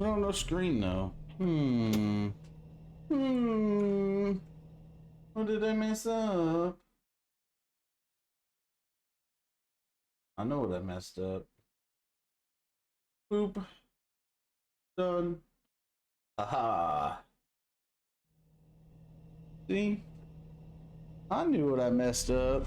No, no screen though. Hmm. Hmm. What did I mess up? I know what I messed up. Boop. Done. Haha. See? I knew what I messed up.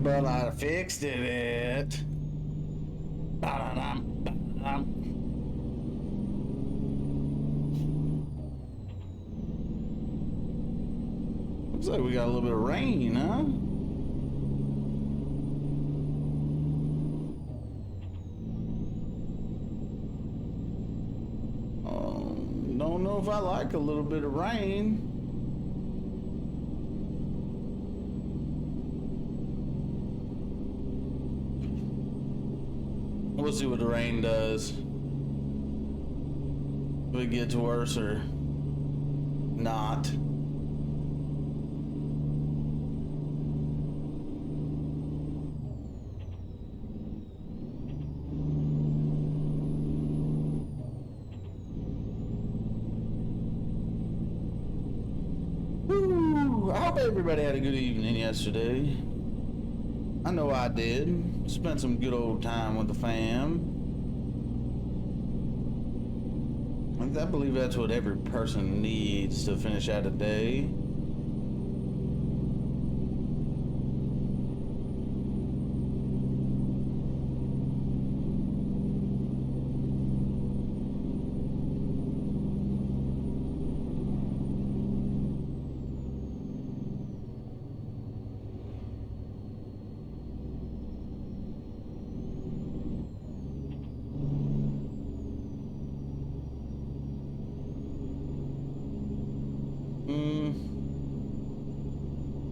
But I fixed it. Ba-da-dum, ba-da-dum. Looks like we got a little bit of rain, huh? Don't know if I like a little bit of rain. We'll see what the rain does. If it gets worse or not. Woo! I hope everybody had a good evening yesterday. I know I did. Spent some good old time with the fam. I believe that's what every person needs to finish out a day.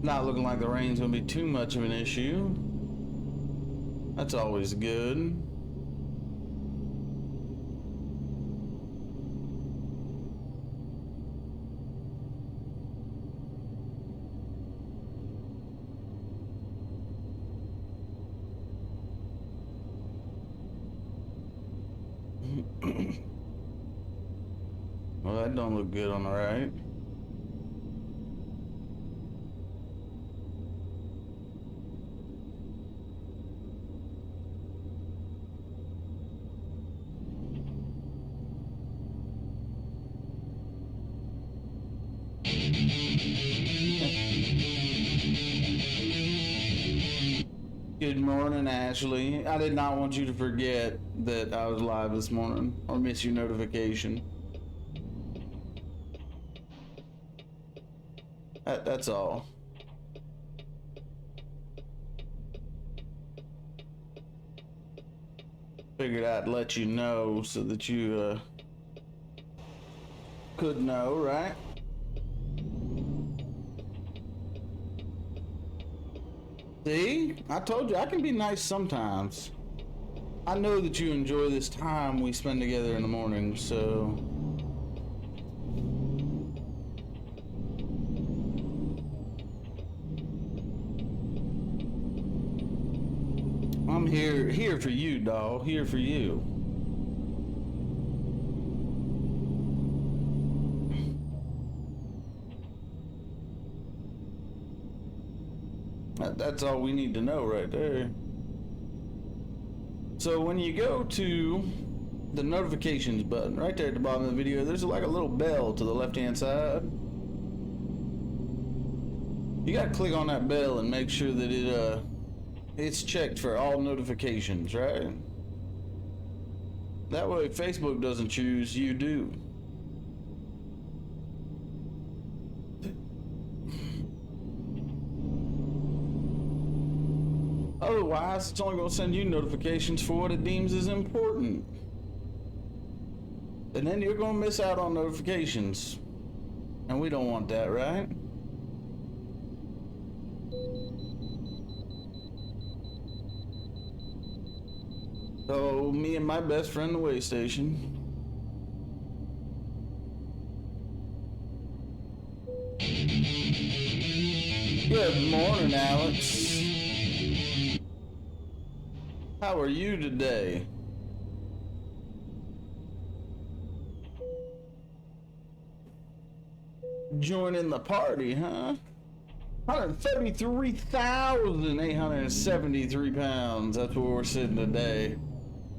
Not looking like the rain's gonna be too much of an issue. That's always good. Well, that don't look good on the right. Good morning, Ashley. I did not want you to forget that I was live this morning or miss your notification. That's all. Figured I'd let you know so that you could know, right? See? I told you I can be nice sometimes. I know that you enjoy this time we spend together in the morning, so... I'm here for you, dawg. Here for you. That's all we need to know right there. So when you go to the notifications button right there at the bottom of the video, there's like a little bell to the left hand side. You gotta click on that bell and make sure that it's checked for all notifications, right? That way if Facebook doesn't choose, you do. Otherwise, it's only going to send you notifications for what it deems as important. And then you're going to miss out on notifications. And we don't want that, right? So, me and my best friend, the way station. Good morning, Alex. How are you today? Joining the party, huh? 133,873 pounds. That's where we're sitting today.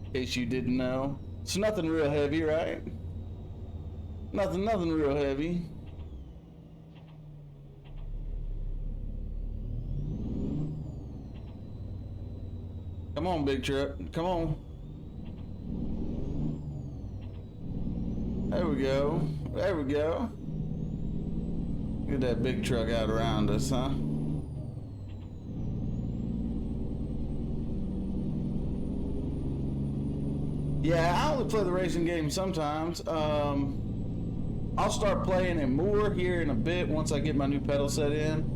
In case you didn't know. It's nothing real heavy, right? Nothing real heavy. Come on, big truck. Come on. There we go. There we go. Get that big truck out around us, huh? Yeah, I only play the racing game sometimes. I'll start playing it more here in a bit once I get my new pedal set in.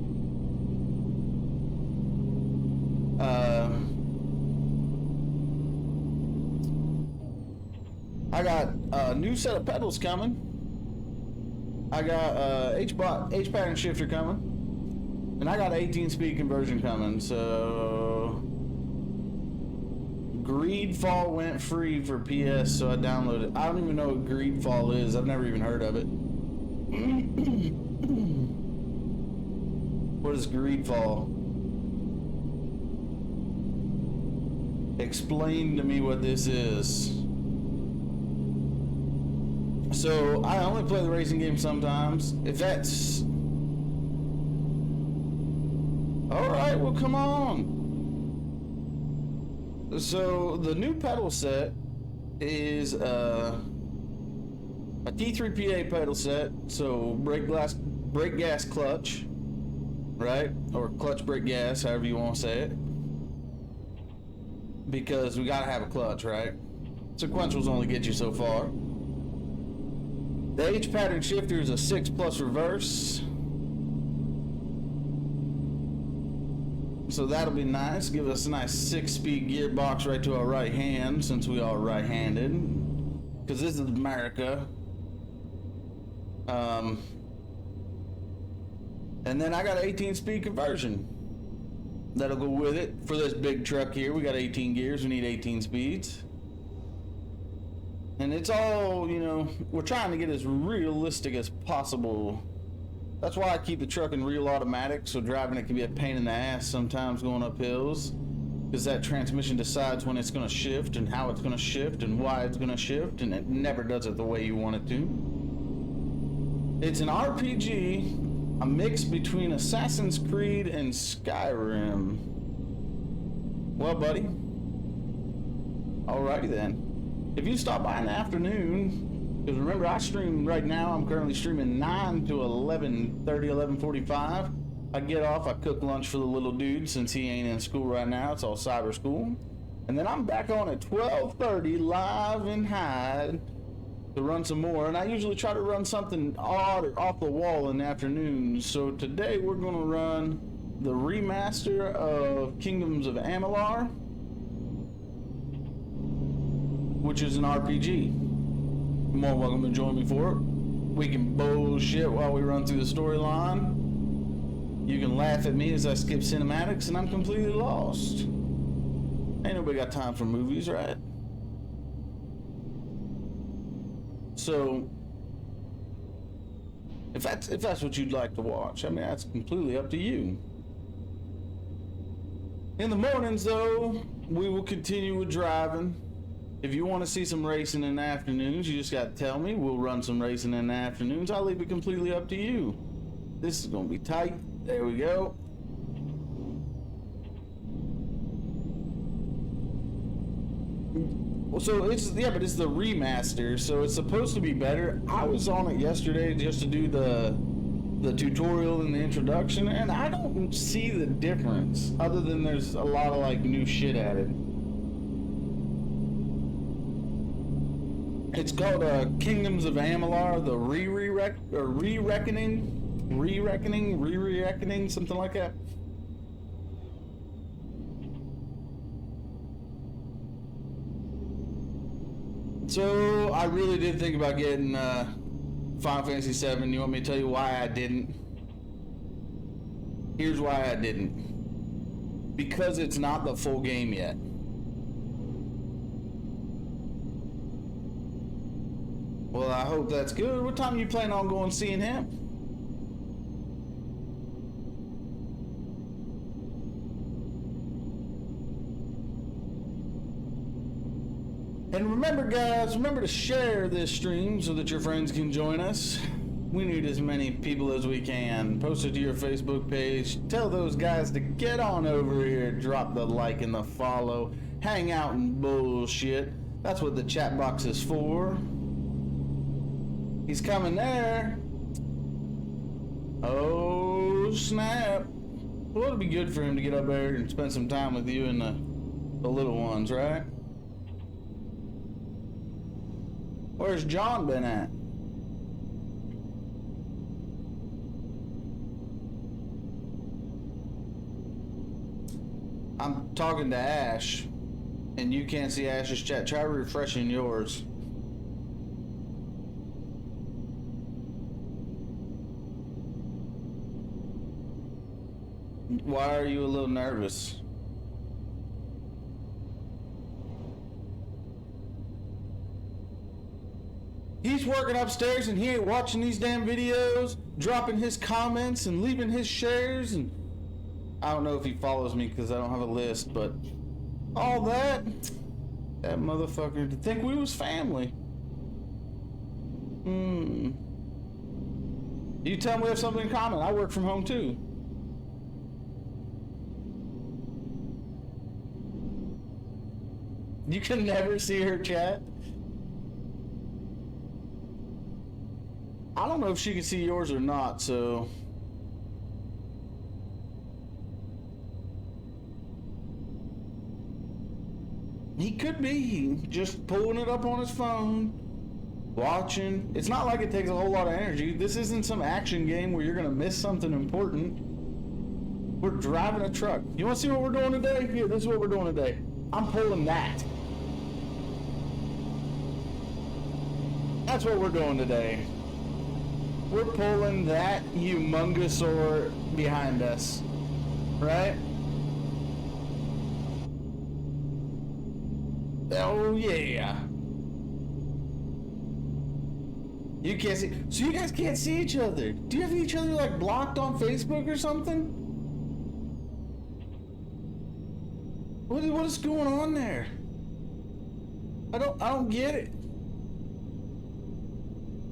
I got a new set of pedals coming. I got H pattern shifter coming, and I got 18-speed conversion coming. So Greedfall went free for PS, so I downloaded it. I don't even know what Greedfall is. I've never even heard of it. What is Greedfall? Explain to me what this is. So I only play the racing game sometimes. If that's all right, well, come on. So the new pedal set is a T3PA pedal set. So brake gas, clutch, right? Or clutch, brake, gas, however you want to say it. Because we gotta have a clutch, right? Sequentials only get you so far. The H pattern shifter is a 6+ reverse. So that'll be nice. Give us a nice 6-speed gearbox right to our right hand, since we are right-handed. Because this is America. And then I got an 18-speed conversion. That'll go with it. For this big truck here, we got 18 gears. We need 18 speeds. And it's all, you know, we're trying to get as realistic as possible. That's why I keep the truck in real automatic, so driving it can be a pain in the ass sometimes going up hills. Because that transmission decides when it's going to shift and how it's going to shift and why it's going to shift, and it never does it the way you want it to. It's an RPG, a mix between Assassin's Creed and Skyrim. Well, buddy. Alrighty then. If you stop by in the afternoon, because remember I stream right now, I'm currently streaming 9 to 11:30, 11:45. I get off, I cook lunch for the little dude since he ain't in school right now, it's all cyber school. And then I'm back on at 12:30 live in Hyde to run some more. And I usually try to run something odd or off the wall in the afternoon. So today we're gonna run the remaster of Kingdoms of Amalur, which is an RPG. You're more welcome to join me for it. We can bullshit while we run through the storyline. You can laugh at me as I skip cinematics and I'm completely lost. Ain't nobody got time for movies, right? So, if that's what you'd like to watch, I mean, that's completely up to you. In the mornings, though, we will continue with driving. If you want to see some racing in the afternoons, you just got to tell me. We'll run some racing in the afternoons. I'll leave it completely up to you. This is going to be tight. There we go. So it's, yeah, but it's the remaster, so it's supposed to be better. I was on it yesterday just to do the tutorial and the introduction, and I don't see the difference other than there's a lot of like new shit added. It's called Kingdoms of Amalur, the re-reckoning, something like that. So I really did think about getting Final Fantasy VII. You want me to tell you why I didn't? Here's why I didn't. Because it's not the full game yet. Well, I hope that's good. What time you plan on going seeing him? And remember, guys, remember to share this stream so that your friends can join us. We need as many people as we can. Post it to your Facebook page. Tell those guys to get on over here. Drop the like and the follow. Hang out and bullshit. That's what the chat box is for. He's coming there. Oh, snap. Well, it'll be good for him to get up there and spend some time with you and the little ones, right? Where's John been at? I'm talking to Ash, and you can't see Ash's chat. Try refreshing yours. Why are you a little nervous? He's working upstairs and he ain't watching these damn videos, dropping his comments and leaving his shares, and I don't know if he follows me because I don't have a list, but all that motherfucker to think we was family. You tell me we have something in common. I work from home too. You can never see her chat. I don't know if she can see yours or not, so. He could be just pulling it up on his phone, watching. It's not like it takes a whole lot of energy. This isn't some action game where you're gonna miss something important. We're driving a truck. You wanna see what we're doing today? Here, this is what we're doing today. I'm pulling that. That's what we're doing today. We're pulling that humongosaur behind us, right? Oh yeah. You can't see, so you guys can't see each other. Do you have each other like blocked on Facebook or something? What is going on there? I don't get it.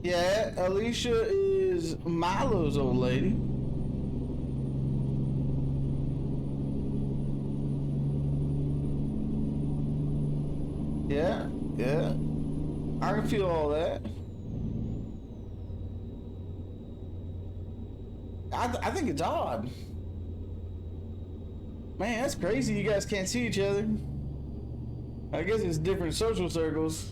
Yeah, Alicia is Milo's old lady. Yeah, yeah. I can feel all that. I think it's odd. Man, that's crazy you guys can't see each other. I guess it's different social circles.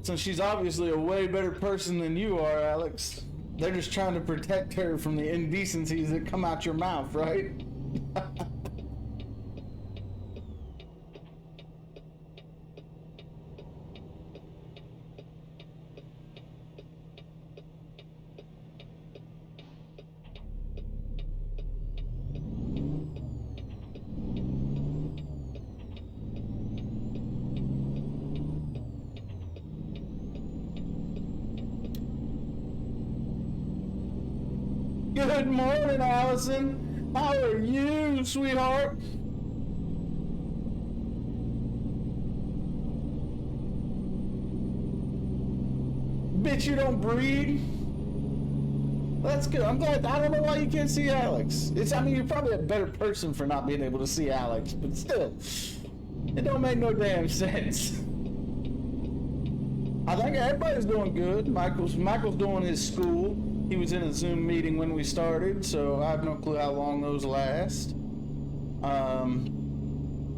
Since she's obviously a way better person than you are, Alex. They're just trying to protect her from the indecencies that come out your mouth, right? Good morning, Allison. How are you, sweetheart? Bitch, you don't breed? That's good. I'm glad. I don't know why you can't see Alex. I mean, you're probably a better person for not being able to see Alex, but still, it don't make no damn sense. I think everybody's doing good. Michael's doing his school. He was in a Zoom meeting when we started, so I have no clue how long those last.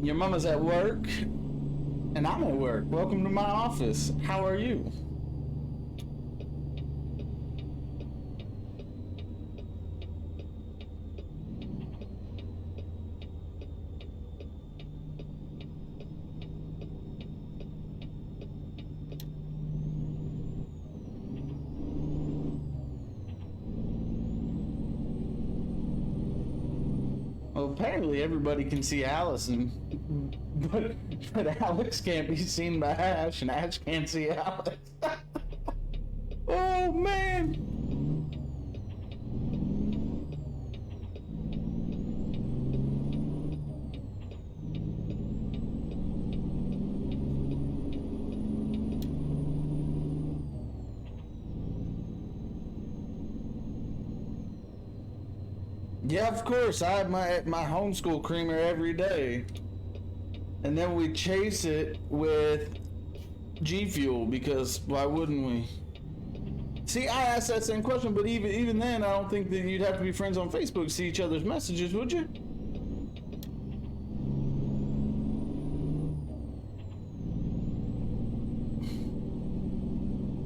Your mama's at work, and I'm at work. Welcome to my office. How are you? Well, apparently everybody can see Allison, but Alex can't be seen by Ash, and Ash can't see Alex. Oh man! Yeah, of course. I have my homeschool creamer every day, and then we chase it with G Fuel because why wouldn't we? See, I asked that same question, but even then, I don't think that you'd have to be friends on Facebook to see each other's messages, would you?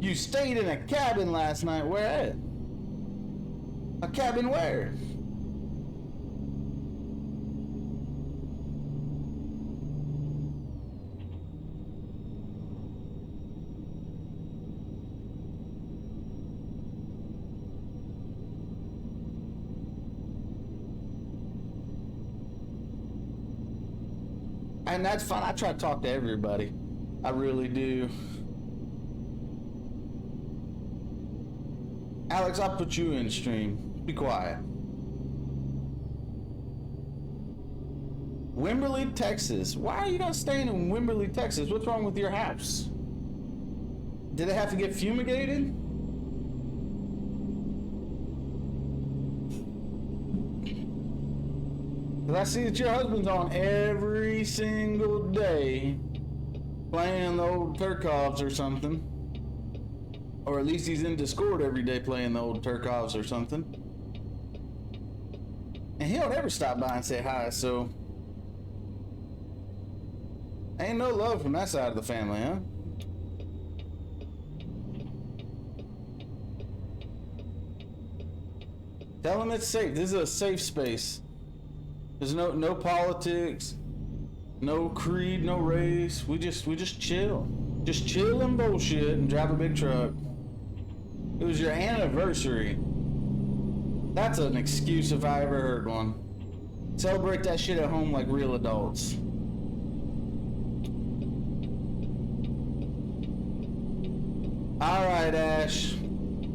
You stayed in a cabin last night. Where at? A cabin where? And that's fine. I try to talk to everybody. I really do. Alex, I'll put you in stream. Be quiet. Wimberley, Texas. Why are you guys staying in Wimberley, Texas? What's wrong with your house? Did it have to get fumigated? Because I see that your husband's on every single day playing the old Turkovs or something. Or at least he's in Discord every day playing the old Turkovs or something. And he don't ever stop by and say hi, so... Ain't no love from that side of the family, huh? Tell him it's safe. This is a safe space. There's no politics, no creed, no race. We just chill. Just chill and bullshit and drive a big truck. It was your anniversary. That's an excuse if I ever heard one. Celebrate that shit at home like real adults. Alright, Ash.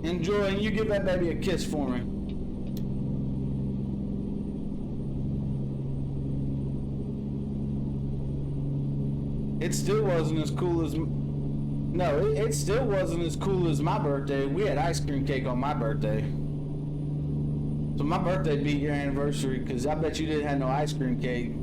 Enjoy, and you give that baby a kiss for me. It still wasn't as cool as... No, it still wasn't as cool as my birthday. We had ice cream cake on my birthday. So my birthday beat your anniversary, because I bet you didn't have no ice cream cake.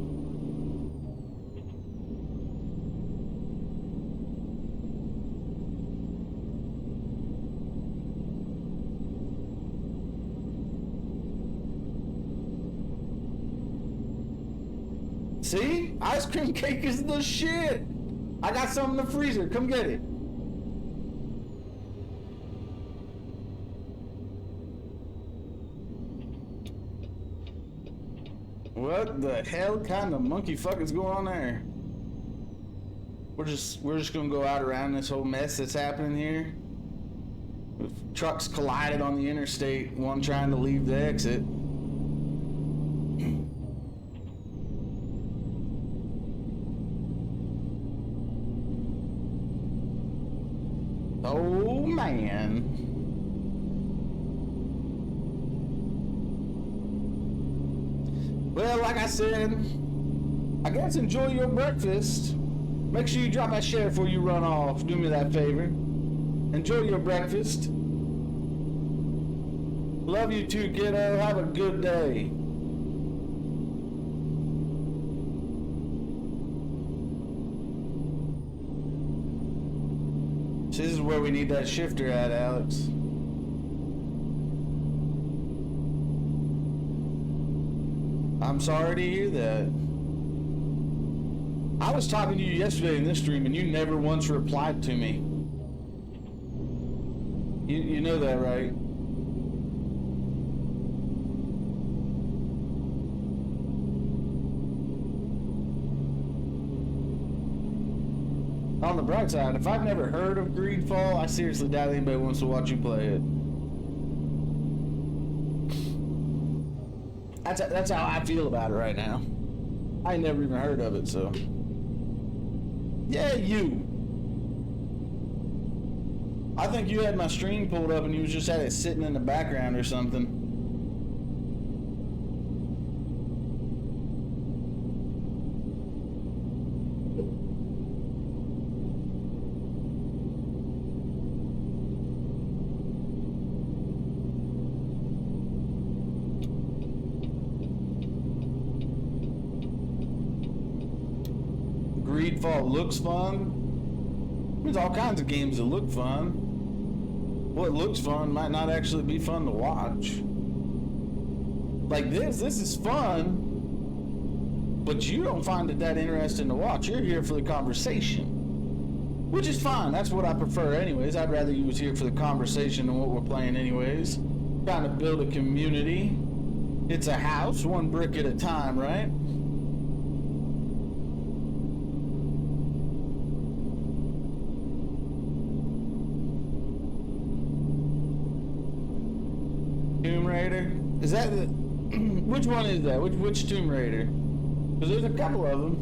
See? Ice cream cake is the shit! I got some in the freezer. Come get it. What the hell kind of monkey fuck is going on there? We're just gonna go out around this whole mess that's happening here. With trucks collided on the interstate, one trying to leave the exit. Oh man. Well, like I said, I guess enjoy your breakfast. Make sure you drop that share before you run off. Do me that favor. Enjoy your breakfast. Love you too, kiddo. Have a good day. This is where we need that shifter at, Alex. I'm sorry to hear that. I was talking to you yesterday in this stream and you never once replied to me. You know that, right? On the bright side, if I've never heard of Greedfall, I seriously doubt anybody wants to watch you play it. That's how I feel about it right now. I ain't never even heard of it, so. Yeah, you. I think you had my stream pulled up and you just had it sitting in the background or something. Greedfall looks fun. There's all kinds of games that look fun. What looks fun might not actually be fun to watch. Like this is fun, but you don't find it that interesting to watch. You're here for the conversation, which is fine. That's what I prefer anyways. I'd rather you was here for the conversation than what we're playing anyways. Trying to build a community. It's a house, one brick at a time, right? Tomb Raider? Is that the... which one is that? Which Tomb Raider? Because there's a couple of them.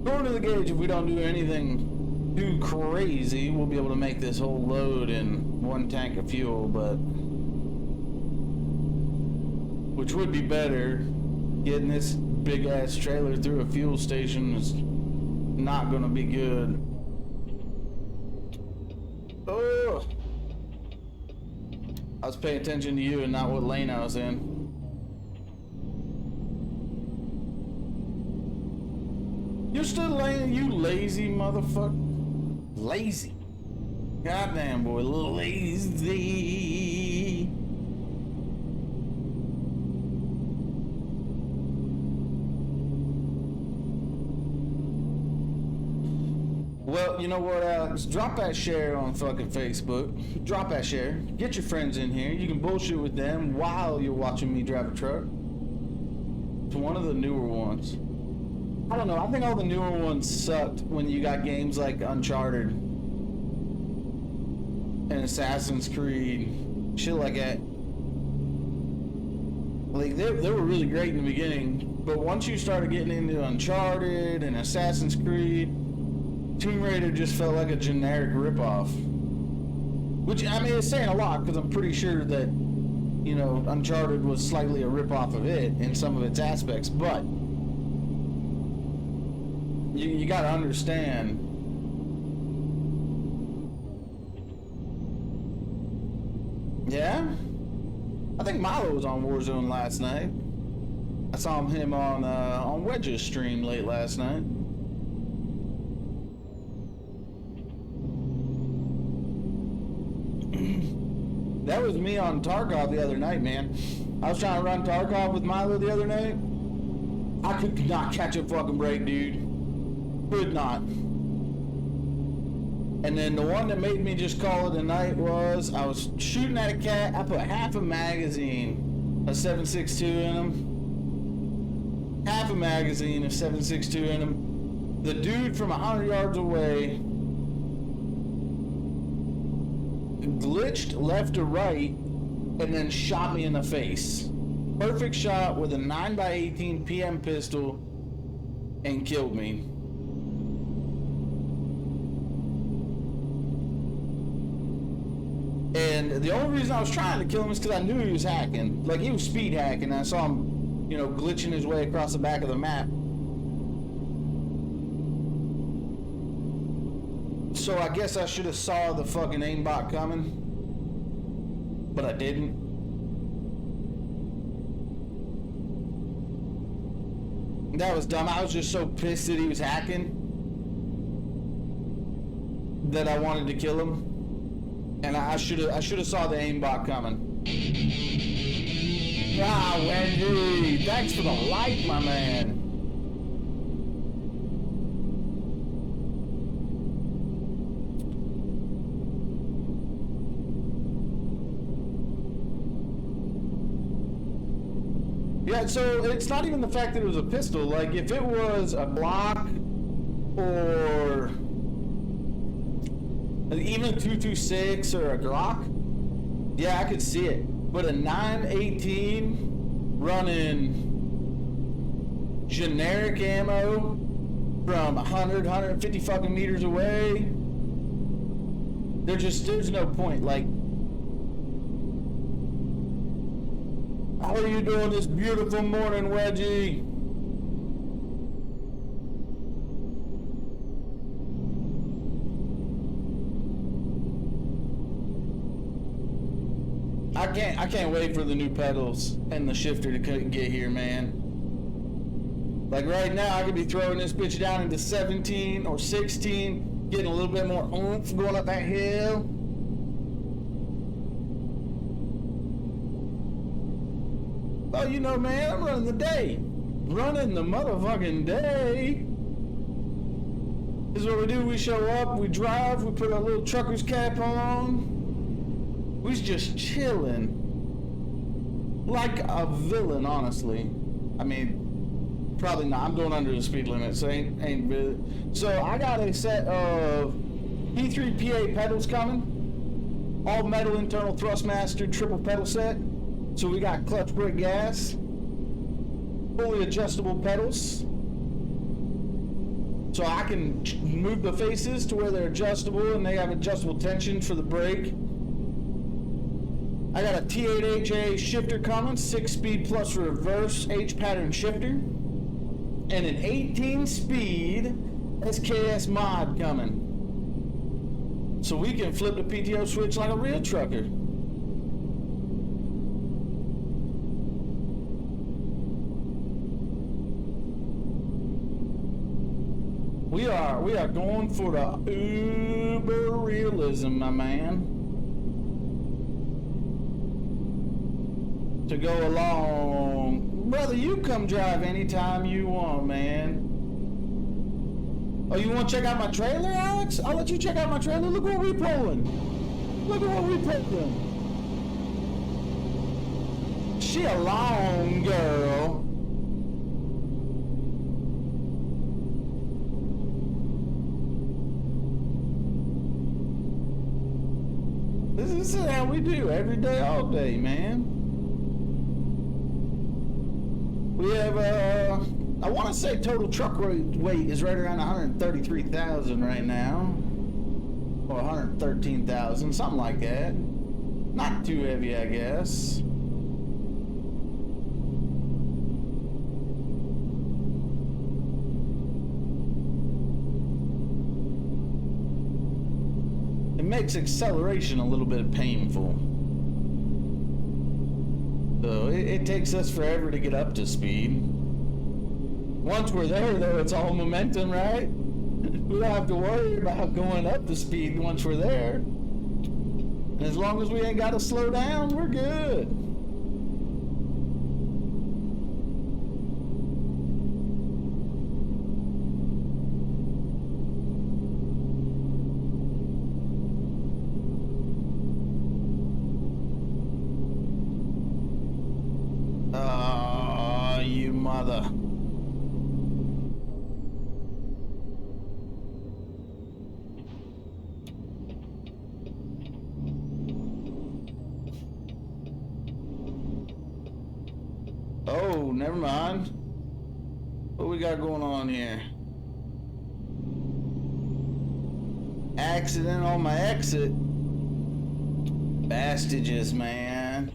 According to the gauge, if we don't do anything too crazy, we'll be able to make this whole load in one tank of fuel, but... which would be better. Getting this big ass trailer through a fuel station is not gonna be good. Oh, I was paying attention to you and not what lane I was in. You're still laying, you lazy motherfucker. Lazy. Goddamn boy, lazy. Well, you know what, Alex? Drop that share on fucking Facebook. Drop that share. Get your friends in here. You can bullshit with them while you're watching me drive a truck. It's one of the newer ones. I don't know. I think all the newer ones sucked when you got games like Uncharted and Assassin's Creed. Shit like that. Like, they were really great in the beginning. But once you started getting into Uncharted and Assassin's Creed, Tomb Raider just felt like a generic ripoff. Which, I mean, it's saying a lot, because I'm pretty sure that, you know, Uncharted was slightly a ripoff of it in some of its aspects, but you gotta understand. Yeah? I think Milo was on Warzone last night. I saw him on Wedge's stream late last night. That was me on Tarkov the other night, man. I was trying to run Tarkov with Milo the other night. I could not catch a fucking break, dude. Could not. And then the one that made me just call it a night was, I was shooting at a cat. I put half a magazine of 7.62 in him. Half a magazine of 7.62 in him. The dude from 100 yards away glitched left to right and then shot me in the face. Perfect shot with a 9x18 PM pistol and killed me. And the only reason I was trying to kill him is because I knew he was hacking. Like, he was speed hacking. I saw him, you know, glitching his way across the back of the map. So I guess I should have saw the fucking aimbot coming. But I didn't. That was dumb. I was just so pissed that he was hacking that I wanted to kill him. And I should have saw the aimbot coming. Ah, Wendy, thanks for the like, my man. Yeah, so it's not even the fact that it was a pistol. Like, if it was a Glock or even a 226 or a Glock, yeah, I could see it. But a 918 running generic ammo from 100, 150 fucking meters away, there's no point. Like, how are you doing this beautiful morning, Wedgie? I can't wait for the new pedals and the shifter to get here, man. Like right now, I could be throwing this bitch down into 17 or 16, getting a little bit more oomph going up that hill. Oh, you know, man, I'm running the day. Running the motherfucking day. This is what we do. We show up, we drive, we put our little trucker's cap on. We's just chilling. Like a villain, honestly. I mean, probably not. I'm going under the speed limit, so ain't really. So I got a set of P3PA pedals coming. All metal internal Thrustmaster triple pedal set. So we got clutch brake gas, fully adjustable pedals. So I can move the faces to where they're adjustable and they have adjustable tension for the brake. I got a T8HA shifter coming, 6-speed plus reverse H-pattern shifter, and an 18-speed SKS mod coming. So we can flip the PTO switch like a real trucker. We are going for the uber realism, my man. To go along. Brother, you come drive anytime you want, man. Oh, you want to check out my trailer, Alex? I'll let you check out my trailer. Look what we pulling. Look at what we pulling. She a long girl. This is how we do every day, all day, man. We have, I want to say total truck weight is right around 133,000 right now. Or 113,000, something like that. Not too heavy, I guess. It makes acceleration a little bit painful. So it takes us forever to get up to speed. Once we're there, though, it's all momentum, right? We don't have to worry about going up to speed once we're there. And as long as we ain't got to slow down, we're good. You mother. Oh, never mind. What we got going on here? Accident on my exit. Bastages, man.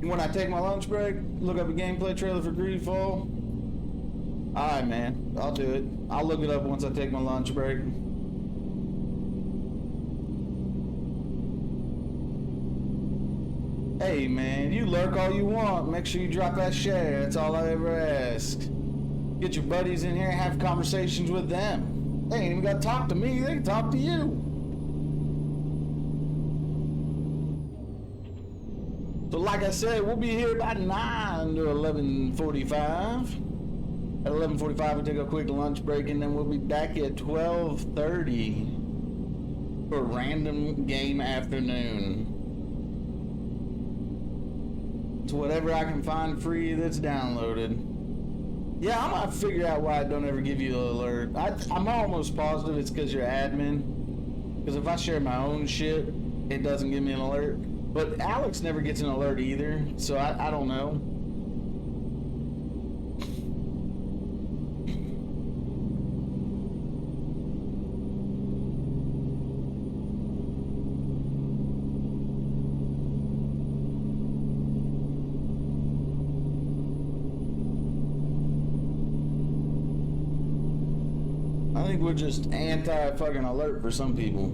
When I take my lunch break, look up a gameplay trailer for Greedfall. Alright, man. I'll do it. I'll look it up once I take my lunch break. Hey, man. You lurk all you want. Make sure you drop that share. That's all I ever ask. Get your buddies in here and have conversations with them. They ain't even got to talk to me. They can talk to you. So like I said, we'll be here about 9 to 11:45. At 11:45, we'll take a quick lunch break, and then we'll be back at 12:30 for random game afternoon. to whatever I can find free that's downloaded. Yeah, I'm gonna figure out why I don't ever give you the alert. I'm almost positive it's because you're admin. Because if I share my own shit, it doesn't give me an alert. But Alex never gets an alert either, so I don't know. I think we're just anti-fucking alert for some people.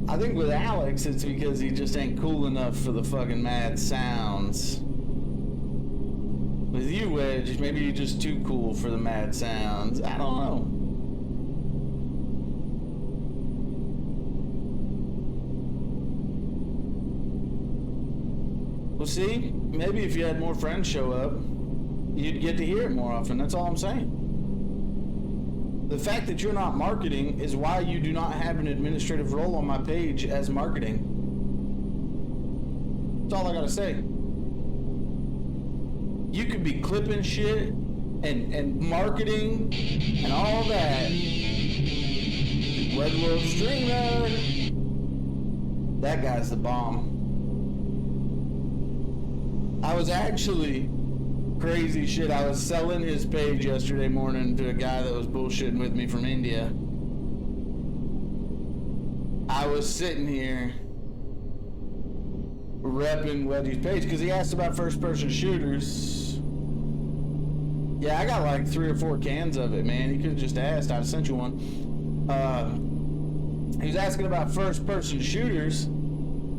I think with Alex, it's because he just ain't cool enough for the fucking mad sounds. With you, Wedge, maybe you're just too cool for the mad sounds. I don't know. Well, see, maybe if you had more friends show up, you'd get to hear it more often. That's all I'm saying. The fact that you're not marketing is why you do not have an administrative role on my page as marketing. That's all I gotta say. You could be clipping shit and marketing and all that. Red World Streamer. That guy's the bomb. I was actually... crazy shit. I was selling his page yesterday morning to a guy that was bullshitting with me from India. I was sitting here repping Wedgie's page because he asked about first-person shooters. Yeah, I got like 3 or 4 cans of it, man. You could have just asked. I'd sent you one. He was asking about first-person shooters,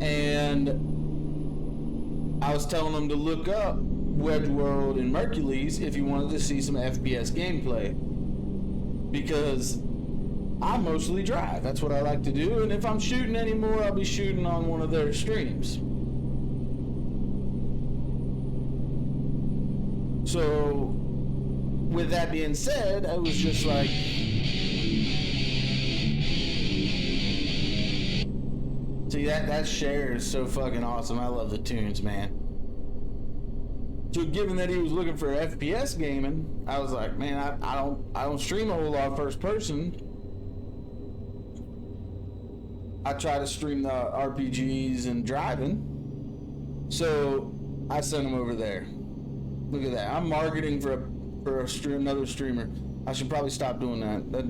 and I was telling him to look up Wedge World and Mercules if you wanted to see some FPS gameplay, because I mostly drive. That's what I like to do, and if I'm shooting anymore, I'll be shooting on one of their streams. So with that being said, I was just like, see, that share is so fucking awesome. I love the tunes, man. So given that he was looking for FPS gaming, I was like, man, I don't stream a whole lot of first person. I try to stream the RPGs and driving. So I sent him over there. Look at that. I'm marketing for another streamer. I should probably stop doing that. That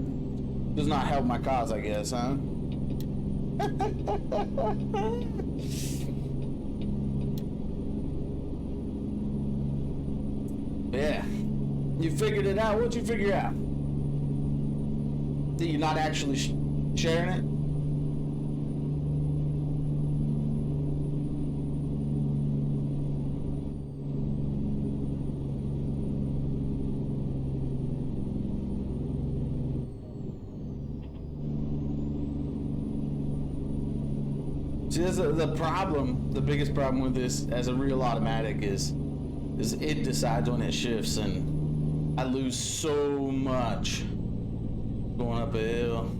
does not help my cause, I guess, huh? Yeah. You figured it out. What'd you figure out? That you're not actually sharing it? See, the problem, the biggest problem with this as a real automatic is it decides when it shifts, and I lose so much going up a hill.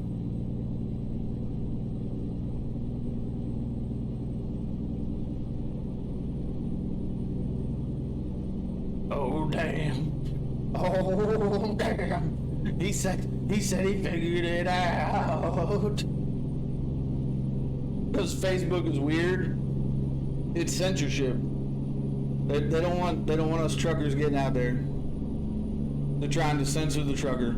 Oh damn. Oh damn. He said he figured it out. Because Facebook is weird. It's censorship. They don't want us truckers getting out there. They're trying to censor the trucker.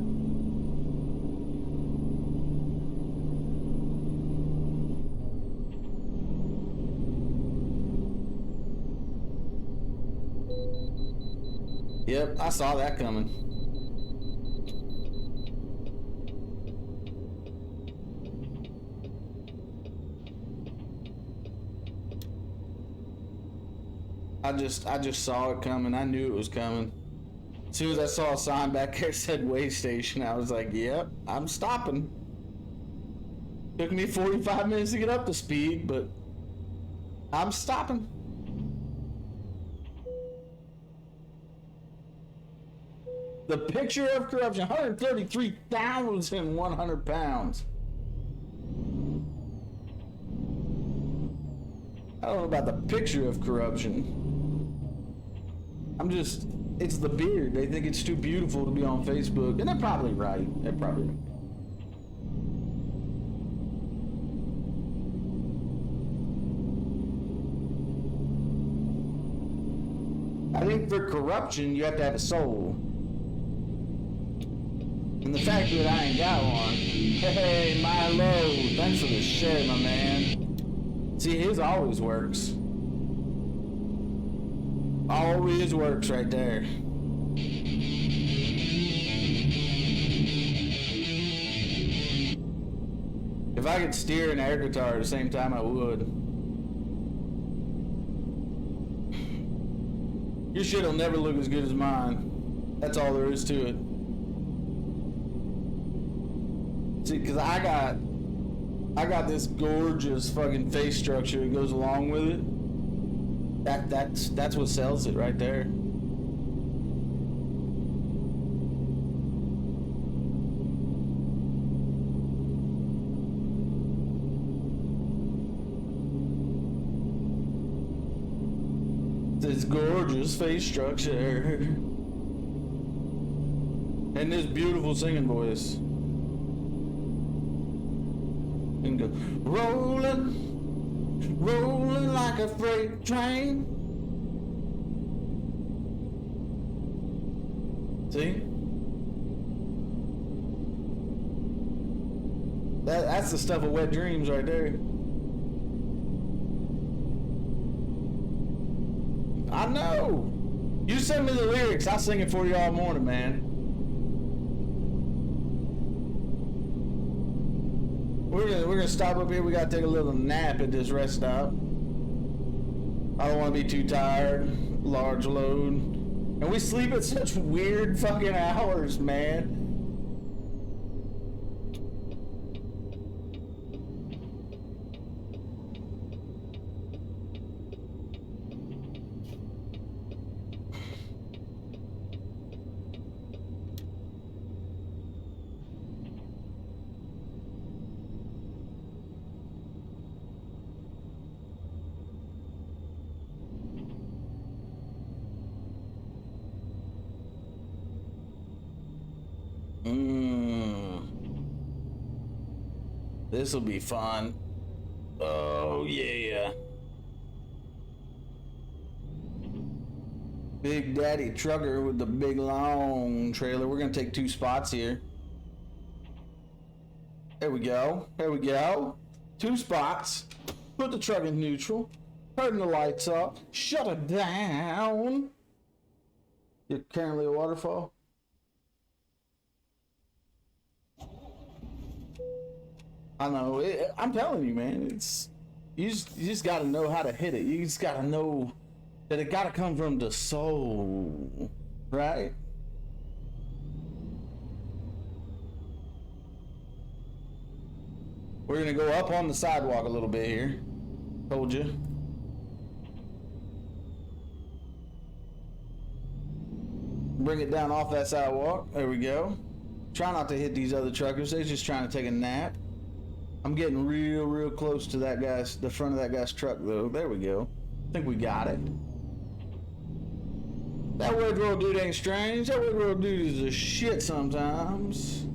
Yep, I saw that coming. I just saw it coming. I knew it was coming. As soon as I saw a sign back there that said way station, I was like, yep, I'm stopping. Took me 45 minutes to get up to speed, but I'm stopping. The picture of corruption, 133,100 pounds. I don't know about the picture of corruption. It's the beard. They think it's too beautiful to be on Facebook. And they're probably right. They're probably right. I think for corruption, you have to have a soul. And the fact that I ain't got one. Hey, Milo, thanks for the share, my man. See, his always works. Always works right there. If I could steer an air guitar at the same time, I would. Your shit'll never look as good as mine. That's all there is to it. See, cause I got this gorgeous fucking face structure that goes along with it. That's what sells it right there. This gorgeous face structure and this beautiful singing voice. And go rolling like a freight train. See? That's the stuff of wet dreams right there. I know. You send me the lyrics, I'll sing it for you all morning, man. We're gonna stop up here. We gotta take a little nap at this rest stop. I don't want to be too tired. Large load, and we sleep at such weird fucking hours, man. This'll be fun. Oh yeah. Big Daddy Trucker with the big long trailer. We're gonna take 2 spots here. There we go. There we go. 2 spots. Put the truck in neutral. Turn the lights up. Shut it down. You're currently a waterfall. I know. I'm telling you, man. It's you just got to know how to hit it. You just got to know that it got to come from the soul, right? We're gonna go up on the sidewalk a little bit here. Told you. Bring it down off that sidewalk. There we go. Try not to hit these other truckers. They're just trying to take a nap. I'm getting real close to that guy's, the front of that guy's truck though. There we go. I think we got it. That weird road dude ain't strange. That weird road dude is a shit sometimes.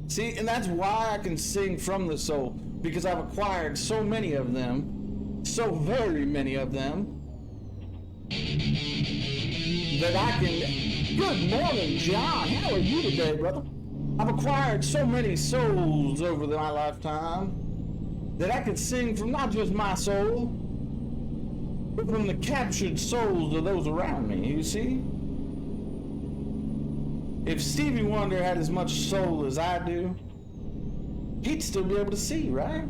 See, and that's why I can sing from the soul, because I've acquired so many of them, so very many of them, that I can... Good morning, John. How are you today, brother? I've acquired so many souls over my lifetime that I can sing from not just my soul, but from the captured souls of those around me, you see? If Stevie Wonder had as much soul as I do, he'd still be able to see, right?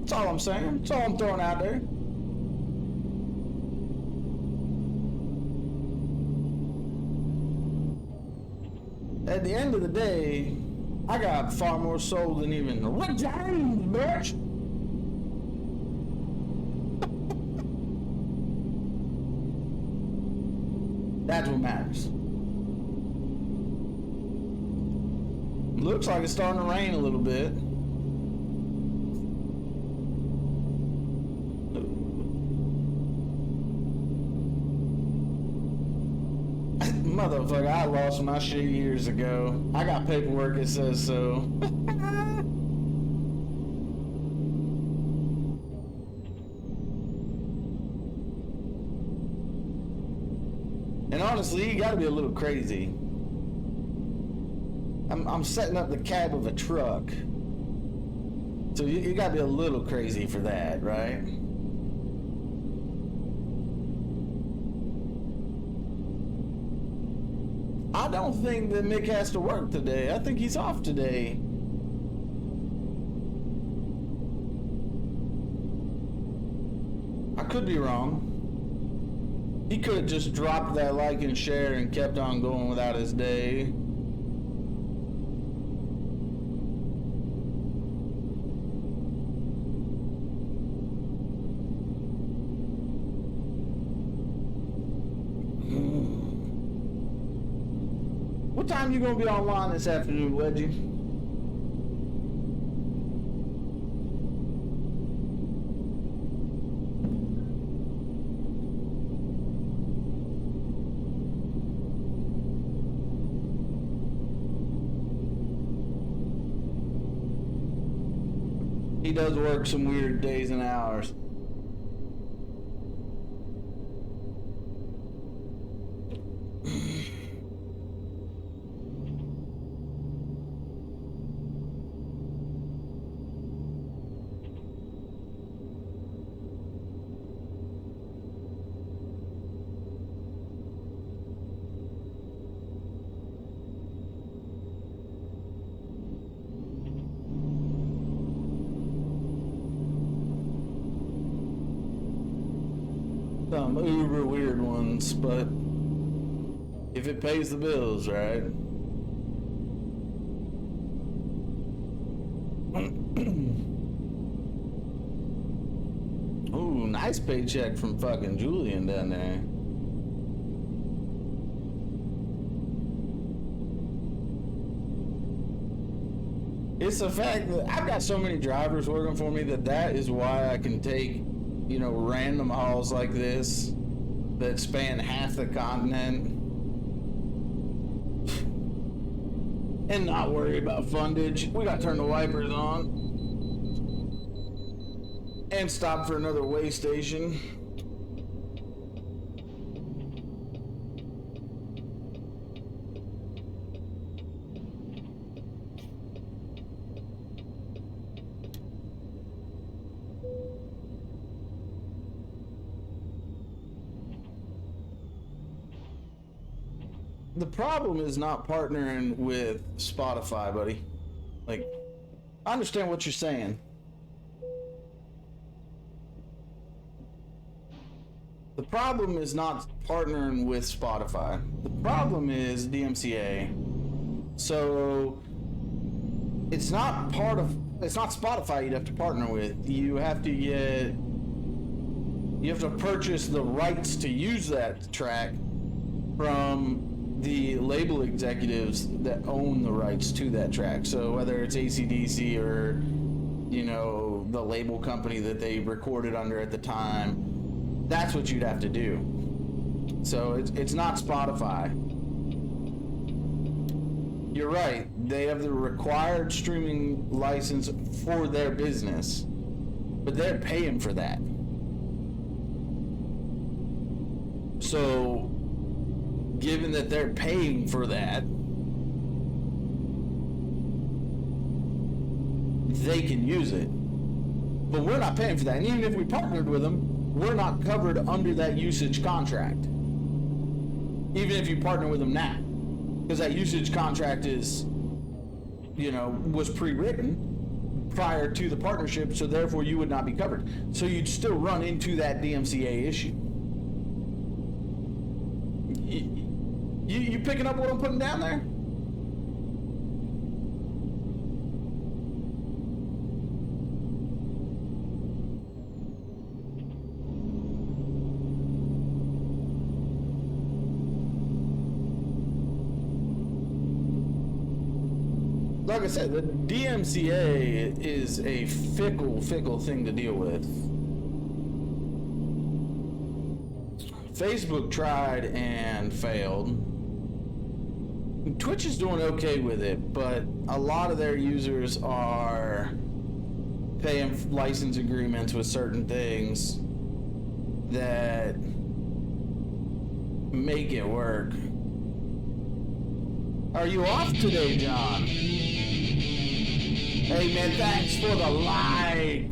That's all I'm saying. That's all I'm throwing out there. At the end of the day, I got far more soul than even Rick James, bitch. That's what matters. Looks like it's starting to rain a little bit. Motherfucker, I lost my shit years ago. I got paperwork that says so. And honestly, you gotta be a little crazy. I'm setting up the cab of a truck. So you gotta be a little crazy for that, right? I don't think that Mick has to work today. I think he's off today. I could be wrong. He could have just dropped that like and share and kept on going without his day. What time you gonna be online this afternoon, Wedgie? He does work some weird days and hours. Some uber weird ones, but if it pays the bills, right? Ooh, nice paycheck from fucking Julian down there. It's the fact that I've got so many drivers working for me that is why I can take, you know, random hauls like this that span half the continent and not worry about fundage. We gotta turn the wipers on and stop for another way station. The problem is not partnering with Spotify, buddy. Like, I understand what you're saying. The problem is not partnering with Spotify. The problem is DMCA. So, it's not Spotify you'd have to partner with. You have to purchase the rights to use that track from the label executives that own the rights to that track. So whether it's AC/DC or, you know, the label company that they recorded under at the time, that's what you'd have to do. So it's not Spotify. You're right. They have the required streaming license for their business, but they're paying for that. So given that they're paying for that, they can use it. But we're not paying for that. And even if we partnered with them, we're not covered under that usage contract. Even if you partner with them now. Because that usage contract is, you know, was pre-written prior to the partnership, so therefore you would not be covered. So you'd still run into that DMCA issue. You picking up what I'm putting down there? Like I said, the DMCA is a fickle thing to deal with. Facebook tried and failed. Twitch is doing okay with it, but a lot of their users are paying license agreements with certain things that make it work. Are you off today, John? Hey man, thanks for the like.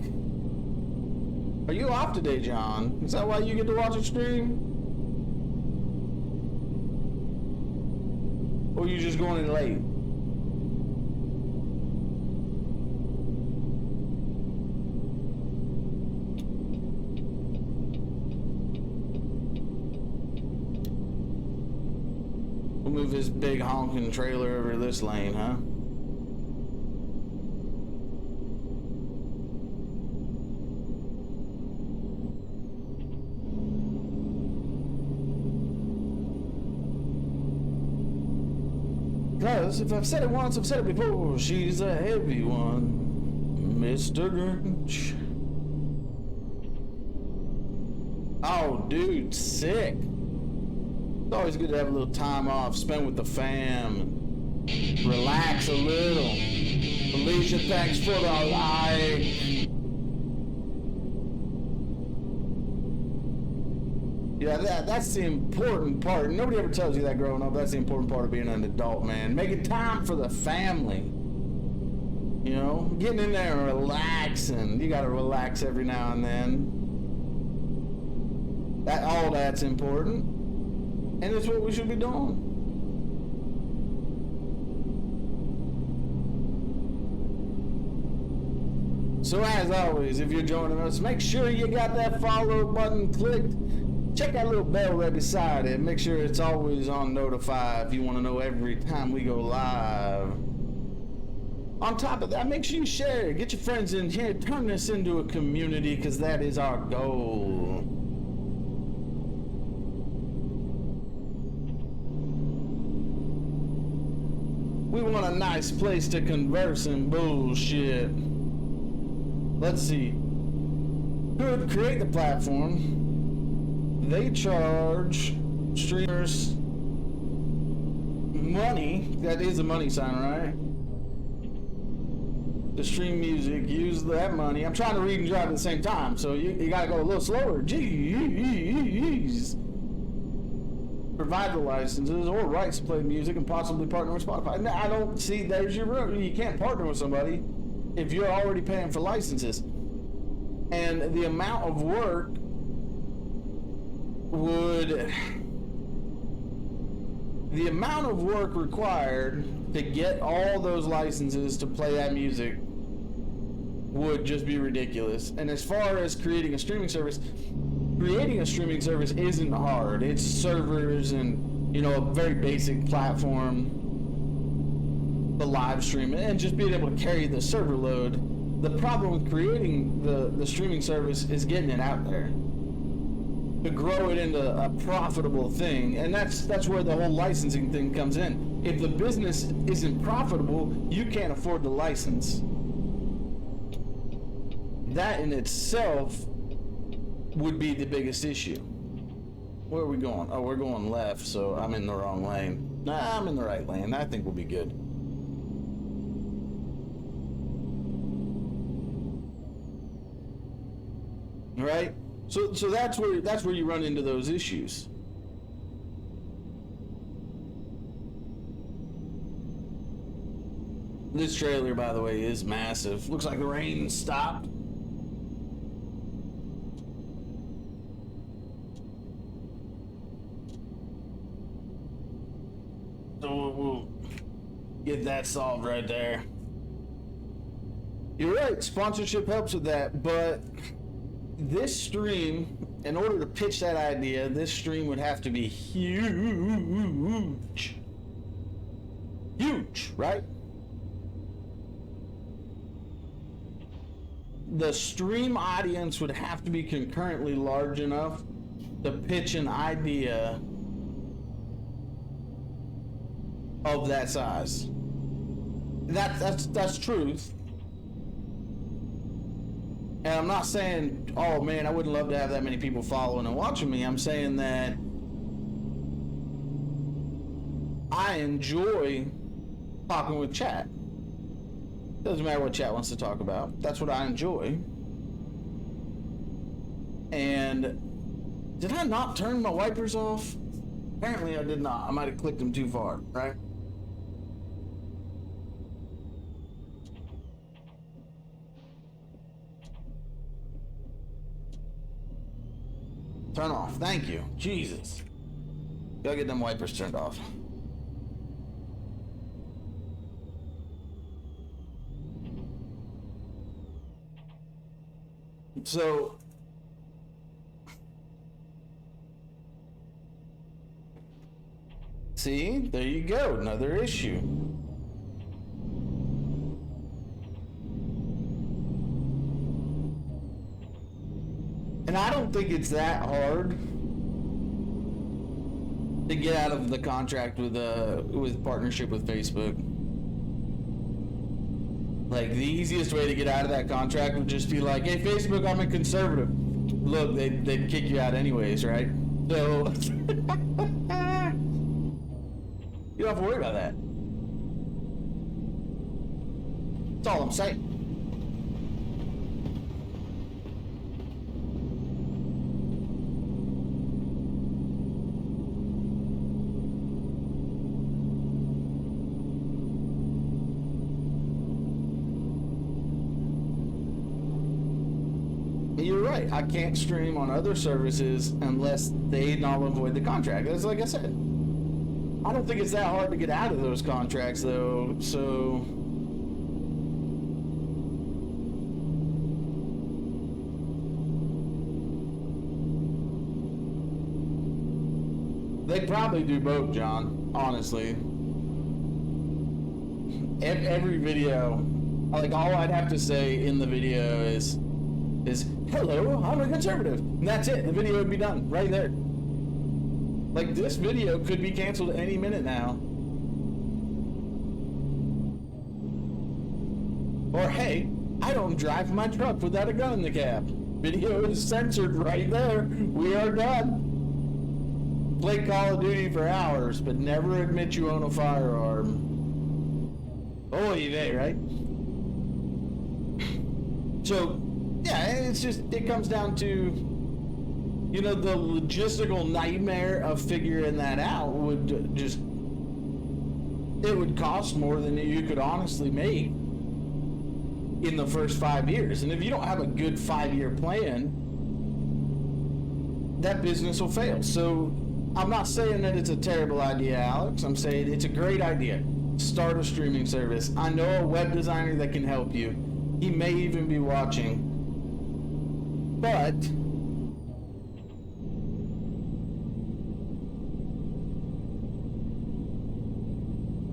Are you off today, John? Is that why you get to watch a stream? Or you just going in late? We'll move this big honking trailer over this lane, huh? Because if I've said it once, I've said it before. She's a heavy one, Mr. Grinch. Oh, dude, sick. It's always good to have a little time off, spend with the fam, relax a little. Alicia, thanks for the like. Yeah, that's the important part. Nobody ever tells you that growing up. That's the important part of being an adult, man. Making time for the family. You know, getting in there and relaxing. You gotta relax every now and then. All that's important. And it's what we should be doing. So as always, if you're joining us, make sure you got that follow button clicked. Check that little bell right beside it. Make sure it's always on notify if you want to know every time we go live. On top of that, make sure you share it. Get your friends in here. Turn this into a community, because that is our goal. We want a nice place to converse and bullshit. Let's see. Good, create the platform. They charge streamers money. That is a money sign, right? To stream music, use that money. I'm trying to read and drive at the same time, so you gotta go a little slower. Jeez. Provide the licenses or rights to play music and possibly partner with Spotify. Now, I don't see, there's your room. You can't partner with somebody if you're already paying for licenses. And the amount of work required to get all those licenses to play that music would just be ridiculous. And as far as creating a streaming service isn't hard. It's servers and, you know, a very basic platform to live stream and just being able to carry the server load. The problem with creating the streaming service is getting it out there, to grow it into a profitable thing. And that's where the whole licensing thing comes in. If the business isn't profitable, you can't afford the license. That in itself would be the biggest issue. Where are we going? Oh, we're going left, so I'm in the wrong lane. Nah, I'm in the right lane. I think we'll be good. Right? So that's where you run into those issues. This trailer, by the way, is massive. Looks like the rain stopped. So we'll get that solved right there. You're right, sponsorship helps with that, but this stream, in order to pitch that idea, this stream would have to be huge. Huge, right? The stream audience would have to be concurrently large enough to pitch an idea of that size. That's truth. And I'm not saying, oh man, I would love to have that many people following and watching me. I'm saying that I enjoy talking with chat. Doesn't matter what chat wants to talk about. That's what I enjoy. And did I not turn my wipers off? Apparently I did not. I might have clicked them too far, right? Turn off. Thank you. Jesus. Gotta get them wipers turned off. So, see, there you go, another issue. And I don't think it's that hard to get out of the contract with partnership with Facebook. Like, the easiest way to get out of that contract would just be like, hey, Facebook, I'm a conservative. Look, they'd kick you out anyways, right? So, you don't have to worry about that. That's all I'm saying. You're right. I can't stream on other services unless they null and void the contract. That's like I said. I don't think it's that hard to get out of those contracts, though. So they probably do both, John. Honestly, every video, like all I'd have to say in the video is hello, I'm a conservative, and that's it. The video would be done right there. Like, this video could be canceled any minute now. Or hey, I don't drive my truck without a gun in the cab. Video is censored right there. We are done. Play Call of Duty for hours, but never admit you own a firearm. Oy vey, right? So yeah, it's just, it comes down to, you know, the logistical nightmare of figuring that out would just, it would cost more than you could honestly make in the first 5 years. And if you don't have a good 5-year plan, that business will fail. So I'm not saying that it's a terrible idea, Alex. I'm saying it's a great idea. Start a streaming service. I know a web designer that can help you. He may even be watching. But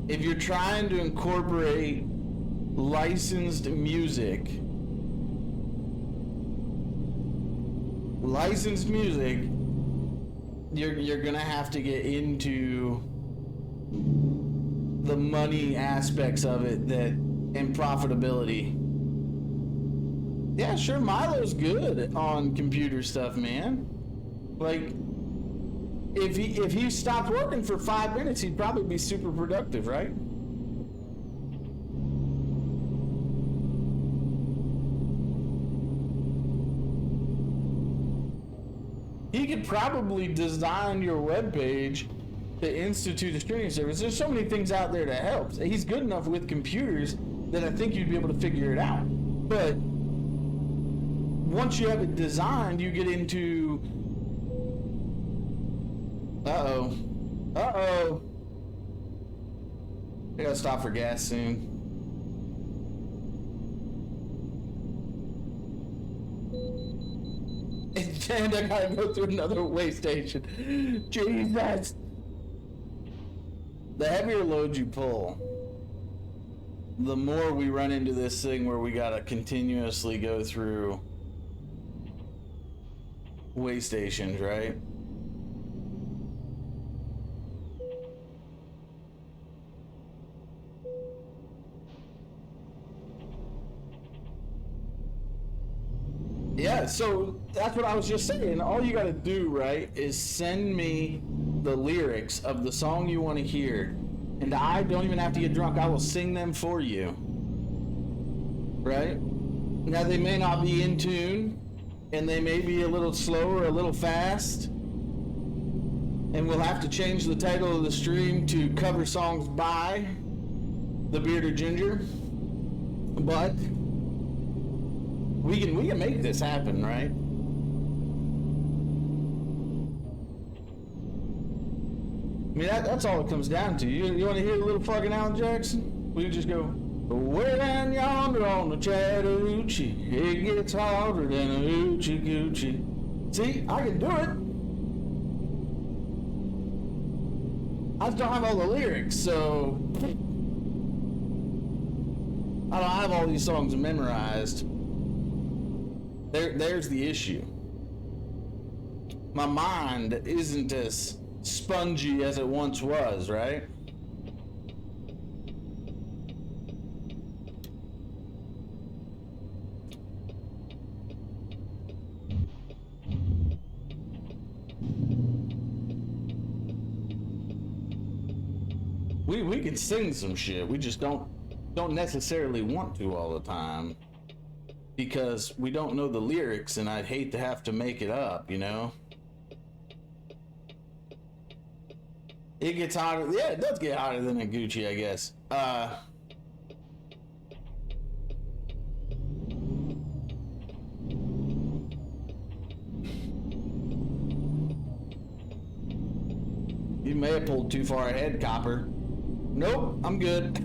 if you're trying to incorporate licensed music, you're gonna have to get into the money aspects of it and profitability. Yeah, sure, Milo's good on computer stuff, man. Like, if he stopped working for 5 minutes, he'd probably be super productive, right? He could probably design your webpage to institute a streaming service. There's so many things out there to help. He's good enough with computers that I think you'd be able to figure it out. But once you have it designed, you get into uh-oh. I gotta stop for gas soon. And I gotta go through another way station. Jesus! The heavier load you pull, the more we run into this thing where we gotta continuously go through way stations, right? Yeah, so that's what I was just saying. All you gotta do, right, is send me the lyrics of the song you want to hear, And I don't even have to get drunk. I will sing them for you. Right? Now, they may not be in tune, and they may be a little slow or a little fast. And we'll have to change the title of the stream to cover songs by the Bearded Ginger. But we can make this happen, right? I mean, that's all it comes down to. You want to hear a little fucking Alan Jackson? We just go, way down yonder on the Chattahoochee, it gets harder than a hoochie coochie. See, I can do it. I just don't have all the lyrics, so I don't have all these songs memorized. There's the issue. My mind isn't as spongy as it once was, right? We can sing some shit. We just don't necessarily want to all the time because we don't know the lyrics, and I'd hate to have to make it up, you know? It gets hotter. Yeah, it does get hotter than a Gucci, I guess. You may have pulled too far ahead, Copper. Nope, I'm good.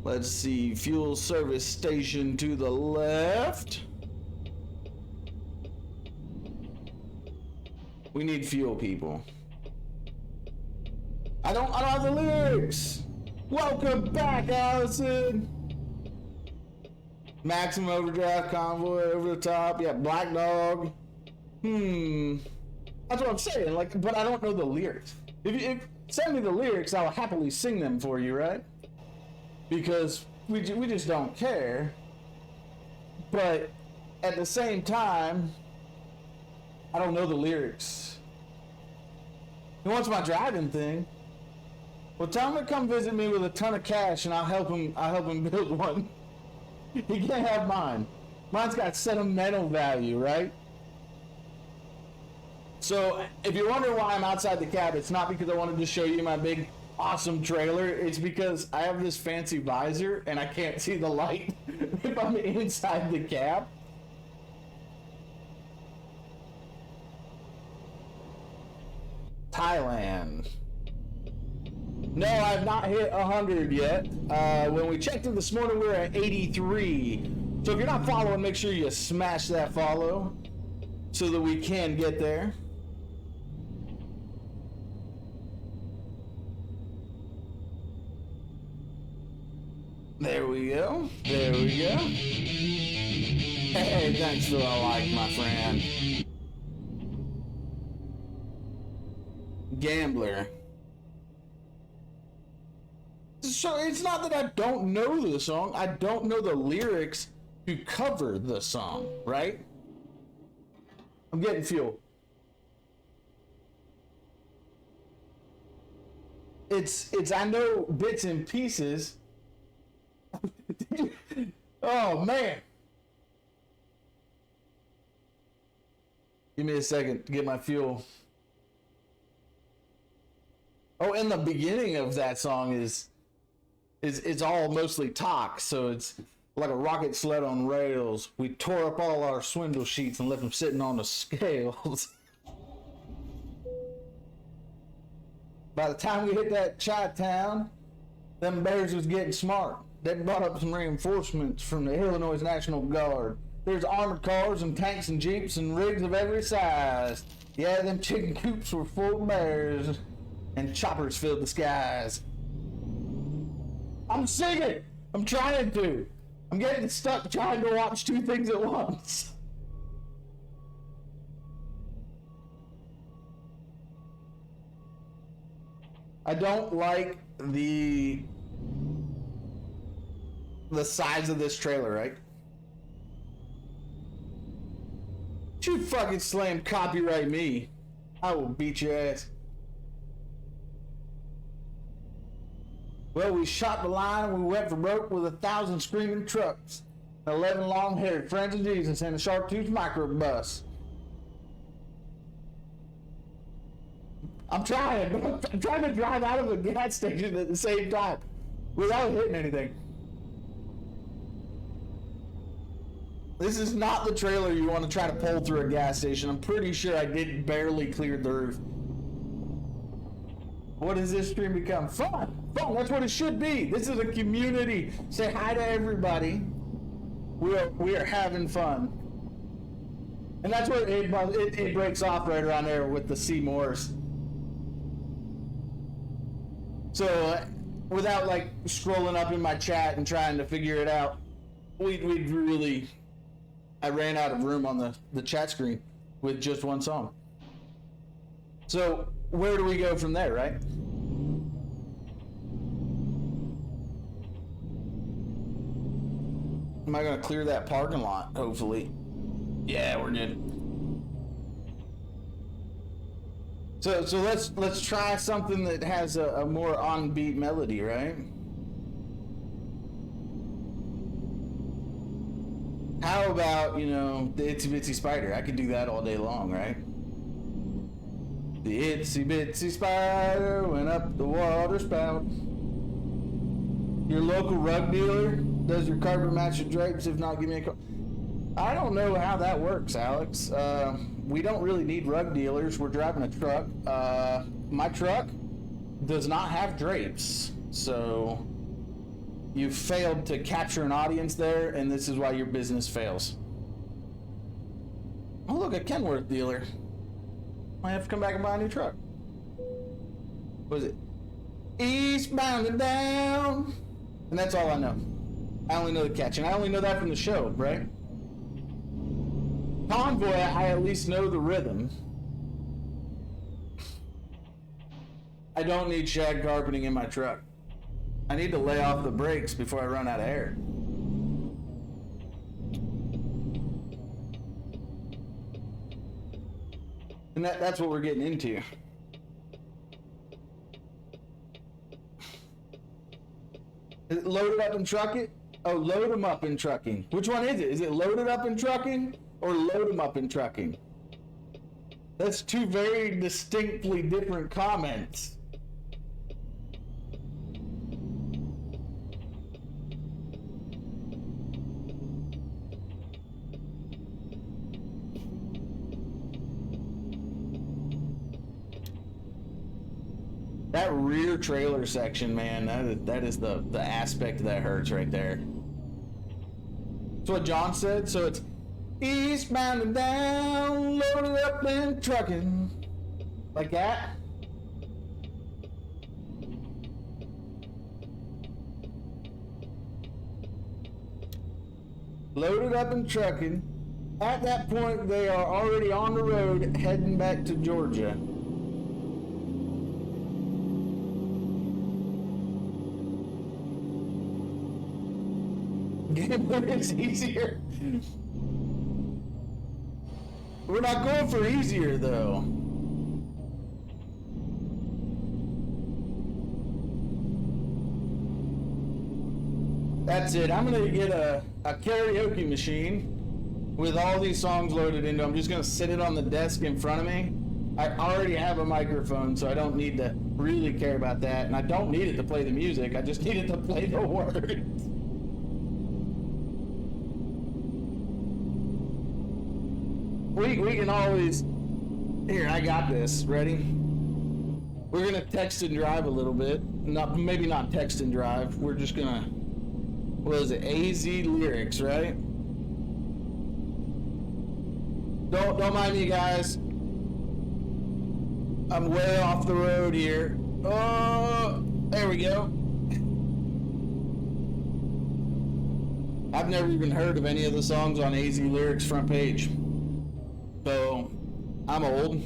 Let's see, fuel service station to the left. We need fuel, people. I don't have the lyrics. Welcome back, Allison. Maximum Overdrive, Convoy, Over the Top. Yeah, Black Dog. That's what I'm saying. Like, but I don't know the lyrics. If send me the lyrics, I'll happily sing them for you, right? Because we just don't care. But at the same time, I don't know the lyrics. He wants my driving thing. Well, tell him to come visit me with a ton of cash, and I'll help him build one. He can't have mine. Mine's got sentimental value, right? So, if you're wondering why I'm outside the cab, it's not because I wanted to show you my big, awesome trailer. It's because I have this fancy visor, and I can't see the light if I'm inside the cab. Thailand. No, I've not hit 100 yet. When we checked it this morning, we were at 83. So if you're not following, make sure you smash that follow so that we can get there. There we go. There we go. Hey, thanks for the like, my friend. Gambler. So it's not that I don't know the song, I don't know the lyrics to cover the song, right? I'm getting fuel. It's I know bits and pieces. Oh man. Give me a second to get my fuel. Oh, and the beginning of that song is it's all mostly talk, so it's like a rocket sled on rails. We tore up all our swindle sheets and left them sitting on the scales. By the time we hit that Chi-town, them bears was getting smart. They brought up some reinforcements from the Illinois National Guard. There's armored cars and tanks and jeeps and rigs of every size. Yeah, them chicken coops were full of bears, and choppers filled the skies. I'm singing! I'm trying to! I'm getting stuck trying to watch two things at once. I don't like the size of this trailer, right? You fucking slam copyright me. I will beat your ass. Well, we shot the line and we went for broke with 1,000 screaming trucks, 11 long-haired friends of Jesus, and a sharp-toothed microbus. I'm trying to drive out of a gas station at the same time without hitting anything. This is not the trailer you want to try to pull through a gas station. I'm pretty sure I did barely clear the roof. What does this stream become? Fun! Fun! That's what it should be! This is a community! Say hi to everybody. We are having fun. And that's where it breaks off right around there with the Seymours. So, without like scrolling up in my chat and trying to figure it out, we'd really... I ran out of room on the chat screen with just one song. So, where do we go from there, right? Am I gonna clear that parking lot, hopefully? Yeah, we're good. So let's try something that has a more on-beat melody, right? How about, you know, the Itsy Bitsy Spider? I could do that all day long, right? The Itsy Bitsy Spider went up the water spout. Your local rug dealer does your carpet match your drapes. If not, give me a call. I don't know how that works, Alex. We don't really need rug dealers. We're driving a truck. My truck does not have drapes, so you failed to capture an audience there, and this is why your business fails. Oh, look, a Kenworth dealer. Might have to come back and buy a new truck. What is it? Eastbound and down. And that's all I know. I only know the catch, and I only know that from the show, right? Convoy, I at least know the rhythm. I don't need shag carpeting in my truck. I need to lay off the brakes before I run out of air. And that's what we're getting into. Is it loaded up and truck it? Oh, load them up in trucking. Which one is it? Is it loaded up in trucking or load them up in trucking? That's two very distinctly different comments. That rear trailer section, man, that is the aspect that hurts right there. That's what John said. So it's eastbound and down, loaded up and trucking. Like that. Loaded up and trucking. At that point, they are already on the road heading back to Georgia. Gambling is easier. We're not going for easier though. That's it. I'm gonna get a karaoke machine with all these songs loaded into. I'm just gonna sit it on the desk in front of me. I already have a microphone, so I don't need to really care about that, and I don't need it to play the music. I just need it to play the words. We can always... Here, I got this. Ready? We're going to text and drive a little bit. Maybe not text and drive. We're just going to... What is it? AZ lyrics, right? Don't mind me, guys. I'm way off the road here. Oh, there we go. I've never even heard of any of the songs on AZ Lyrics front page. So, I'm old.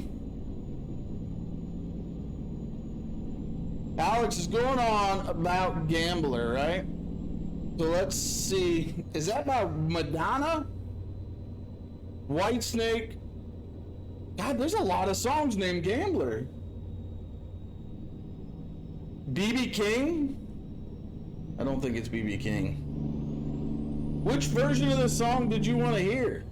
Alex is going on about Gambler, right? So let's see. Is that about Madonna? Whitesnake? God, there's a lot of songs named Gambler. BB King? I don't think it's BB King. Which version of the song did you want to hear?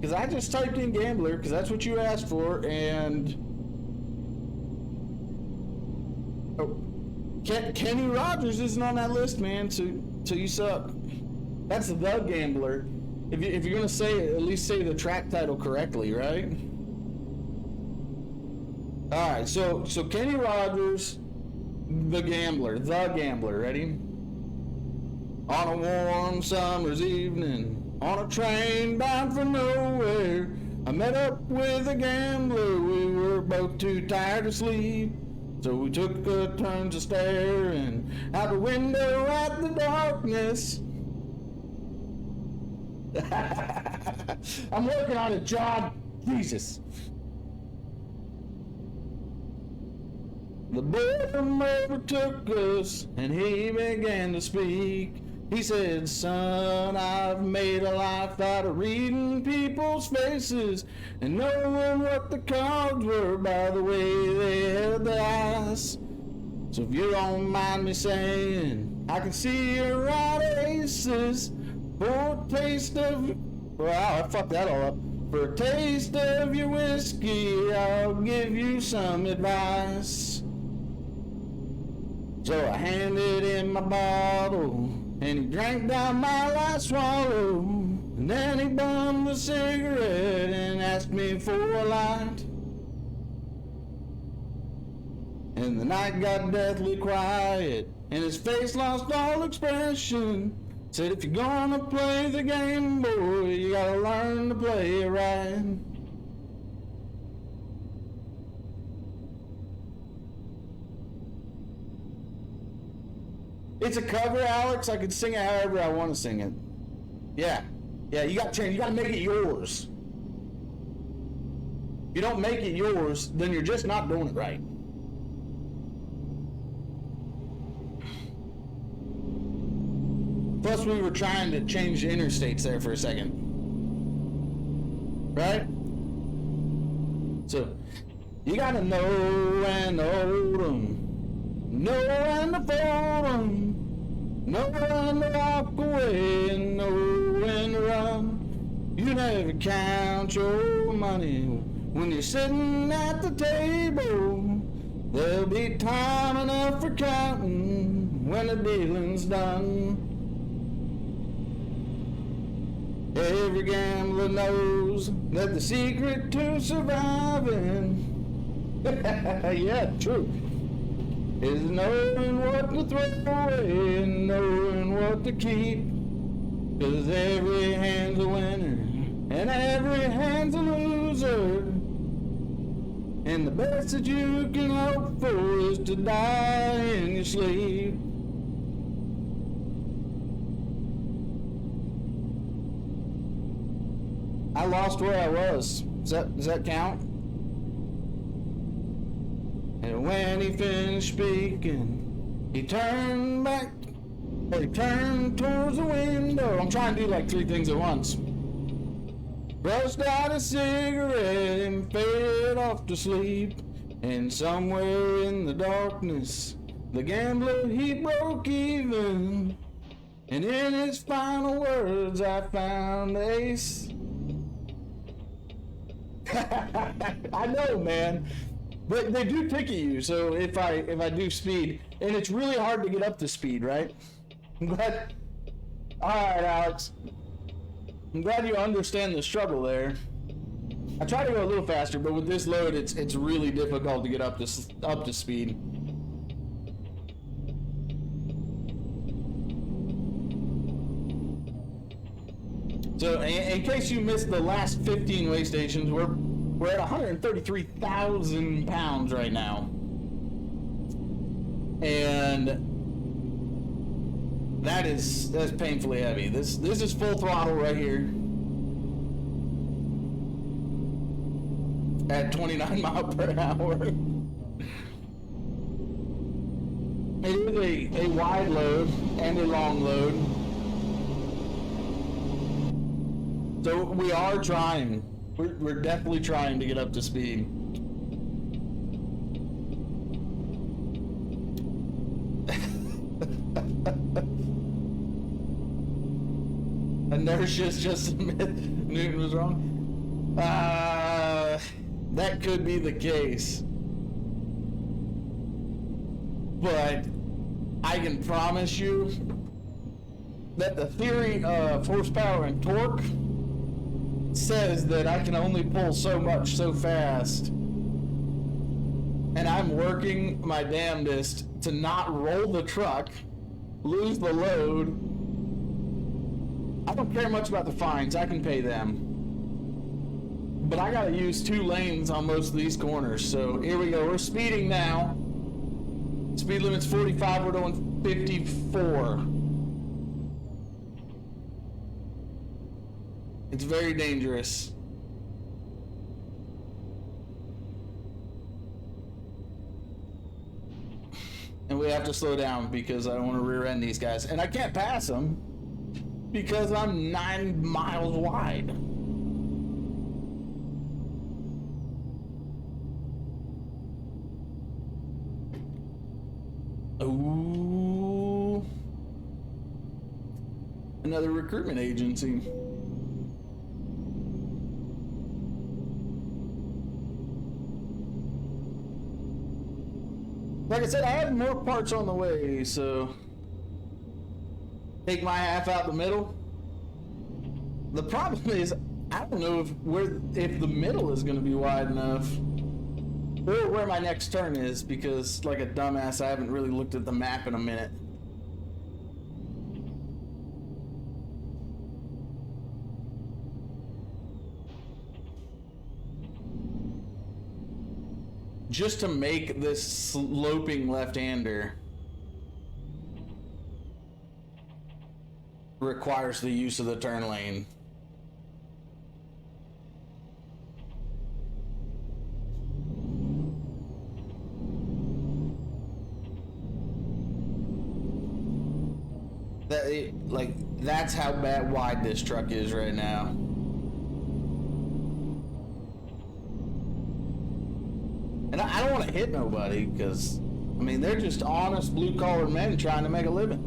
Because I just typed in Gambler, because that's what you asked for, and... Oh. Kenny Rogers isn't on that list, man, so you suck. That's The Gambler. If you're going to say it, at least say the track title correctly, right? Alright, so Kenny Rogers, The Gambler, ready? On a warm summer's evening, on a train bound for nowhere, I met up with a gambler. We were both too tired to sleep, so we took a turn to staring out the window at the darkness. I'm working on it, John. Jesus. The boredom overtook us, and he began to speak. He said, son, I've made a life out of reading people's faces and knowing what the cards were by the way they held the ice. So if you don't mind me saying, I can see your right aces. For a taste of... Wow, I fucked that all up. For a taste of your whiskey, I'll give you some advice. So I handed him my bottle, and he drank down my last swallow. And then he bummed a cigarette and asked me for a light. And the night got deathly quiet, and his face lost all expression. Said, if you're gonna play the game, boy, you gotta learn to play it right. It's a cover, Alex. I can sing it however I want to sing it. Yeah, you gotta change. You gotta make it yours. If you don't make it yours, then you're just not doing it right. Plus, we were trying to change the interstates there for a second. Right? So, you gotta know when to hold 'em, know when to fold 'em, know when to walk away, and know when to run. You never count your money when you're sitting at the table. There'll be time enough for counting when the dealing's done. Every gambler knows that the secret to surviving, yeah, true, is knowing what to throw away and knowing what to keep. 'Cause every hand's a winner and every hand's a loser. And the best that you can hope for is to die in your sleep. I lost where I was. Does that count? And when he finished speaking, he turned back. He turned towards the window. I'm trying to do like 3 things at once. Brushed out a cigarette and faded off to sleep. And somewhere in the darkness, the gambler, he broke even. And in his final words, I found the ace. I know, man, but they do ticket you. So if I do speed, and it's really hard to get up to speed, right? I'm glad. All right, Alex. I'm glad you understand the struggle there. I try to go a little faster, but with this load, it's really difficult to get up to speed. So, in case you missed the last 15 way stations, we're at 133,000 pounds right now, and that's painfully heavy. This is full throttle right here at 29 miles per hour. It is a wide load and a long load. So we are trying. We're definitely trying to get up to speed. Inertia's just a myth. Newton was wrong. That could be the case. But I can promise you that the theory of horsepower and torque says that I can only pull so much so fast. And I'm working my damnedest to not roll the truck, lose the load. I don't care much about the fines, I can pay them. But I gotta use 2 lanes on most of these corners. So here we go, we're speeding now. Speed limit's 45, we're doing 54. It's very dangerous. And we have to slow down because I don't want to rear end these guys. And I can't pass them because I'm 9 miles wide. Ooh. Another recruitment agency. Like I said, I have more parts on the way, so take my half out the middle. The problem is, I don't know if the middle is going to be wide enough, or where my next turn is, because like a dumbass, I haven't really looked at the map in a minute. Just to make this sloping left-hander requires the use of the turn lane. That's how wide this truck is right now. And I don't want to hit nobody because, I mean, they're just honest blue-collar men trying to make a living.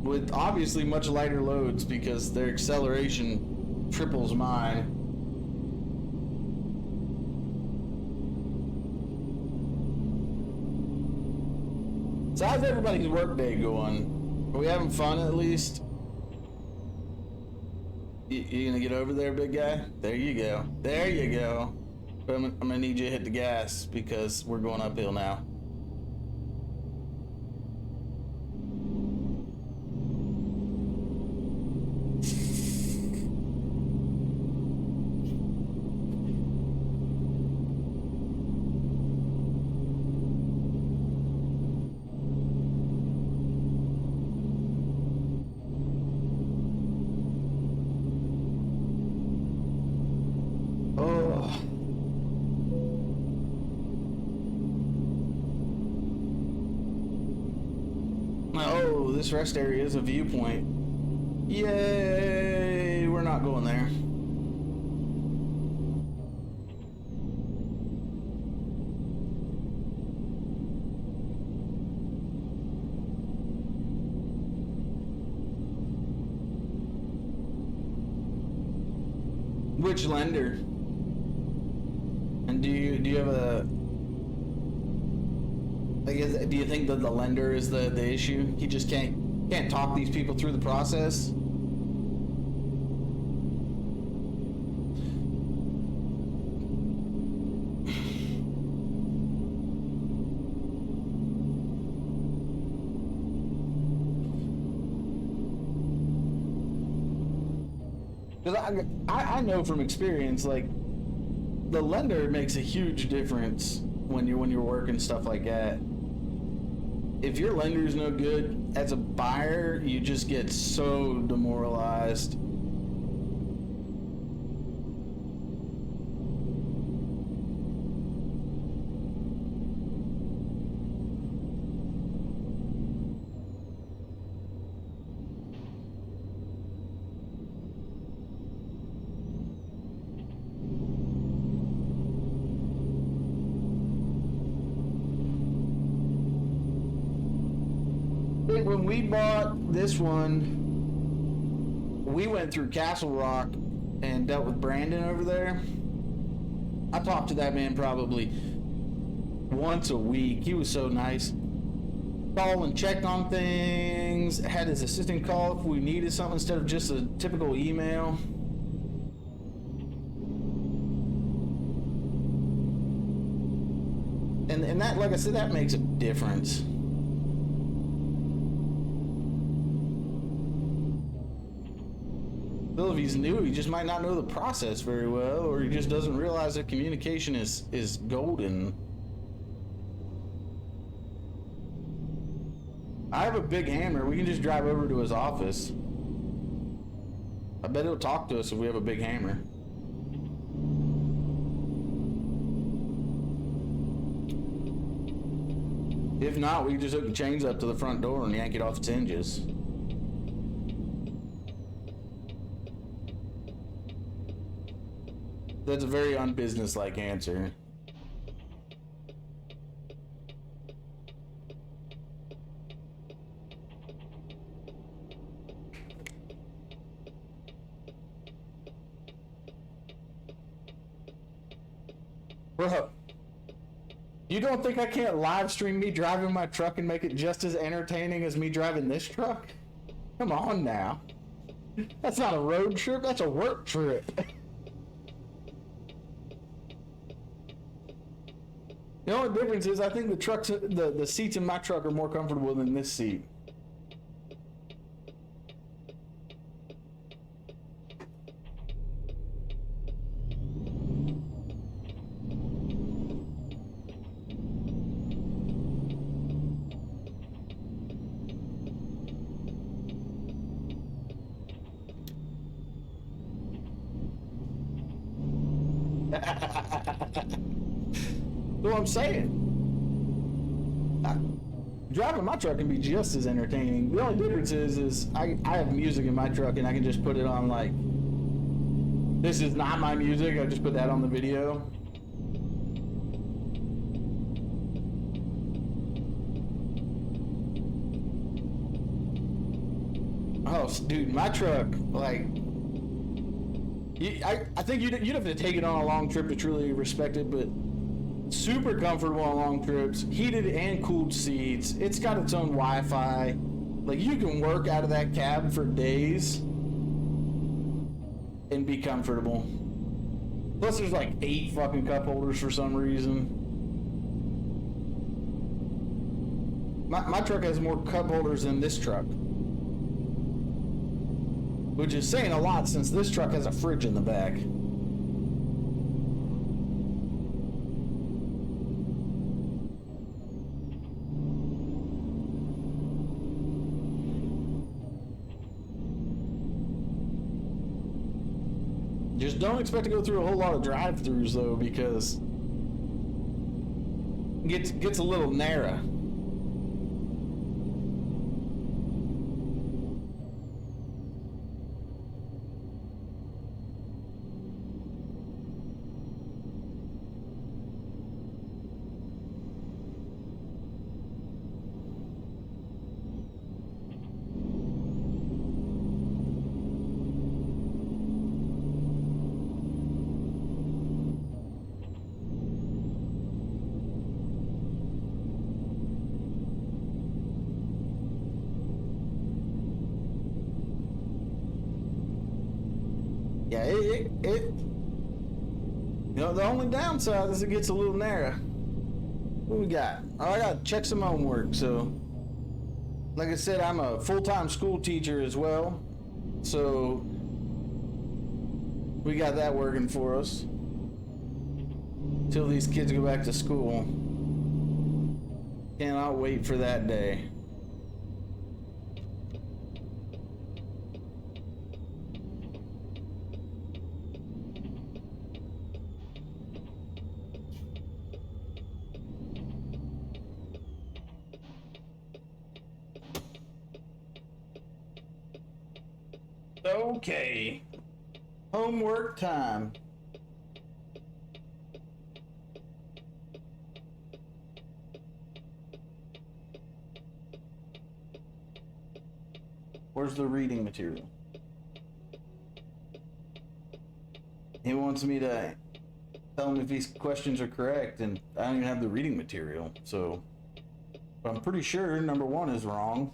With obviously much lighter loads because their acceleration triples mine. So how's everybody's work day going? Are we having fun at least? You gonna get over there, big guy? There you go. There you go. But I'm gonna need you to hit the gas because we're going uphill now. Oh, this rest area is a viewpoint. Yay! We're not going there. Which lender? And do you have a? I guess, do you think that the lender is the issue? He just can't talk these people through the process? Because I know from experience, like, the lender makes a huge difference when you're working stuff like that. If your lender's no good, as a buyer, you just get so demoralized. when we bought this one, we went through Castle Rock and dealt with Brandon over there. I talked to that man probably once a week. He was so nice. Called and checked on things, had his assistant call if we needed something instead of just a typical email. And that, like I said, that makes a difference. Bill, if he's new, he just might not know the process very well, or he just doesn't realize that communication is golden. I have a big hammer. We can just drive over to his office. I bet he'll talk to us if we have a big hammer. If not, we can just hook the chains up to the front door and yank it off its hinges. That's a very unbusinesslike answer. Bro, you don't think I can't live stream me driving my truck and make it just as entertaining as me driving this truck? Come on now. That's not a road trip, that's a work trip. The only difference is I think the seats in my truck are more comfortable than this seat. What I'm saying. Driving my truck can be just as entertaining. The only difference is I have music in my truck and I can just put it on like, this is not my music, I just put that on the video. Oh, dude, my truck, like, I think you'd have to take it on a long trip to truly respect it, but super comfortable on long trips, heated and cooled seats. It's got its own Wi-Fi. Like, you can work out of that cab for days and be comfortable. Plus, there's like 8 fucking cup holders for some reason. My truck has more cup holders than this truck, which is saying a lot since this truck has a fridge in the back. Just don't expect to go through a whole lot of drive-thrus though, because it gets a little narrow. Yeah, you know, the only downside is it gets a little narrow. What we got? Oh, I gotta check some homework. So, like I said, I'm a full-time school teacher as well. So, we got that working for us till these kids go back to school. Cannot wait for that day. Okay, homework time. Where's the reading material? He wants me to tell him if these questions are correct, and I don't even have the reading material, so I'm pretty sure number 1 is wrong.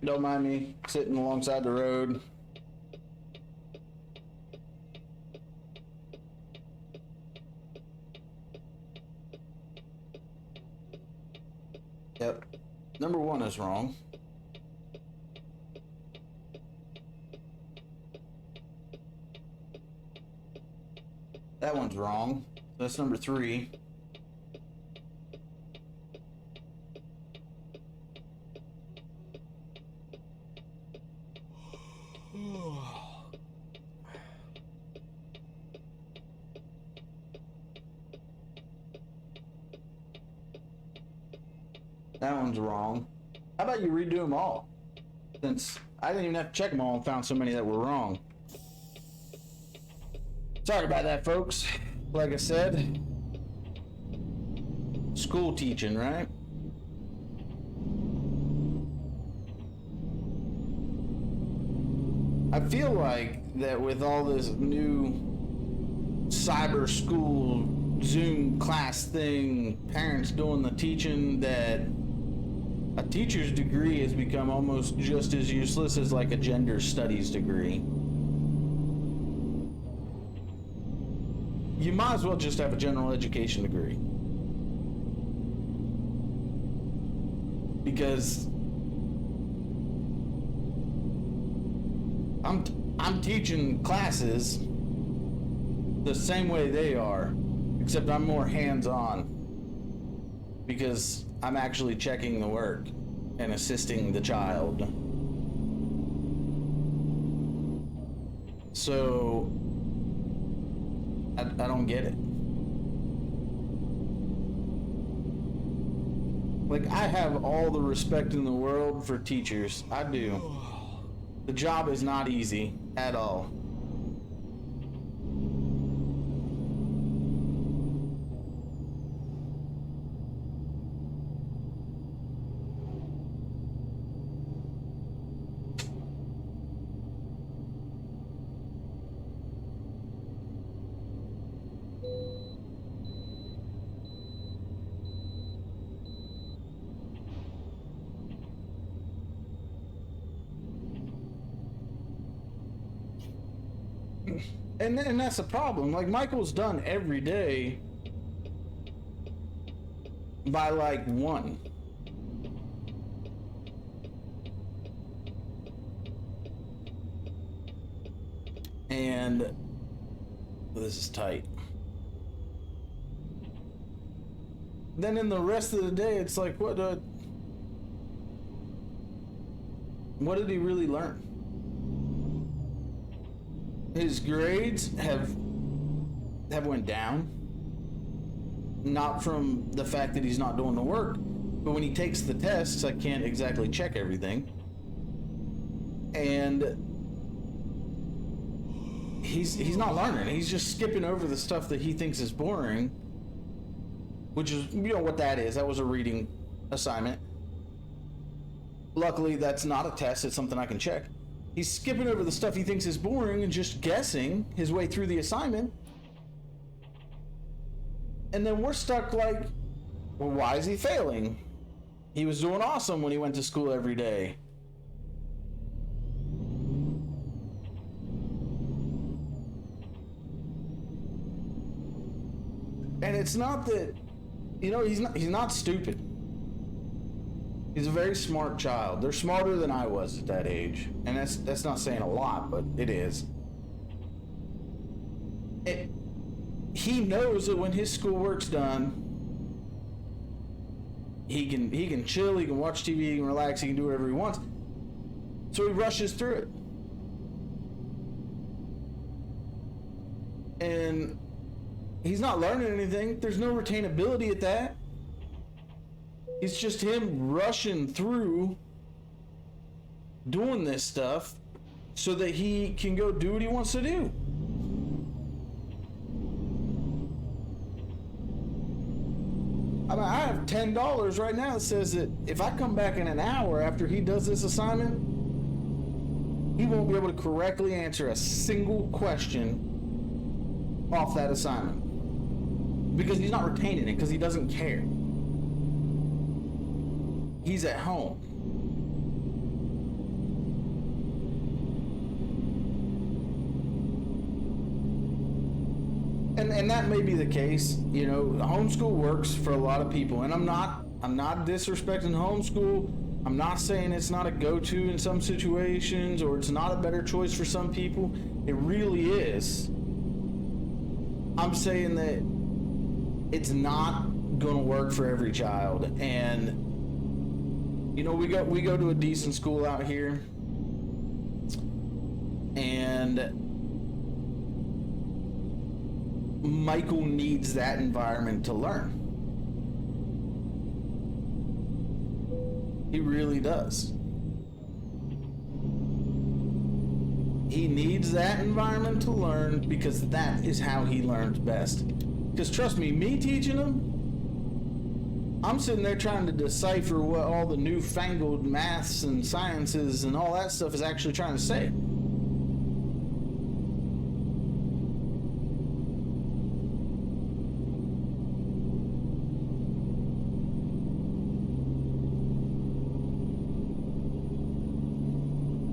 Don't mind me sitting alongside the road. Yep. Number 1 is wrong. That one's wrong. That's number 3. That one's wrong. How about you redo them all? Since I didn't even have to check them all and found so many that were wrong. Sorry about that, folks. Like I said, school teaching, right? I feel like that with all this new cyber school Zoom class thing, parents doing the teaching, that a teacher's degree has become almost just as useless as like a gender studies degree. You might as well just have a general education degree. Because I'm teaching classes the same way they are, except I'm more hands-on because I'm actually checking the work and assisting the child. So I don't get it. Like, I have all the respect in the world for teachers. I do. The job is not easy at all. And that's the problem. Like, Michael's done every day by like 1. And this is tight. Then in the rest of the day, it's like, what did he really learn? His grades have went down, not from the fact that he's not doing the work, but when he takes the tests, I can't exactly check everything, and he's not learning. He's just skipping over the stuff that he thinks is boring, which is, you know what that is. That was a reading assignment. Luckily, that's not a test. It's something I can check. He's skipping over the stuff he thinks is boring and just guessing his way through the assignment. And then we're stuck like, well, why is he failing? He was doing awesome when he went to school every day. And it's not that, you know, he's not stupid. He's a very smart child. They're smarter than I was at that age. And that's not saying a lot, but it is. He knows that when his schoolwork's done, he can chill, he can watch TV, he can relax, he can do whatever he wants. So he rushes through it. And he's not learning anything. There's no retainability at that. It's just him rushing through doing this stuff so that he can go do what he wants to do. I mean, I have $10 right now that says that if I come back in an hour after he does this assignment, he won't be able to correctly answer a single question off that assignment. Because he's not retaining it, because he doesn't care. He's at home. And that may be the case. You know, homeschool works for a lot of people, and I'm not disrespecting homeschool. I'm not saying it's not a go-to in some situations or it's not a better choice for some people. It really is. I'm saying that it's not going to work for every child. And you know, we go to a decent school out here, and Michael needs that environment to learn. He really does. He needs that environment to learn because that is how he learns best. Because trust me teaching him, I'm sitting there trying to decipher what all the newfangled maths and sciences and all that stuff is actually trying to say.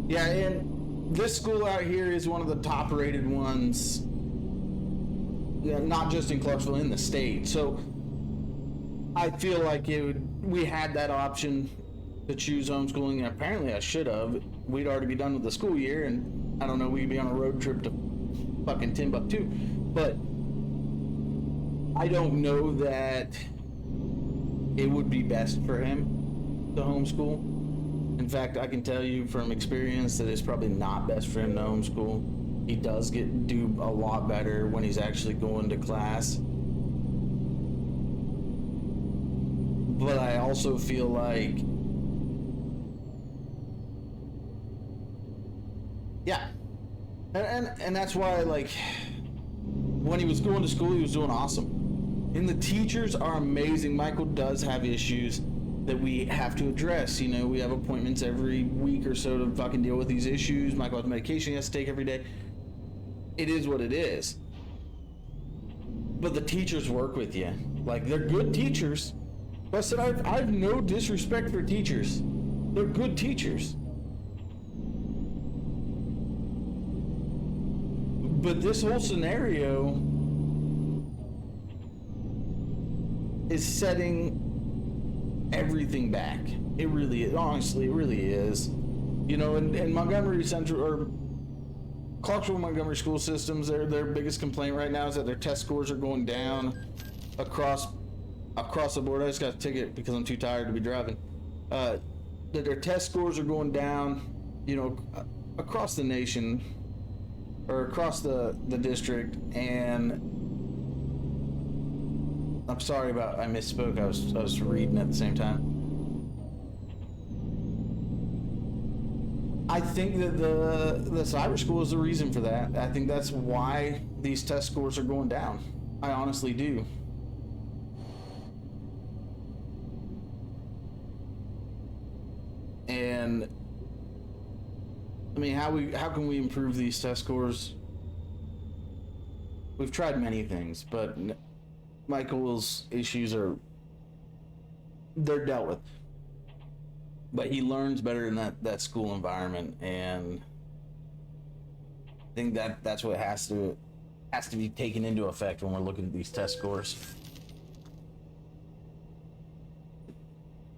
Yeah, and this school out here is one of the top rated ones, not just in Clarksville, in the state. So I feel like we had that option to choose homeschooling, and apparently I should have. We'd already be done with the school year, and I don't know, we'd be on a road trip to fucking Timbuktu. But I don't know that it would be best for him to homeschool. In fact, I can tell you from experience that it's probably not best for him to homeschool. He does do a lot better when he's actually going to class. But I also feel like, yeah, and that's why, like, when he was going to school, he was doing awesome. And the teachers are amazing. Michael does have issues that we have to address. You know, we have appointments every week or so to fucking deal with these issues. Michael has medication he has to take every day. It is what it is. But the teachers work with you. Like, they're good teachers. But I said, I have no disrespect for teachers. They're good teachers. But this whole scenario is setting everything back. It really is. Honestly, it really is. You know, in Montgomery Central, or Clarksville Montgomery school systems, their biggest complaint right now is that their test scores are going down across the board. I just got a ticket because I'm too tired to be driving. That their test scores are going down, you know, across the nation, or across the district. And I'm sorry I misspoke. I was reading at the same time. I think that the cyber school is the reason for that. I think that's why these test scores are going down. I honestly do. And I mean, how can we improve these test scores? We've tried many things, but Michael's issues they're dealt with. But he learns better in that school environment, and I think that's what has to be taken into effect when we're looking at these test scores.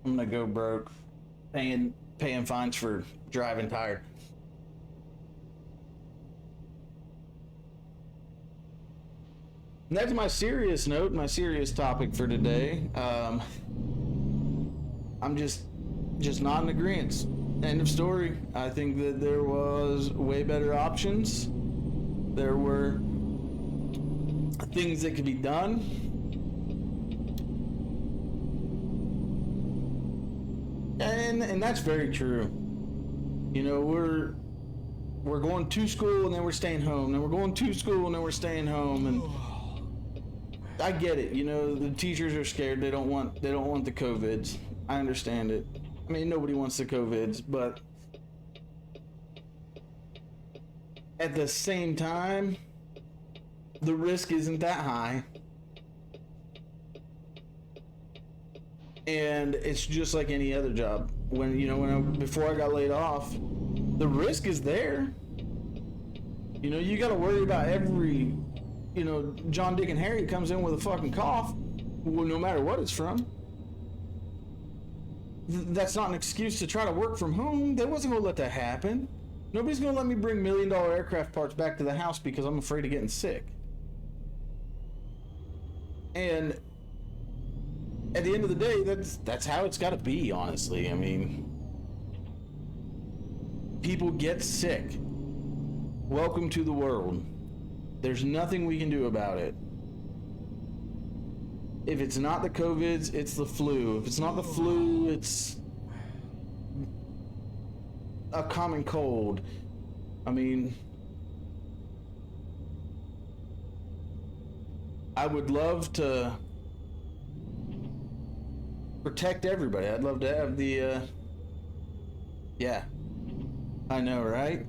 I'm gonna go broke paying fines for driving tired. And that's my serious note, my serious topic for today. I'm just not in agreement. End of story. I think that there was way better options. There were things that could be done. And that's very true. You know, we're going to school and then we're staying home, then we're going to school and then we're staying home, and I get it. You know, the teachers are scared. They don't want the COVIDs. I understand it. I mean, nobody wants the COVIDs, but at the same time, the risk isn't that high. And it's just like any other job. Before I got laid off, the risk is there. You know, you got to worry about every, John, Dick, and Harry comes in with a fucking cough, well, no matter what it's from. That's not an excuse to try to work from home. They wasn't going to let that happen. Nobody's going to let me bring $1 million aircraft parts back to the house because I'm afraid of getting sick. And at the end of the day, that's how it's got to be, honestly. I mean, people get sick. Welcome to the world. There's nothing we can do about it. If it's not the COVIDs, it's the flu. If it's not the flu, it's a common cold. I mean, I would love to protect everybody. I'd love to have the, yeah. I know, right?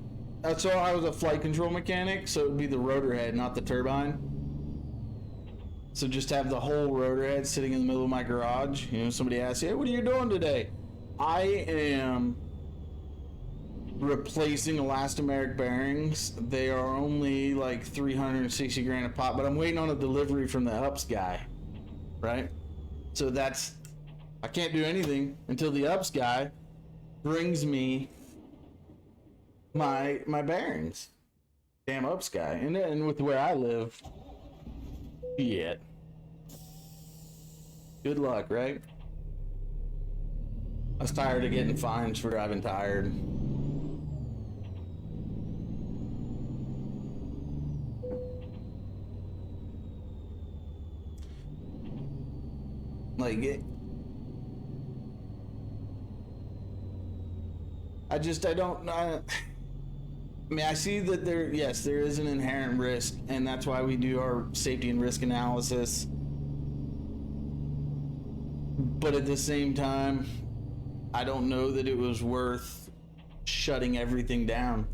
So I was a flight control mechanic, so it would be the rotor head, not the turbine. So just have the whole rotor head sitting in the middle of my garage. You know, somebody asks you, hey, what are you doing today? I am replacing elastomeric bearings. They are only like 360 grand a pop, but I'm waiting on a delivery from the UPS guy, right? So I can't do anything until the UPS guy brings me my bearings. Damn UPS guy. And with where I live, shit. Good luck, right? I was tired of getting fines for driving tired. Like it. I mean, I see that there is an inherent risk, and that's why we do our safety and risk analysis. But at the same time, I don't know that it was worth shutting everything down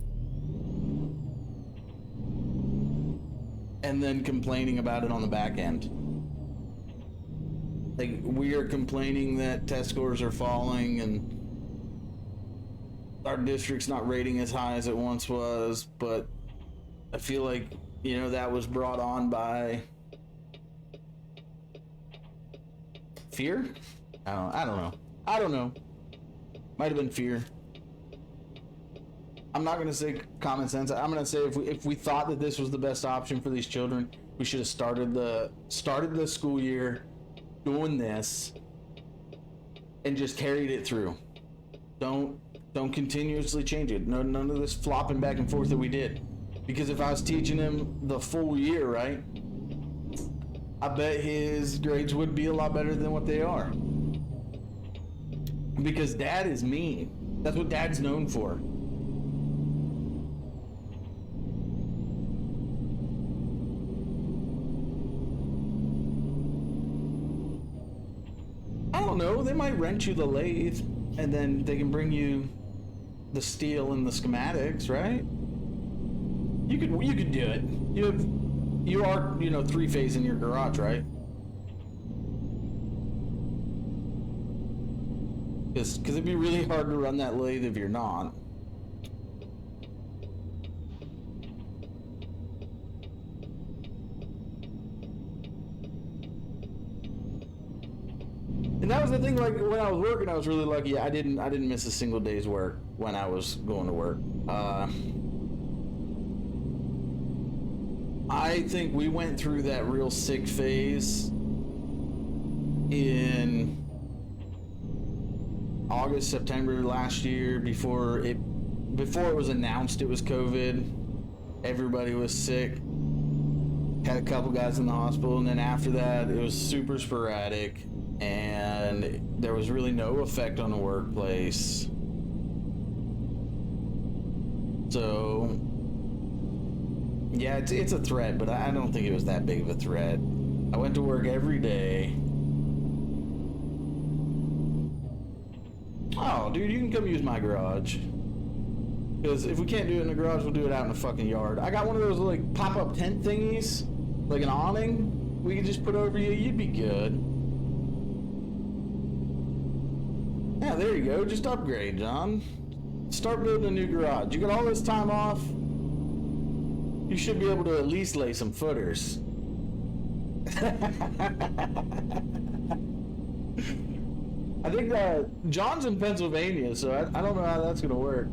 and then complaining about it on the back end. Like, we are complaining that test scores are falling and our district's not rating as high as it once was, but I feel like, that was brought on by fear? I don't know. Might have been fear. I'm not gonna say common sense. I'm gonna say if we thought that this was the best option for these children, we should have started the school year doing this and just carried it through. Don't continuously change it. None of this flopping back and forth that we did. Because if I was teaching him the full year, right, I bet his grades would be a lot better than what they are. Because Dad is mean. That's what Dad's known for. I don't know. They might rent you the lathe, and then they can bring you the steel and the schematics, right? You could do it. You are 3-phase in your garage, right? Because it'd be really hard to run that lathe if you're not. And that was the thing, like, when I was working, I was really lucky. I didn't miss a single day's work when I was going to work. I think we went through that real sick phase in August, September last year, before it was announced it was COVID. Everybody was sick. Had a couple guys in the hospital, and then after that, it was super sporadic, and there was really no effect on the workplace. So, yeah, it's a threat, but I don't think it was that big of a threat. I went to work every day. Oh, dude, you can come use my garage. Because if we can't do it in the garage, we'll do it out in the fucking yard. I got one of those like pop-up tent thingies, like an awning. We could just put over you. You'd be good. Yeah, there you go. Just upgrade, John. Start building a new garage. You got all this time off. You should be able to at least lay some footers. I think John's in Pennsylvania, so I don't know how that's gonna work.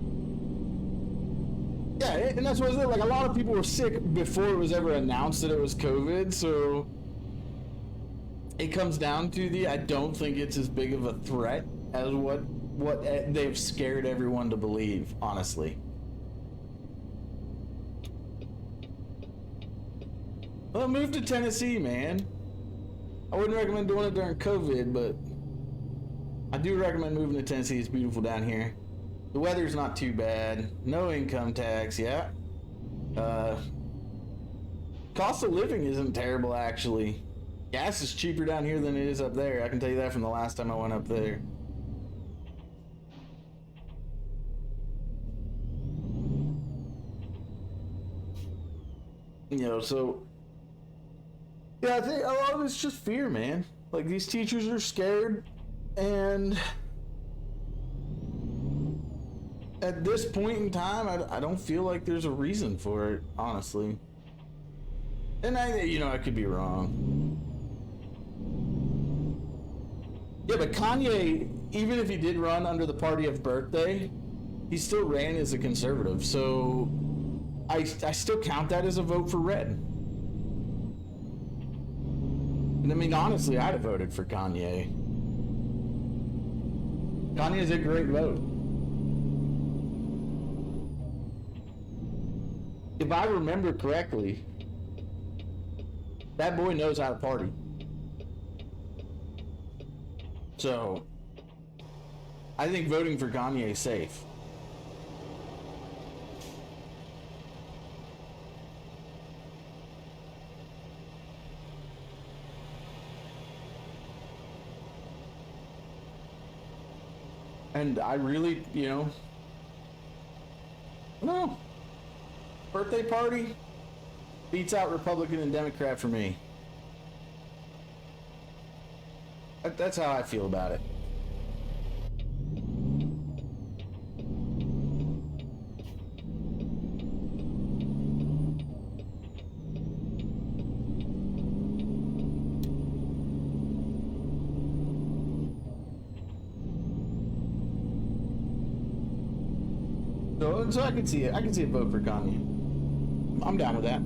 Yeah, and that's what I said. Like, a lot of people were sick before it was ever announced that it was COVID, so it comes down to I don't think it's as big of a threat as what they've scared everyone to believe, honestly. Well, move to Tennessee, man. I wouldn't recommend doing it during COVID, but I do recommend moving to Tennessee. It's beautiful down here. The weather's not too bad. No income tax, yeah. Cost of living isn't terrible, actually. Gas is cheaper down here than it is up there. I can tell you that from the last time I went up there. You know, so... yeah, I think a lot of it's just fear, man. Like, these teachers are scared, and... at this point in time, I don't feel like there's a reason for it, honestly. And I could be wrong. Yeah, but Kanye, even if he did run under the party of birthday, he still ran as a conservative, so I still count that as a vote for red. And I mean, honestly, I'd have voted for Kanye. Kanye's a great vote. If I remember correctly, that boy knows how to party. So, I think voting for Kanye is safe. And I really, no. Birthday party beats out Republican and Democrat for me. That's how I feel about it. So I can see it. I can see a vote for Kanye. I'm down with that.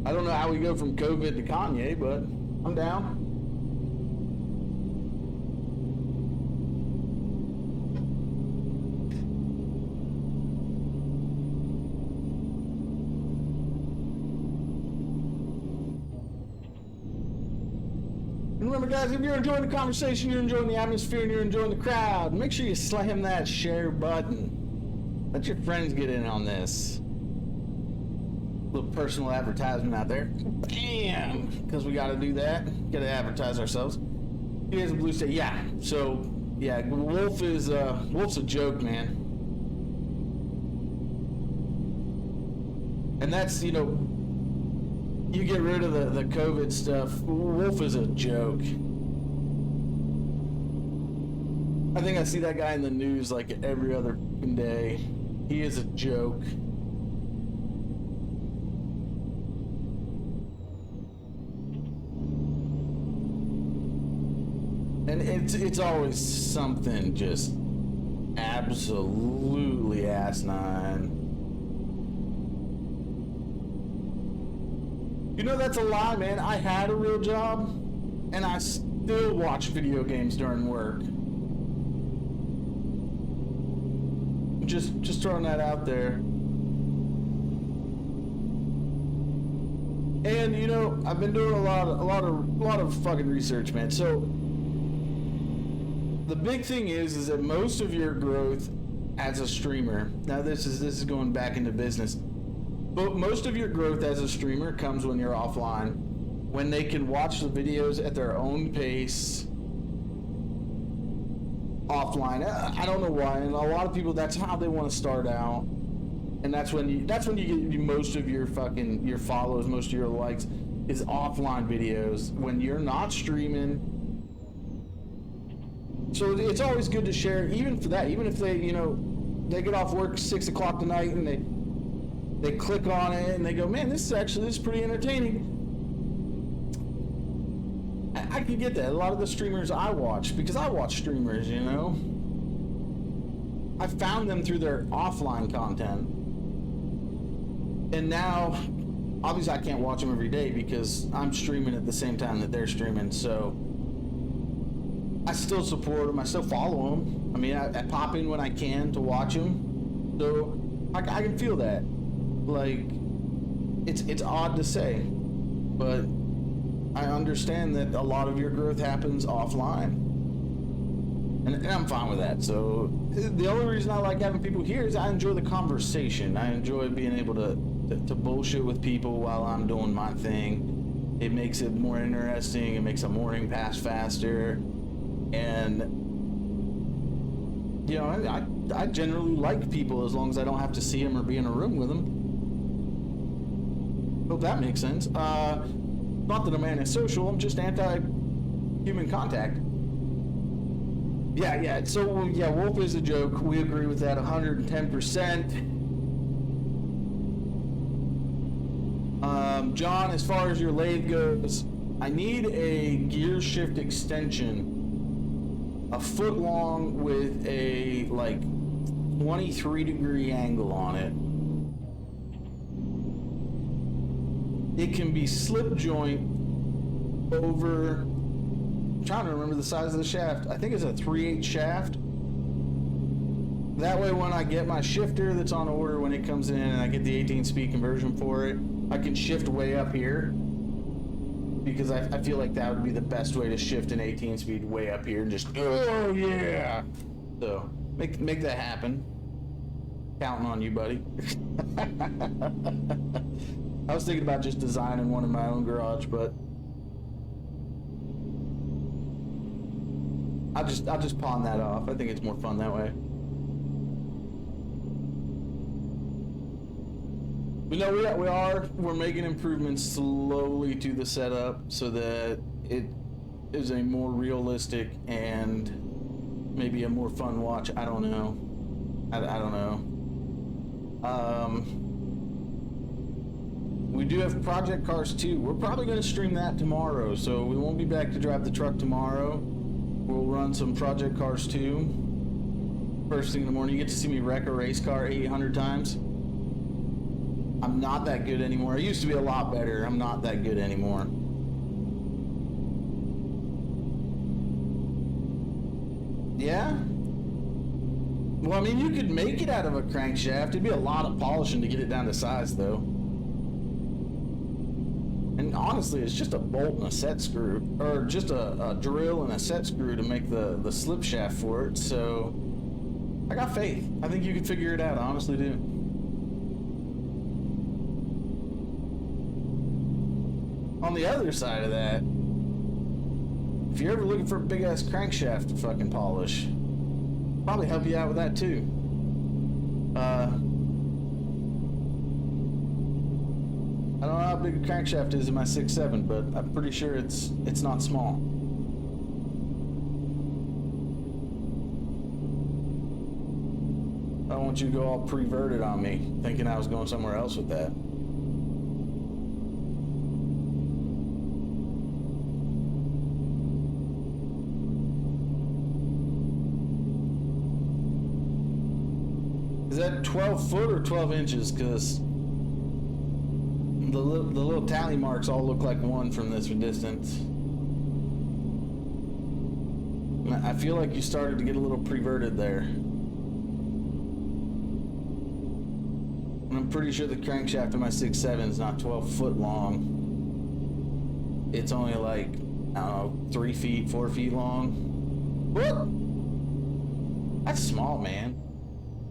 I don't know how we go from COVID to Kanye, but I'm down. Remember, guys, if you're enjoying the conversation, you're enjoying the atmosphere, and you're enjoying the crowd, make sure you slam that share button. Let your friends get in on this. Little personal advertisement out there. Bam! Because we got to do that. Got to advertise ourselves. He has a blue state. Yeah. So, yeah, Wolf's a joke, man. And that's, you get rid of the COVID stuff. Wolf is a joke. I think I see that guy in the news like every other day. He is a joke. And it's always something just absolutely asinine. That's a lie, man. I had a real job, and I still watch video games during work. Just throwing that out there. And I've been doing a lot of fucking research, man. So the big thing is that most of your growth as a streamer, now this is going back into business, but most of your growth as a streamer comes when you're offline, when they can watch the videos at their own pace offline. I don't know why, and a lot of people, that's how they want to start out, and that's when you get most of your follows, most of your likes is offline videos when you're not streaming. So it's always good to share, even for that, even if they, they get off work 6 o'clock tonight and they click on it and they go, man, this is pretty entertaining. I can get that. A lot of the streamers I watch, because I watch streamers, I found them through their offline content. And now, obviously I can't watch them every day because I'm streaming at the same time that they're streaming, so I still support them. I still follow them. I mean, I pop in when I can to watch them. So I can feel that. Like, it's odd to say, but I understand that a lot of your growth happens offline. And I'm fine with that. So the only reason I like having people here is I enjoy the conversation. I enjoy being able to bullshit with people while I'm doing my thing. It makes it more interesting. It makes a morning pass faster. And I generally like people as long as I don't have to see them or be in a room with them. Hope that makes sense. Not that I'm antisocial, I'm just anti-human contact. Yeah. So yeah, Wolf is a joke. We agree with that 110%. John, as far as your lathe goes, I need a gear shift extension, a foot long with a 23-degree angle on it. It can be slip joint over, I'm trying to remember the size of the shaft. I think it's a 3/8 shaft. That way when I get my shifter that's on order when it comes in and I get the 18-speed conversion for it, I can shift way up here, because I feel like that would be the best way to shift an 18-speed way up here and just, oh yeah! So, make that happen. Counting on you, buddy. I was thinking about just designing one in my own garage, but I'll just pawn that off. I think it's more fun that way. But no, we're making improvements slowly to the setup so that it is a more realistic and maybe a more fun watch. I don't know. I don't know. We do have Project Cars 2. We're probably going to stream that tomorrow, so we won't be back to drive the truck tomorrow. We'll run some Project Cars 2 first thing in the morning. You get to see me wreck a race car 800 times. I'm not that good anymore. I used to be a lot better. I'm not that good anymore. Yeah? Well, I mean, you could make it out of a crankshaft. It'd be a lot of polishing to get it down to size, though. And honestly, it's just a bolt and a set screw, or just a drill and a set screw to make the slip shaft for it. So I got faith. I think you can figure it out. I honestly do. On the other side of that, if you're ever looking for a big ass crankshaft to fucking polish, probably help you out with that too. I don't know how big a crankshaft is in my 6.7, but I'm pretty sure it's not small. I don't want you to go all preverted on me, thinking I was going somewhere else with that. Is that 12 foot or 12 inches? Because the little tally marks all look like one from this distance. I feel like you started to get a little preverted there. And I'm pretty sure the crankshaft of my 6.7 is not 12 foot long. It's only like, I don't know, 3 feet, 4 feet long. Whoop! That's small, man.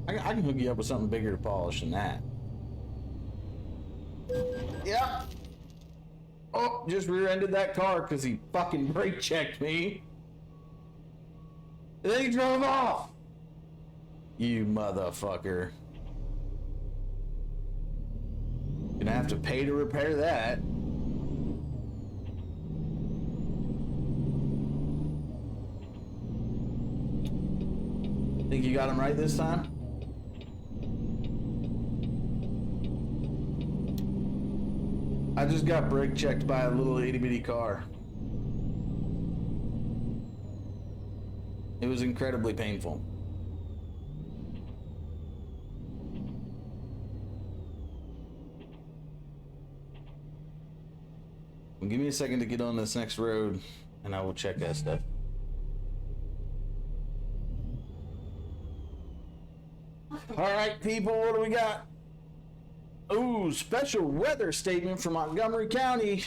I can hook you up with something bigger to polish than that. Yep. Oh, just rear-ended that car because he fucking brake checked me. And then he drove off. You motherfucker. Gonna have to pay to repair that. Think you got him right this time? I just got brake checked by a little itty bitty car. It was incredibly painful. Well, give me a second to get on this next road and I will check that stuff. All right, people, what do we got? Ooh, special weather statement for Montgomery County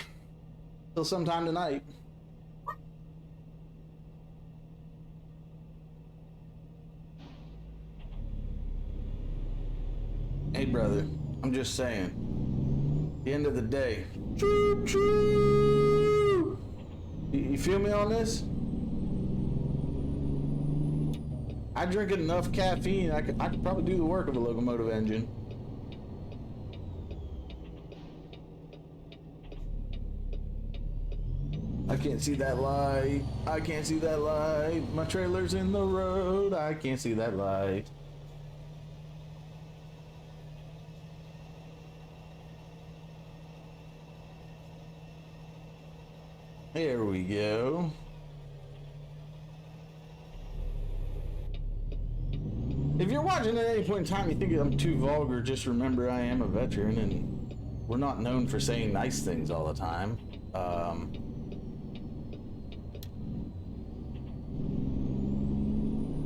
till sometime tonight. Hey, brother, I'm just saying. At the end of the day, choo choo. You feel me on this? I drink enough caffeine, I could probably do the work of a locomotive engine. I can't see that light. I can't see that light. My trailer's in the road. I can't see that light. There we go. If you're watching at any point in time you think I'm too vulgar, just remember I am a veteran and we're not known for saying nice things all the time.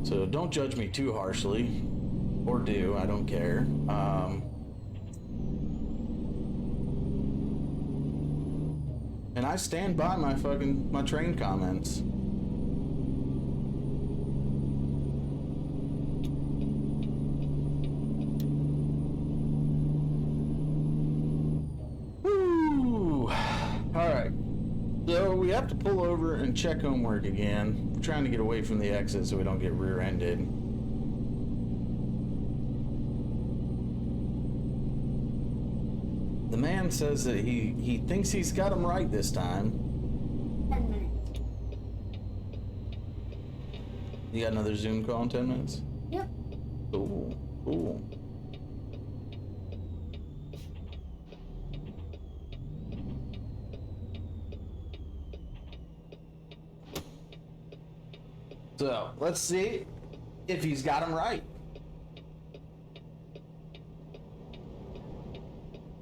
So don't judge me too harshly, or do, I don't care. And I stand by my train comments. Woo! Alright. So we have to pull over and check homework again. We're trying to get away from the exit so we don't get rear-ended. The man says that he thinks he's got him right this time. 10 minutes. You got another Zoom call in 10 minutes? Yep. Cool. Cool. So, let's see if he's got him right.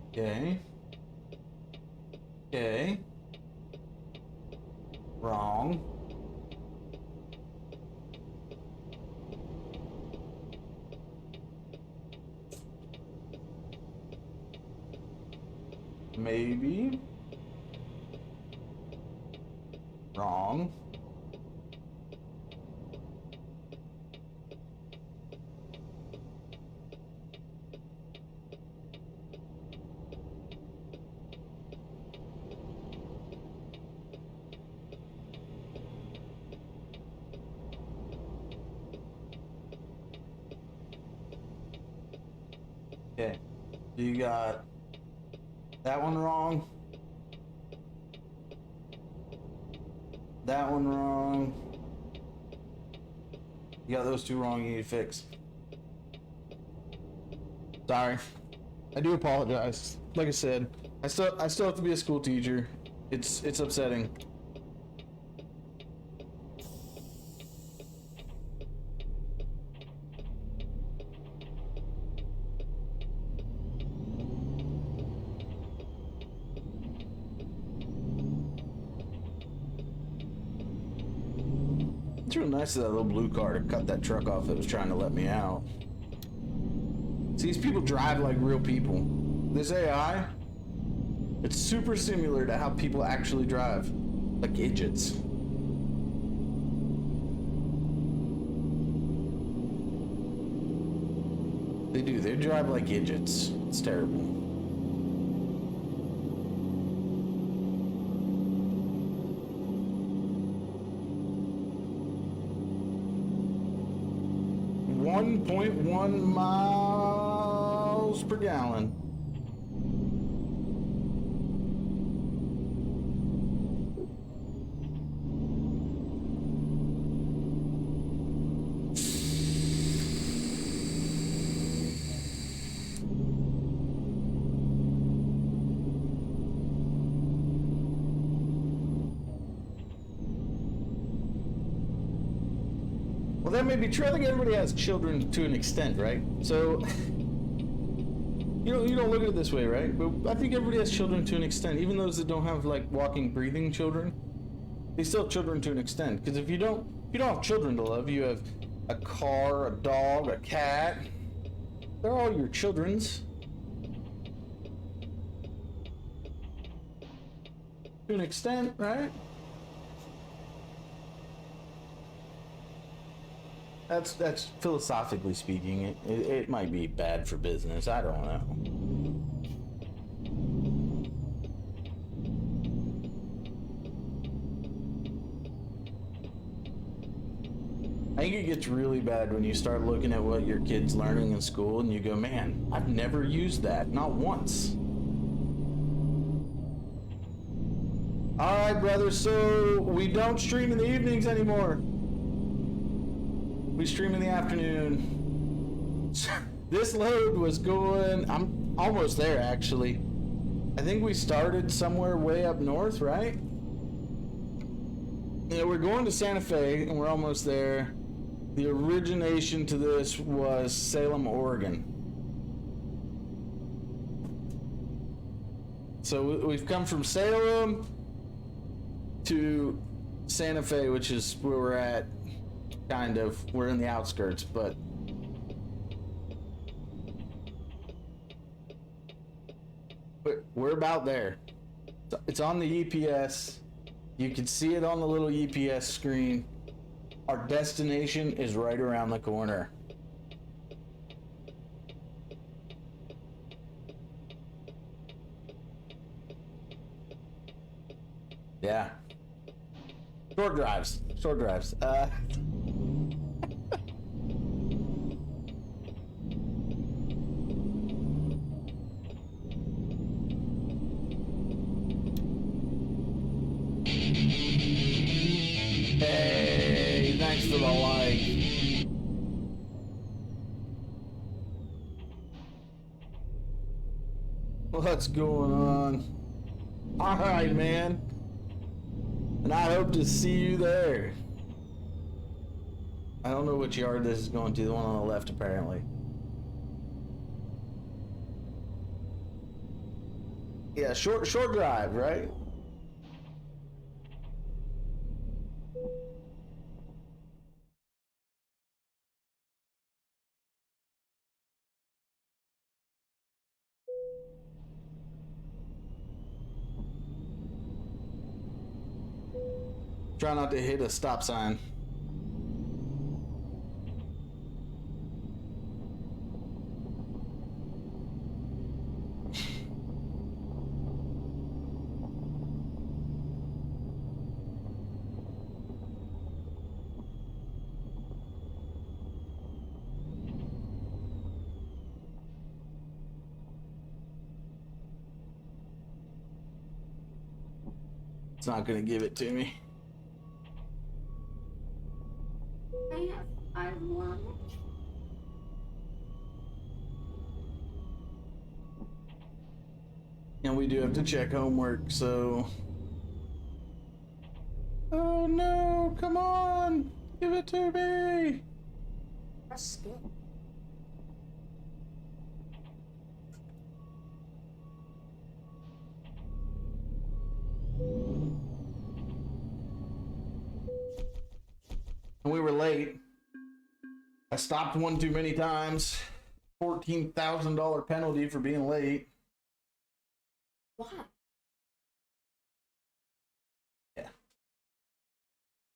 Okay. Okay. Wrong. Maybe. Wrong. Okay, you got that one wrong, that one wrong, you got those two wrong, you need to fix. Sorry, I do apologize. Like I said, I still have to be a school teacher. It's upsetting. It's real nice of that little blue car to cut that truck off that was trying to let me out. See, these people drive like real people. This AI, it's super similar to how people actually drive, like idiots. They do. They drive like idiots. It's terrible. $1.1 miles per gallon. Well, that may be true. I think everybody has children to an extent, right? So, you don't look at it this way, right? But I think everybody has children to an extent. Even those that don't have like walking, breathing children, they still have children to an extent. Because if you don't have children to love, you have a car, a dog, a cat. They're all your children's. To an extent, right? That's philosophically speaking, it might be bad for business. I don't know. I think it gets really bad when you start looking at what your kid's learning in school and you go, man, I've never used that, not once. All right, brother, so we don't stream in the evenings anymore. We stream in the afternoon. This load was going, I'm almost there actually. I think we started somewhere way up north, right? Yeah, we're going to Santa Fe and we're almost there. The origination to this was Salem, Oregon. So we've come from Salem to Santa Fe, which is where we're at. Kind of. We're in the outskirts, but we're about there. It's on the EPS. You can see it on the little EPS screen. Our destination is right around the corner. Yeah. Short drives. Short drives. Hey, thanks for the like. What's going on? All right, man. And I hope to see you there. I don't know which yard this is going to, the one on the left apparently. Yeah, short drive, right? Try not to hit a stop sign. It's not gonna give it to me. I want it. And we do have to check homework, so. Oh no, come on! Give it to me! That's good. And we were late. I stopped one too many times. $14,000 penalty for being late. Why? Yeah.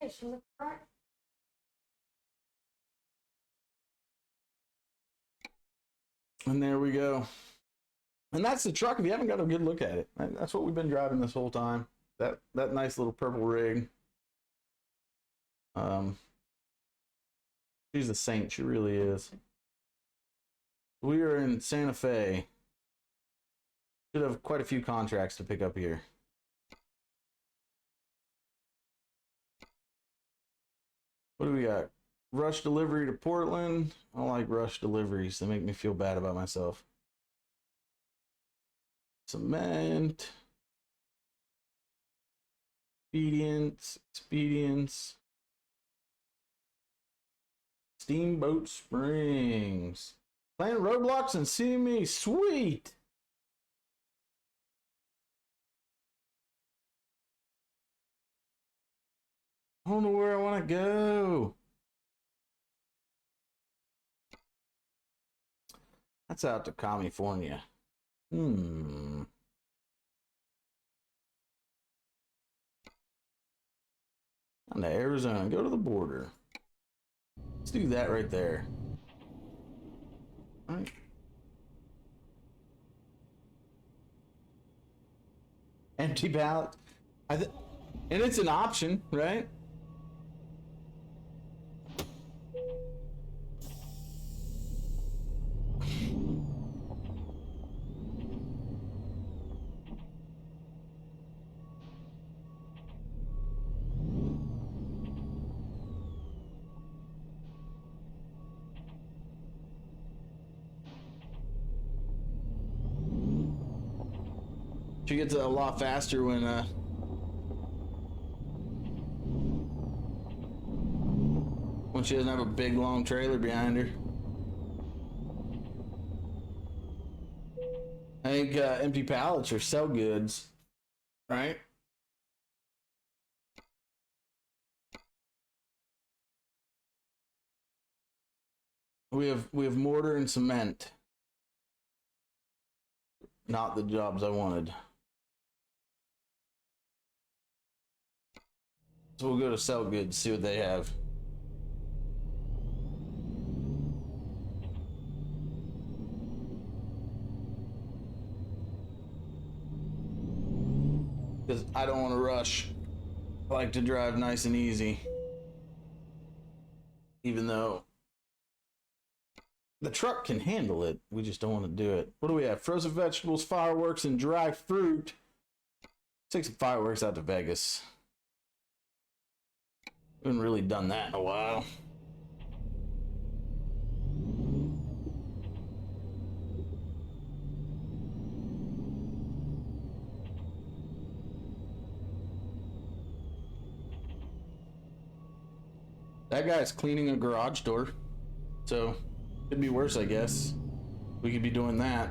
Hey, she looked right. And there we go. And that's the truck if you haven't got a good look at it. That's what we've been driving this whole time. That nice little purple rig. She's a saint, she really is. We are in Santa Fe. Should have quite a few contracts to pick up here. What do we got? Rush delivery to Portland. I don't like rush deliveries. They make me feel bad about myself. Cement. Expedience. Steamboat Springs. Playing Roblox and seeing me. Sweet. I don't know where I want to go. That's out to California. On to Arizona. Go to the border. Let's do that right there. All right. Empty pallet. And it's an option, right? She gets a lot faster when she doesn't have a big long trailer behind her. I think empty pallets are sell goods, right? We have mortar and cement. Not the jobs I wanted. So we'll go to sell goods, see what they have. Because I don't want to rush. I like to drive nice and easy. Even though the truck can handle it, we just don't want to do it. What do we have? Frozen vegetables, fireworks, and dry fruit. Take some fireworks out to Vegas. We haven't really done that in a while. That guy's cleaning a garage door, so could be worse, I guess. We could be doing that.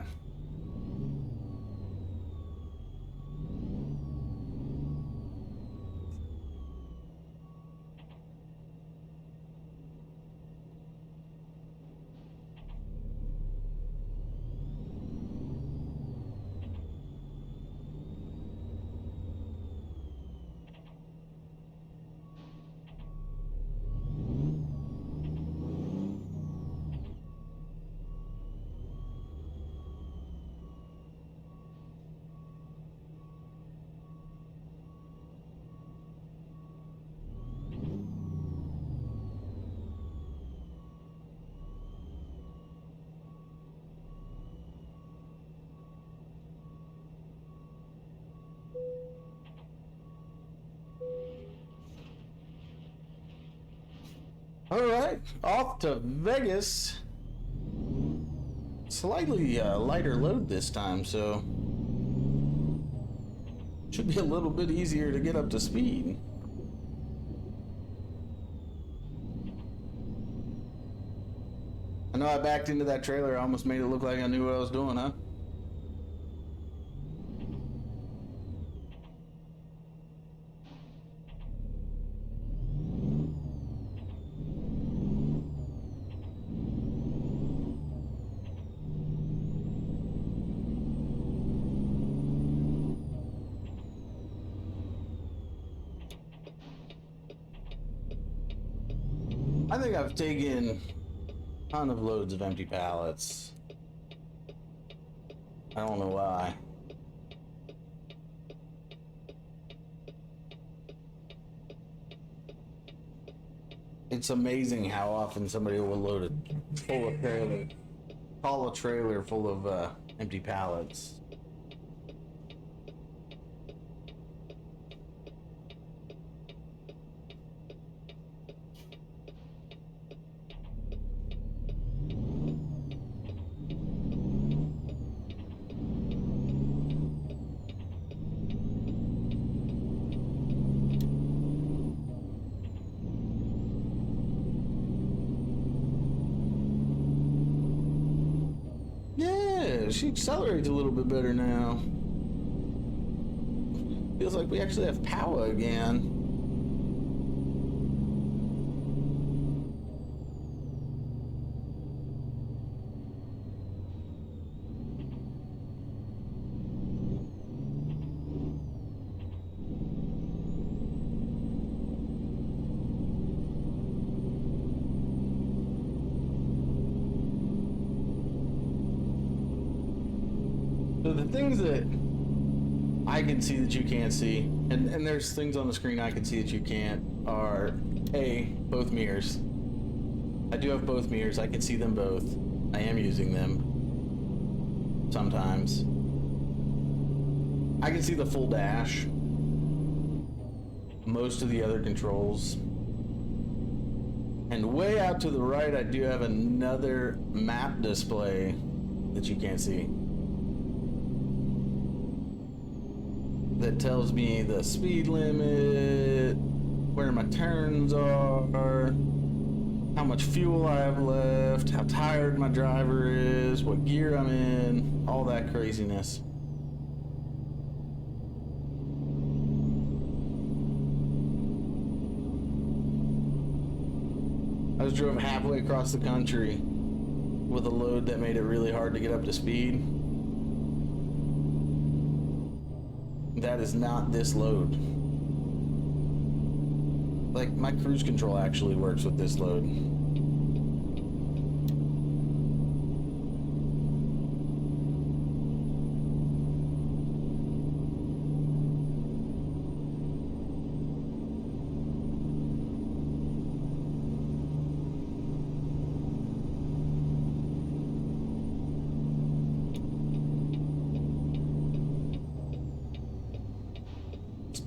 All right, off to Vegas. Slightly lighter load this time, so should be a little bit easier to get up to speed. I know I backed into that trailer. I almost made it look like I knew what I was doing, huh? I think I've taken a ton of loads of empty pallets. I don't know why. It's amazing how often somebody will load a full of trailer, haul a trailer full of empty pallets. Yeah, she accelerates a little bit better now. Feels like we actually have power again. So the things that I can see that you can't see, and there's things on the screen I can see that you can't, are A, both mirrors. I do have both mirrors. I can see them both. I am using them sometimes. I can see the full dash. Most of the other controls. And way out to the right, I do have another map display that you can't see. That tells me the speed limit, where my turns are, how much fuel I have left, how tired my driver is, what gear I'm in, all that craziness. I was drove halfway across the country with a load that made it really hard to get up to speed. That is not this load. Like, my cruise control actually works with this load.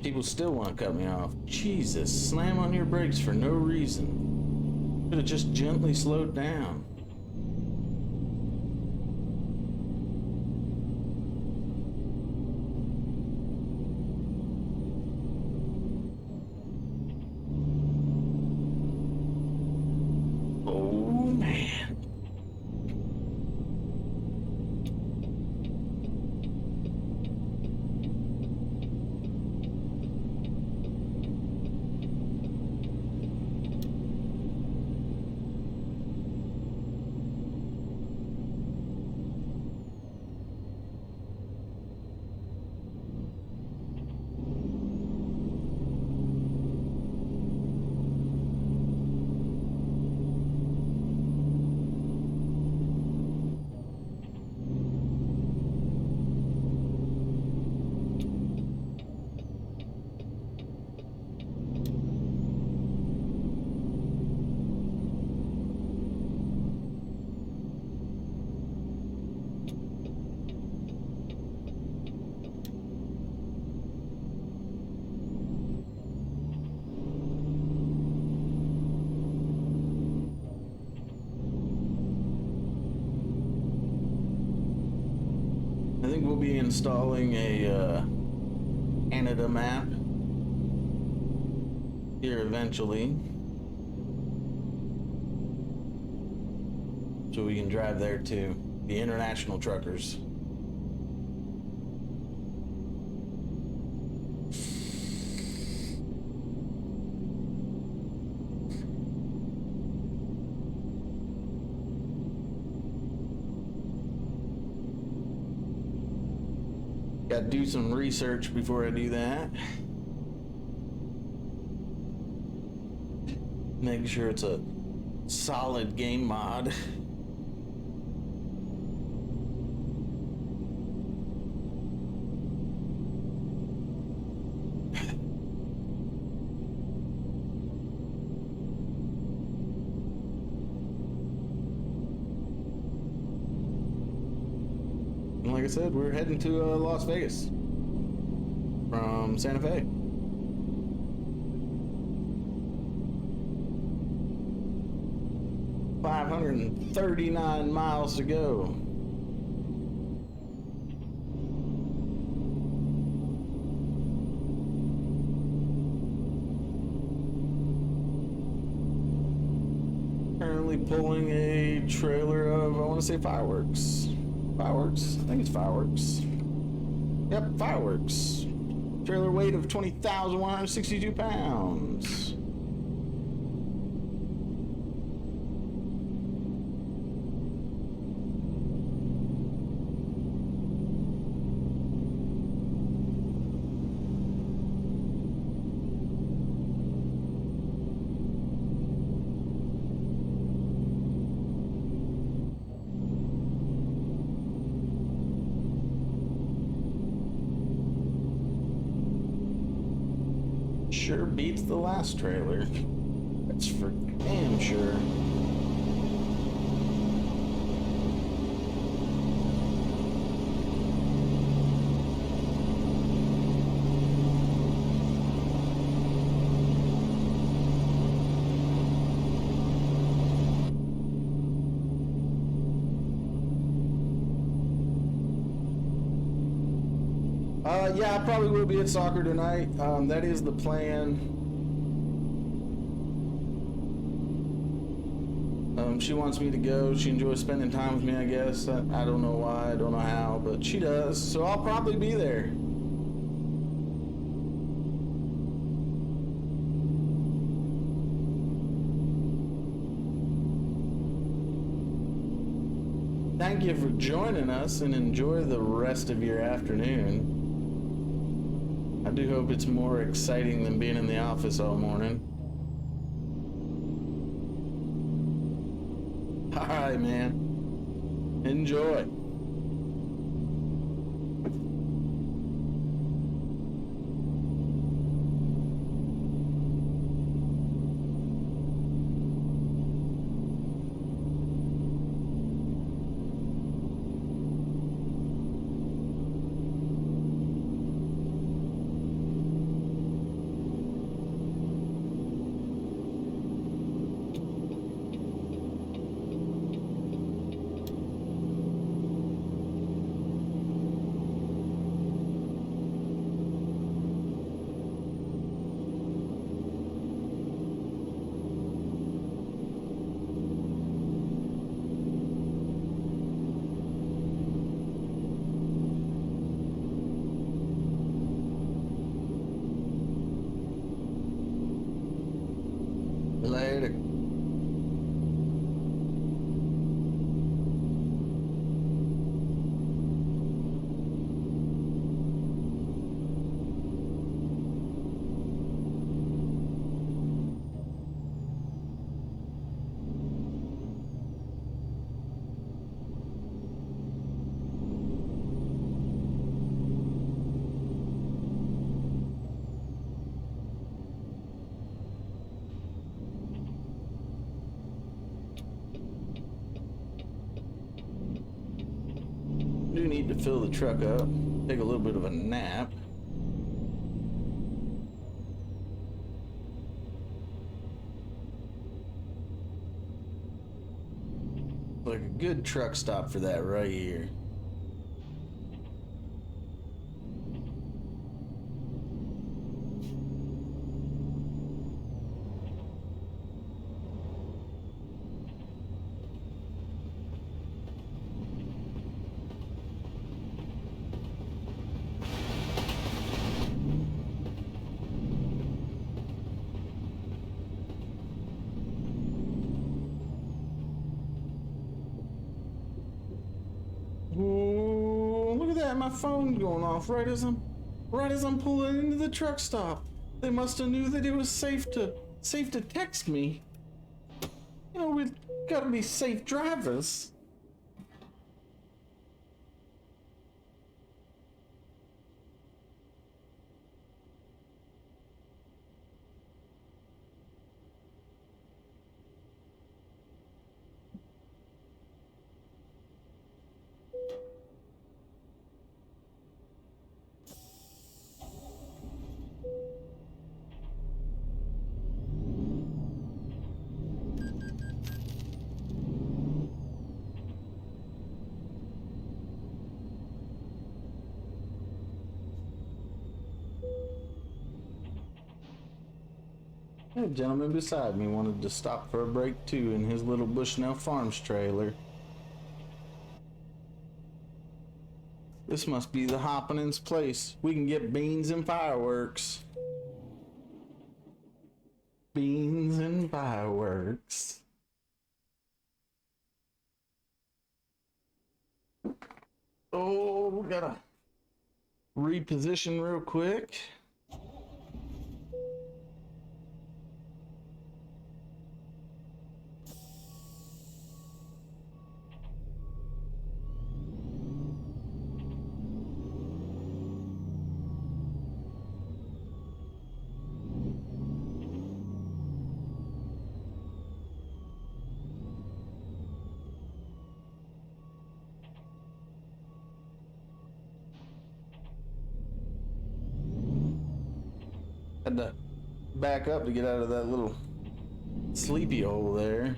People still want to cut me off. Jesus, slam on your brakes for no reason. Could have just gently slowed down. Oh man. I think we'll be installing a Canada map here eventually, so we can drive there too. The international truckers. Got to do some research before I do that. Make sure it's a solid game mod. And like I said, we're heading to Las Vegas from Santa Fe. $539 miles to go. Currently pulling a trailer of, I want to say fireworks. Fireworks? I think it's fireworks. Yep, fireworks. Trailer weight of 20,162 pounds. Sure beats the last trailer. That's for damn sure. Yeah, I probably will be at soccer tonight. That is the plan. She wants me to go. She enjoys spending time with me, I guess. I don't know why, I don't know how, but she does. So I'll probably be there. Thank you for joining us and enjoy the rest of your afternoon. I do hope it's more exciting than being in the office all morning. All right, man. Enjoy. Later. Do need to fill the truck up, take a little bit of a nap. Like a good truck stop for that right here. Ooh, look at that, my phone's going off right as I'm pulling into the truck stop. They must have knew that it was safe to text me. You know, we've got to be safe drivers. The gentleman beside me wanted to stop for a break too in his little Bushnell Farms trailer. This must be the Hoppenin's place. We can get beans and fireworks. Beans and fireworks. Oh, we gotta reposition real quick. Had to back up to get out of that little sleepy hole there.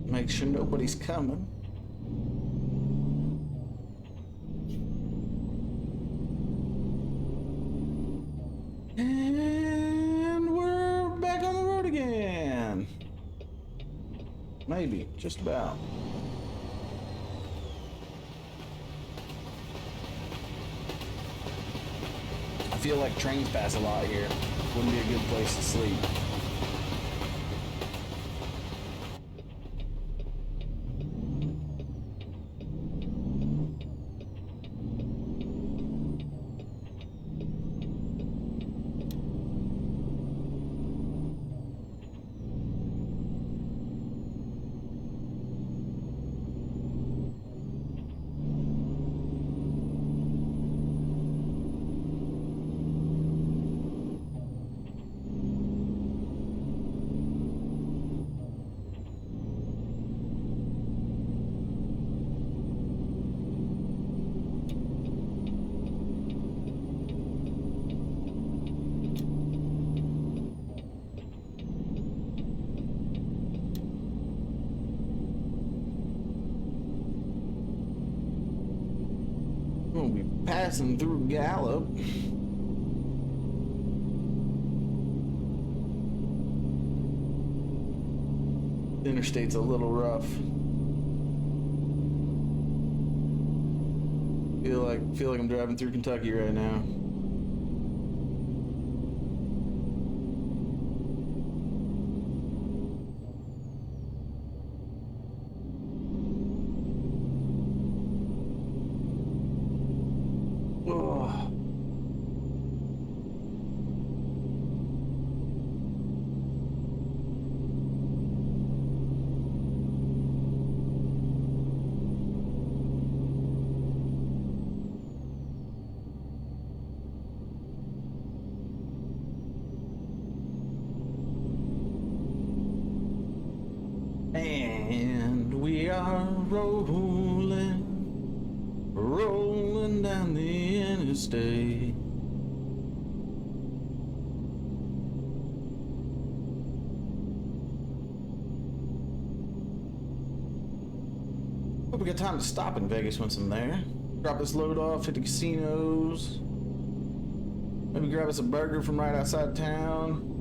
Make sure nobody's coming. And we're back on the road again. Maybe, just about. I feel like trains pass a lot here. Wouldn't be a good place to sleep. We'll be passing through Gallup. The interstate's a little rough. Feel like I'm driving through Kentucky right now. Oh. And we are rolling down the interstate. Hope we got time to stop in Vegas once I'm there. Drop this load off, hit the casinos. Maybe grab us a burger from right outside town.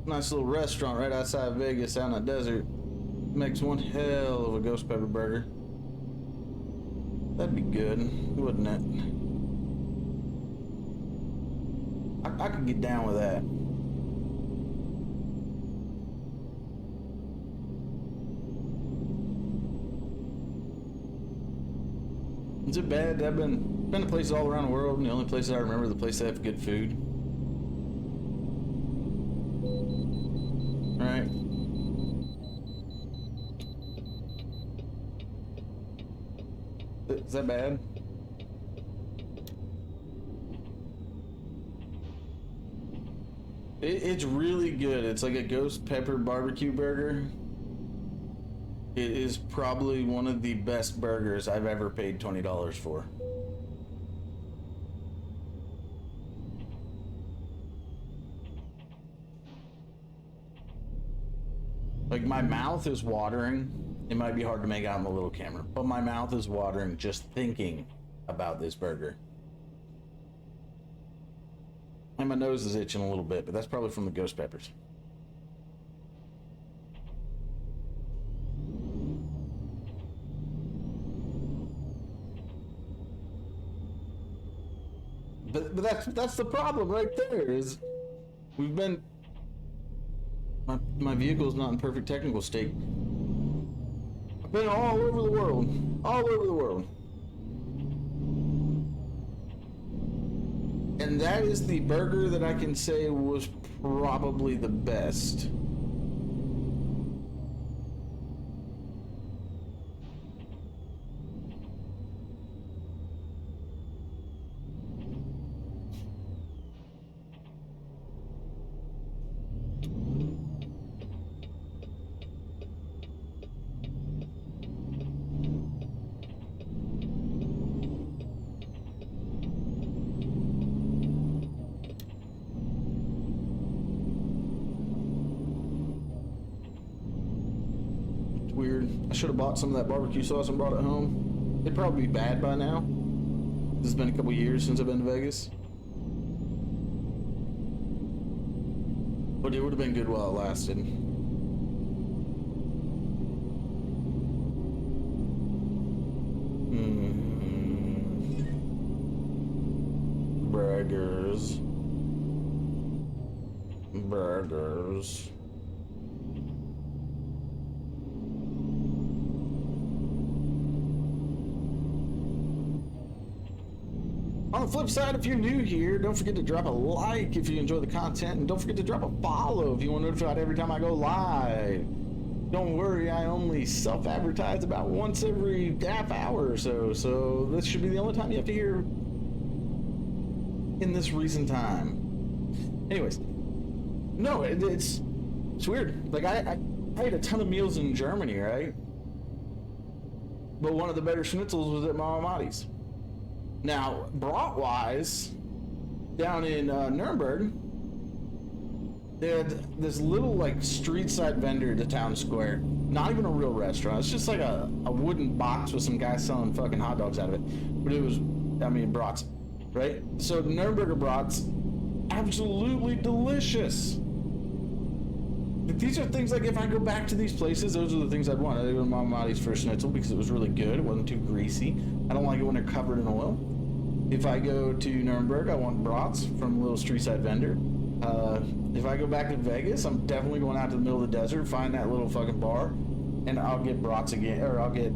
Nice little restaurant right outside Vegas out in the desert. Makes one hell of a ghost pepper burger. That'd be good, wouldn't it? I could get down with that. Is it bad? I've been to places all around the world, and the only places I remember are the places that have good food. Right? Is that bad? It's really good. It's like a ghost pepper barbecue burger. It is probably one of the best burgers I've ever paid $20 for. Like, my mouth is watering. It might be hard to make out in the little camera, but my mouth is watering just thinking about this burger. And my nose is itching a little bit, but that's probably from the ghost peppers. But that's the problem right there, is we've been... My vehicle's not in perfect technical state. I've been all over the world. All over the world. And that is the burger that I can say was probably the best. Weird. I should have bought some of that barbecue sauce and brought it home. It'd probably be bad by now. This has been a couple years since I've been to Vegas. But it would have been good while it lasted. Burgers. Burgers. On the flip side, if you're new here, don't forget to drop a like if you enjoy the content, and don't forget to drop a follow if you want notified every time I go live. Don't worry, I only self-advertise about once every half hour or so, so this should be the only time you have to hear in this recent time. Anyways, no, it's weird. Like, I ate a ton of meals in Germany, right? But one of the better schnitzels was at Mama Matti's. Now, brat-wise, down in Nuremberg, they had this little, like, street-side vendor at the town square. Not even a real restaurant. It's just like a wooden box with some guy selling fucking hot dogs out of it. But it was, I mean, brats, right? So Nuremberger brats, absolutely delicious. These are things like, if I go back to these places, those are the things I'd want. I'd go to Mama Matti's for schnitzel because it was really good. It wasn't too greasy. I don't like it when they're covered in oil. If I go to Nuremberg, I want brats from a little street-side vendor. If I go back to Vegas, I'm definitely going out to the middle of the desert, find that little fucking bar, and I'll get brats again, or I'll get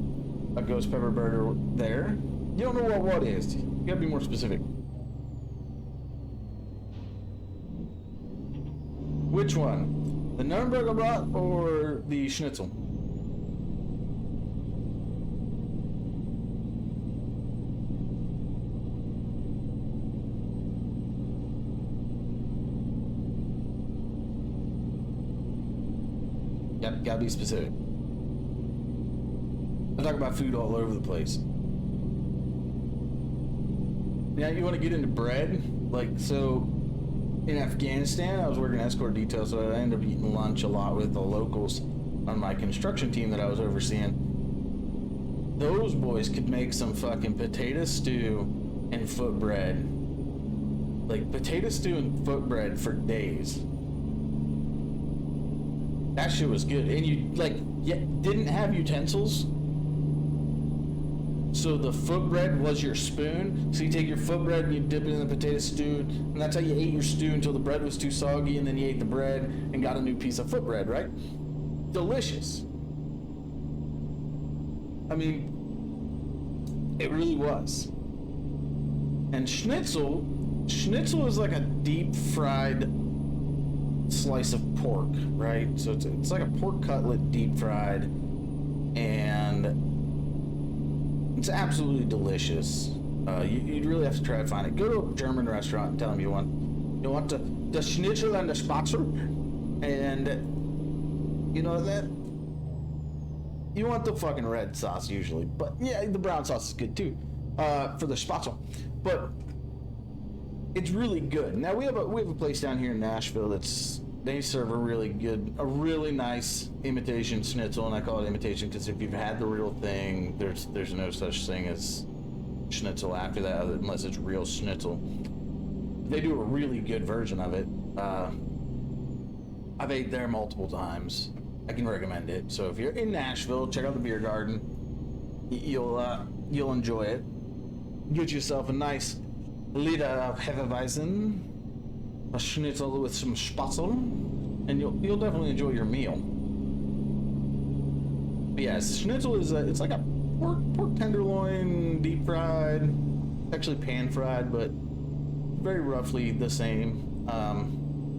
a ghost pepper burger there. You don't know what is. You gotta be more specific. Which one? The Nuremberger brat or the schnitzel? Yep, gotta be specific. I talk about food all over the place. Now, you want to get into bread? Like, so in Afghanistan, I was working escort detail, so I ended up eating lunch a lot with the locals on my construction team that I was overseeing. Those boys could make some fucking potato stew and foot bread. Like, potato stew and foot bread for days. That shit was good. And you, like, didn't have utensils. So the foot bread was your spoon. So you take your foot bread and you dip it in the potato stew. And that's how you ate your stew until the bread was too soggy. And then you ate the bread and got a new piece of foot bread, right? Delicious. I mean, it really was. And schnitzel is like a deep fried slice of pork, right? So it's like a pork cutlet deep fried, and it's absolutely delicious. You'd really have to try to find it. Go to a German restaurant and tell them you want the schnitzel and the spatzel, and you know that You want the fucking red sauce usually, but yeah, the brown sauce is good too, for the spatzel. But it's really good. Now we have a place down here in Nashville they serve a really nice imitation schnitzel, and I call it imitation because if you've had the real thing, there's no such thing as schnitzel after that, unless it's real schnitzel. They do a really good version of it. I've ate there multiple times. I can recommend it. So if you're in Nashville, check out the Beer Garden. You'll enjoy it. Get yourself a nice liter of Hefeweizen, a schnitzel with some spatzel, and you'll definitely enjoy your meal. But yes, schnitzel is it's like a pork tenderloin, deep fried, actually pan fried, but very roughly the same.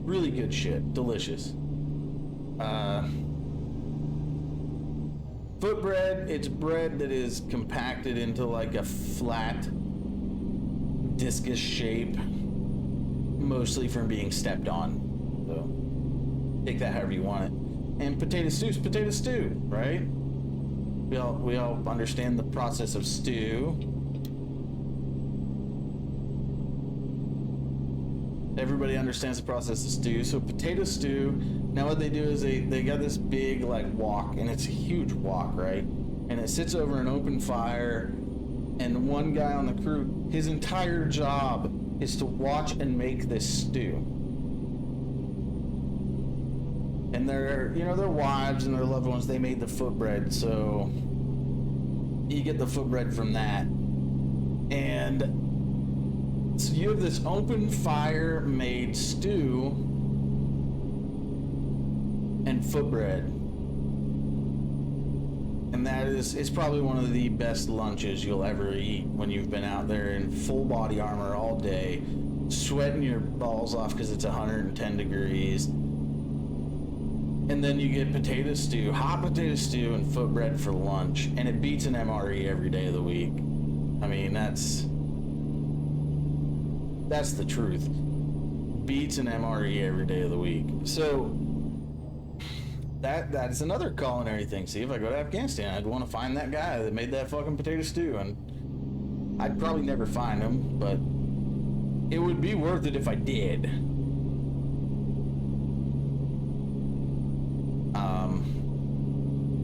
Really good shit, delicious. Foot bread, it's bread that is compacted into like a flat discus shape, mostly from being stepped on. So take that however you want it. And potato stew's potato stew, right? We all understand the process of stew. Everybody understands the process of stew. So potato stew, now what they do is they got this big like wok, and it's a huge wok, right? And it sits over an open fire, and one guy on the crew, his entire job is to watch and make this stew. And their wives and their loved ones, they made the foot bread, so you get the foot bread from that. And so you have this open fire made stew and foot bread. And that is probably one of the best lunches you'll ever eat when you've been out there in full body armor all day, sweating your balls off because it's 110 degrees. And then you get potato stew, hot potato stew and foot bread for lunch, and it beats an MRE every day of the week. I mean, that's the truth. Beats an MRE every day of the week. So that is another culinary thing. See, if I go to Afghanistan, I'd want to find that guy that made that fucking potato stew, and I'd probably never find him, but it would be worth it if I did.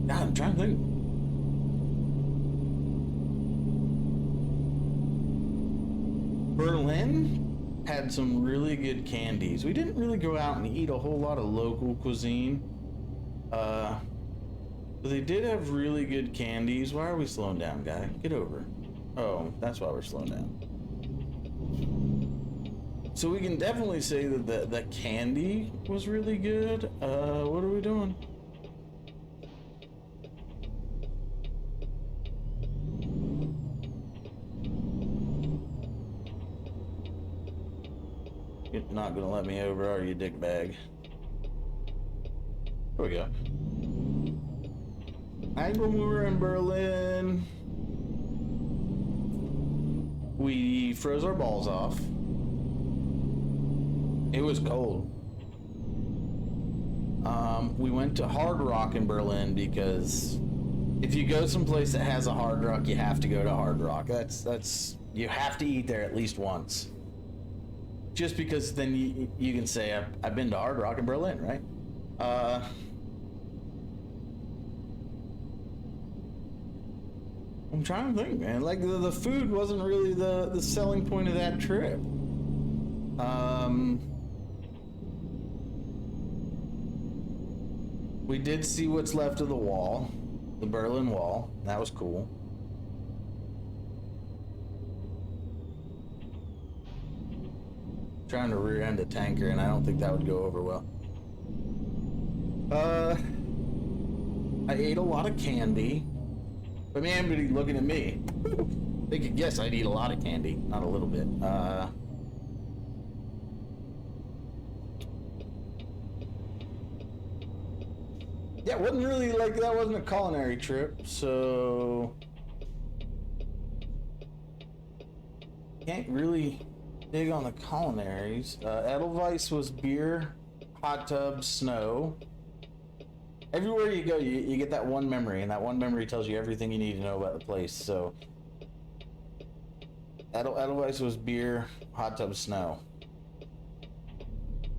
God, I'm trying to think. Berlin had some really good candies. We didn't really go out and eat a whole lot of local cuisine. But they did have really good candies. Why are we slowing down, guy? Get over. Oh, that's why we're slowing down. So we can definitely say that the candy was really good. What are we doing? You're not gonna let me over, are you, dick bag? There we go. When we were in Berlin, we froze our balls off. It was cold. We went to Hard Rock in Berlin because if you go someplace that has a Hard Rock, you have to go to Hard Rock. That's you have to eat there at least once. Just because then you can say, I've been to Hard Rock in Berlin, right? I'm trying to think, man. Like, the food wasn't really the selling point of that trip. We did see what's left of the wall, the Berlin Wall. That was cool. Trying to rear end a tanker, and I don't think that would go over well. I ate a lot of candy. But man, everybody looking at me. They could guess I'd eat a lot of candy, not a little bit. Yeah, it wasn't really like, that wasn't a culinary trip, so can't really dig on the culinaries. Edelweiss was beer, hot tub, snow. Everywhere you go, you get that one memory, and that one memory tells you everything you need to know about the place. So, Edelweiss was beer, hot tub, snow.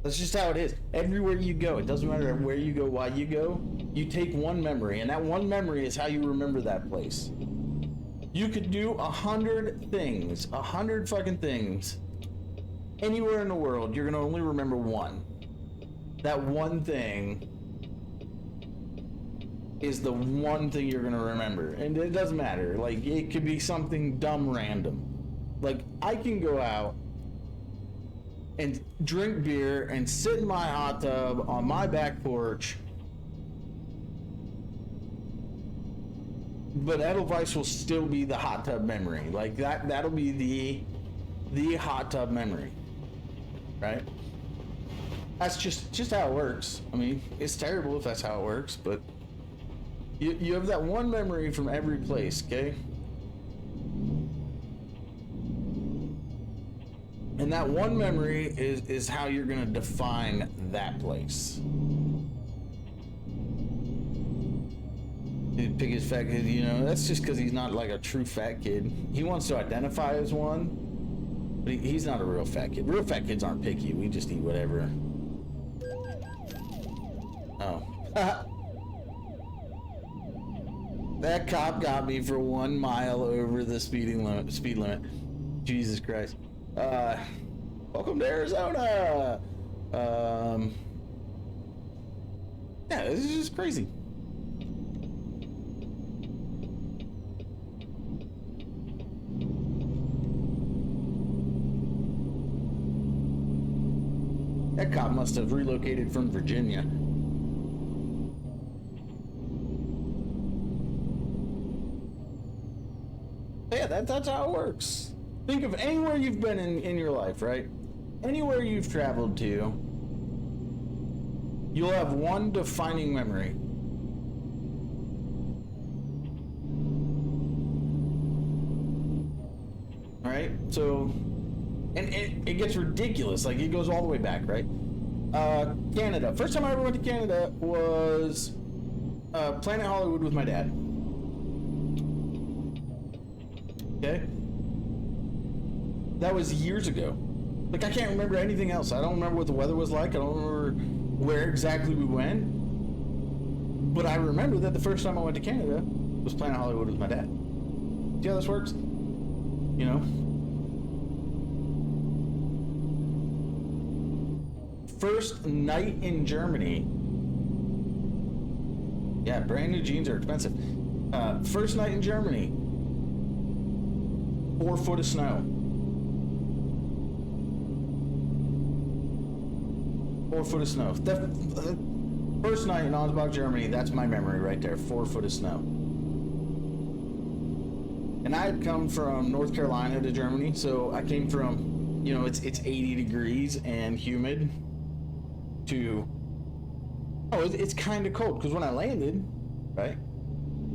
That's just how it is. Everywhere you go, it doesn't matter where you go, why you go, you take one memory, and that one memory is how you remember that place. You could do 100 things, 100 fucking things, anywhere in the world, you're gonna only remember one. That one thing is the one thing you're gonna remember. And it doesn't matter. Like, it could be something dumb random. Like, I can go out and drink beer and sit in my hot tub on my back porch, but Edelweiss will still be the hot tub memory. Like, that'll be the hot tub memory, right? That's just how it works. I mean, it's terrible if that's how it works, but you have that one memory from every place, okay? And that one memory is how you're gonna define that place. He'd pick his fat kid, you know, that's just because he's not like a true fat kid. He wants to identify as one, but he's not a real fat kid. Real fat kids aren't picky. We just eat whatever. Oh. That cop got me for 1 mile over the speed limit. Jesus Christ. Welcome to Arizona. Yeah, this is just crazy. That cop must have relocated from Virginia. Yeah, that's how it works. Think of anywhere you've been in your life, right? Anywhere you've traveled to, you'll have one defining memory. All right? So, and it gets ridiculous. Like, it goes all the way back, right? Canada. First time I ever went to Canada was Planet Hollywood with my dad. Okay? That was years ago. Like, I can't remember anything else. I don't remember what the weather was like. I don't remember where exactly we went. But I remember that the first time I went to Canada was Planet Hollywood with my dad. See how this works? You know? First night in Germany. Yeah, brand new jeans are expensive. First night in Germany. 4 foot of snow. 4 foot of snow. First night in Ansbach, Germany, that's my memory right there. 4 foot of snow. And I had come from North Carolina to Germany, so I came from, you know, it's 80 degrees and humid to, it's kind of cold, because when I landed, right?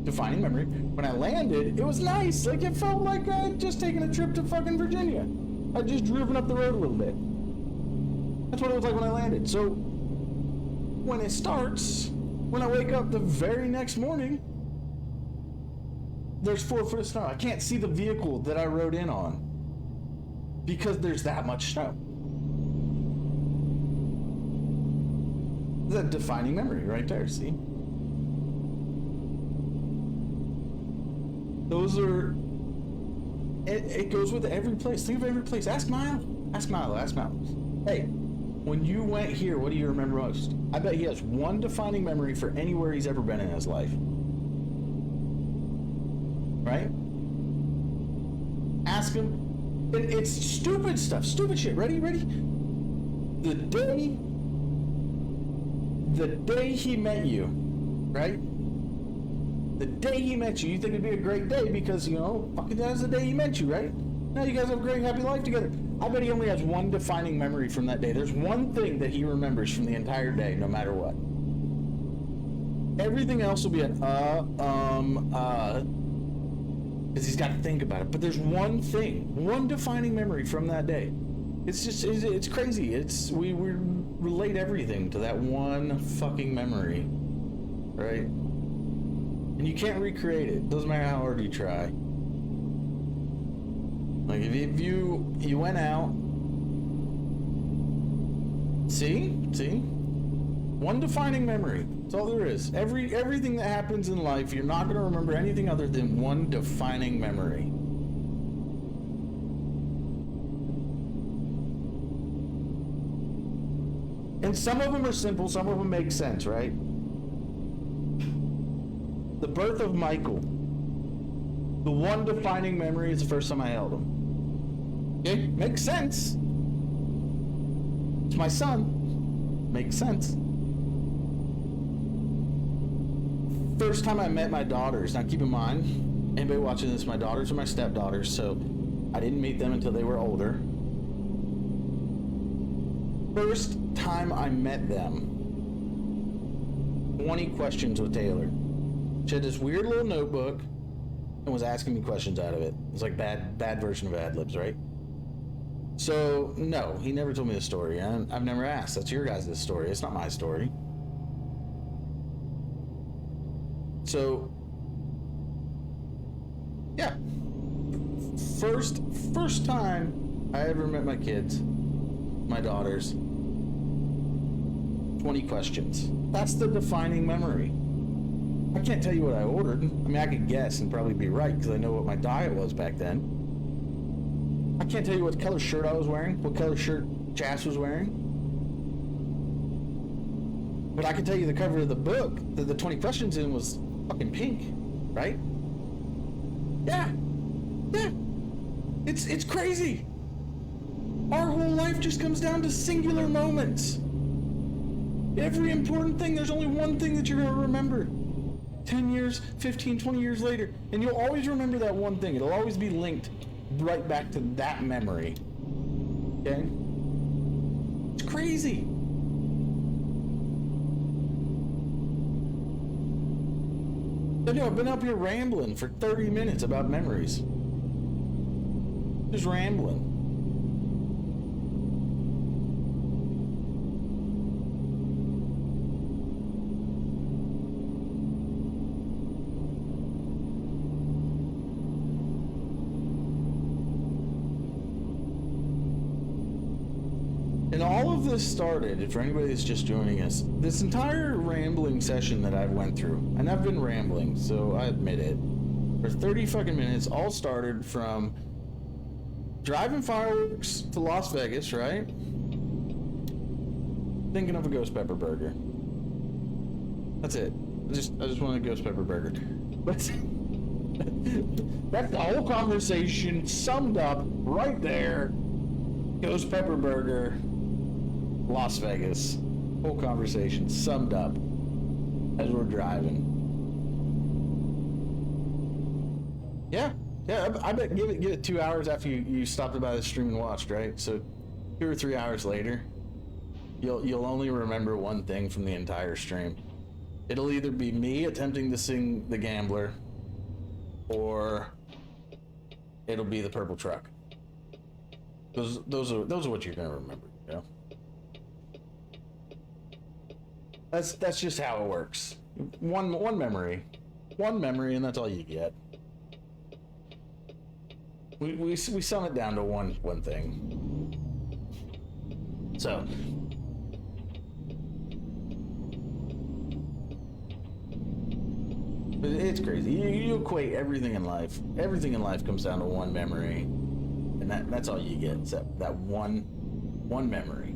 Defining memory. When I landed, it was nice. Like, it felt like I had just taken a trip to fucking Virginia. I'd just driven up the road a little bit. That's what it was like when I landed. So, when it starts, when I wake up the very next morning, there's 4 foot of snow. I can't see the vehicle that I rode in on because there's that much snow. That's a defining memory right there, see? Those are, it goes with every place. Think of every place. Ask Milo. Ask Milo. Ask Milo. Hey, when you went here, what do you remember most? I bet he has one defining memory for anywhere he's ever been in his life. Right? Ask him. It's stupid stuff. Stupid shit. Ready? The day he met you, right? The day he met you, you think it'd be a great day because, you know, fucking that's the day he met you, right? Now you guys have a great, happy life together. I bet he only has one defining memory from that day. There's one thing that he remembers from the entire day, no matter what. Everything else will be an because he's got to think about it. But there's one thing, one defining memory from that day. It's just, it's crazy. We relate everything to that one fucking memory. right? And you can't recreate it. Doesn't matter how hard you try. Like if you went out, see, one defining memory. That's all there is. Everything that happens in life, you're not going to remember anything other than one defining memory. And some of them are simple, some of them make sense, right? The birth of Michael. The one defining memory is the first time I held him. Okay? Makes sense. It's my son. Makes sense. First time I met my daughters. Now keep in mind, anybody watching this, my daughters are my stepdaughters, so I didn't meet them until they were older. First time I met them, 20 questions with Taylor. She had this weird little notebook and was asking me questions out of it. It's like bad version of ad libs, right? So no, he never told me the story. I've never asked. That's your guys' story. It's not my story. So yeah, first time I ever met my kids, my daughters. 20 questions. That's the defining memory. I can't tell you what I ordered. I mean, I could guess and probably be right because I know what my diet was back then. I can't tell you what color shirt I was wearing, what color shirt Jas was wearing. But I can tell you the cover of the book that the 20 questions in was fucking pink, right? Yeah. It's crazy. Our whole life just comes down to singular moments. Every important thing, there's only one thing that you're going to remember. 10 years, 15, 20 years later. And you'll always remember that one thing. It'll always be linked right back to that memory. Okay? It's crazy. I know, I've been up here rambling for 30 minutes about memories. Just rambling. And all of this started, for anybody that's just joining us, this entire rambling session that I've went through, and I've been rambling, so I admit it, for 30 fucking minutes, all started from driving fireworks to Las Vegas, right? Thinking of a ghost pepper burger. That's it. I just want a ghost pepper burger. But that's the whole conversation summed up right there. Ghost pepper burger. Las Vegas. Whole conversation summed up as we're driving. Yeah, I bet give it 2 hours after you stopped by the stream and watched, right? So 2 or 3 hours later, you'll only remember one thing from the entire stream. It'll either be me attempting to sing The Gambler, or it'll be the purple truck. Those are what you're gonna remember, you know? That's just how it works. One memory, and that's all you get. We sum it down to one thing. So it's crazy. You equate everything in life. Everything in life comes down to one memory, and that's all you get. It's that one memory.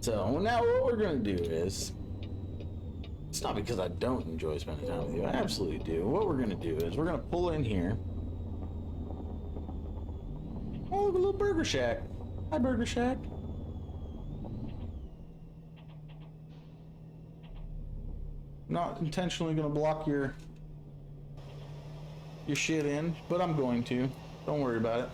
So now what we're going to do is, it's not because I don't enjoy spending time with you. I absolutely do. What we're going to do is we're going to pull in here. Oh, look, a little Burger Shack. Hi, Burger Shack. Not intentionally going to block your shit in, but I'm going to. Don't worry about it.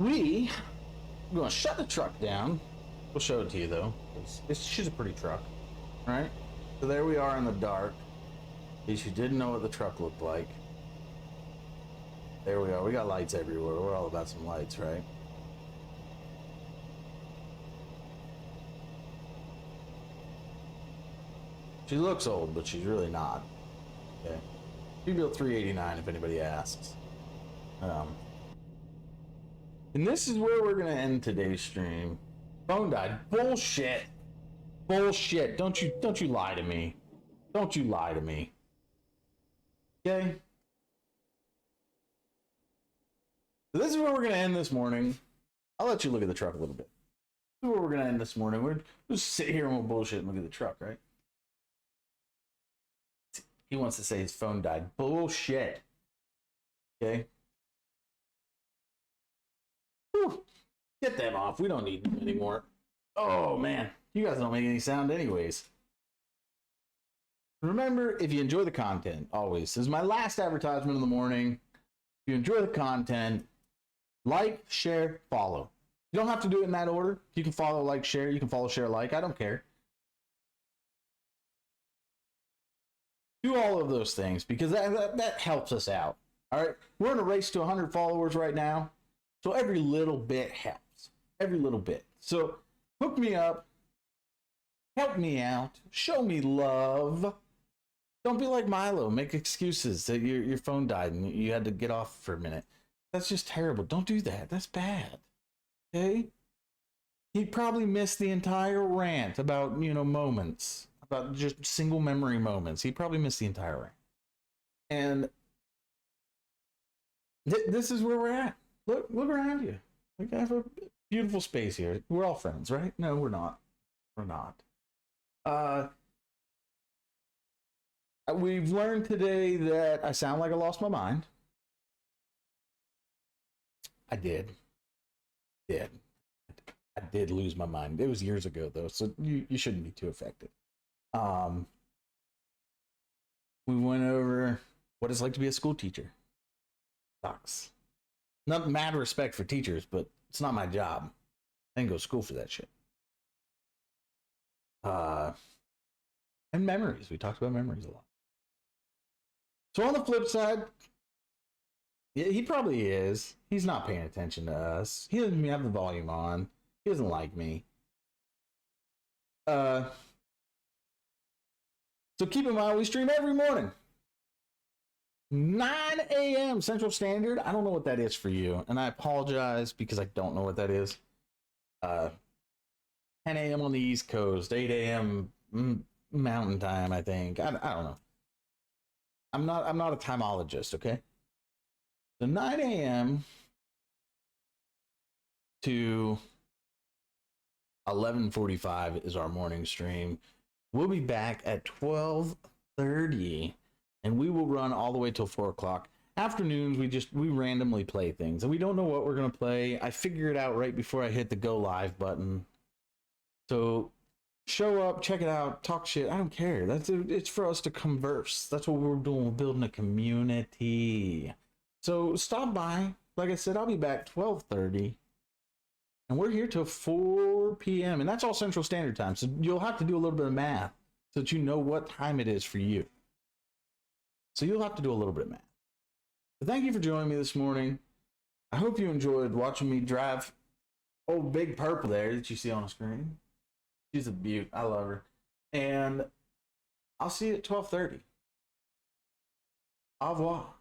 we're gonna shut the truck down. We'll show it to you though. She's a pretty truck, right? So there we are in the dark. In case you didn't know what the truck looked like. There we are. We got lights everywhere. We're all about some lights, right? She looks old, but she's really not. Okay. She built 389 if anybody asks. And this is where we're gonna end today's stream. Phone died. Bullshit. Bullshit. Don't you lie to me. Don't you lie to me. Okay? So this is where we're gonna end this morning. I'll let you look at the truck a little bit. This is where we're gonna end this morning. We're just sit here and we'll bullshit and look at the truck, right? He wants to say his phone died. Bullshit. Okay? Whew. Get them off. We don't need them anymore. Oh, man. You guys don't make any sound anyways. Remember, if you enjoy the content, always. This is my last advertisement in the morning. If you enjoy the content, like, share, follow. You don't have to do it in that order. You can follow, like, share. You can follow, share, like. I don't care. Do all of those things because that helps us out. All right. We're in a race to 100 followers right now. So every little bit helps. Every little bit. So hook me up. Help me out. Show me love. Don't be like Milo. Make excuses that your phone died and you had to get off for a minute. That's just terrible. Don't do that. That's bad. Okay? He probably missed the entire rant about, moments. About just single memory moments. He probably missed the entire rant. And this is where we're at. Look around you. We have a beautiful space here. We're all friends, right? No, we're not. We're not. We've learned today that I sound like I lost my mind. I did. I did lose my mind. It was years ago, though, so you shouldn't be too affected. We went over what it's like to be a school teacher. Sucks. Not mad respect for teachers, but it's not my job. I didn't go to school for that shit. And memories. We talked about memories a lot. So on the flip side, yeah, he probably is. He's not paying attention to us. He doesn't even have the volume on. He doesn't like me. So keep in mind, we stream every morning. 9 a.m. Central Standard. I don't know what that is for you. And I apologize because I don't know what that is. 10 a.m. on the East Coast. 8 a.m. Mountain Time, I think. I don't know. I'm not a timeologist, okay? So 9 a.m. to 11:45 is our morning stream. We'll be back at 12:30, and we will run all the way till 4 o'clock. Afternoons, we randomly play things, and we don't know what we're gonna play. I figure it out right before I hit the go live button. So show up, check it out, talk shit. I don't care. It's for us to converse. That's what we're doing. We're building a community. So stop by. Like I said, I'll be back 12:30. And we're here till 4 p.m. And that's all Central Standard Time. So you'll have to do a little bit of math so that you know what time it is for you. So you'll have to do a little bit of math. But thank you for joining me this morning. I hope you enjoyed watching me drive old Big Purple there that you see on the screen. She's a beaut. I love her. And I'll see you at 12:30. Au revoir.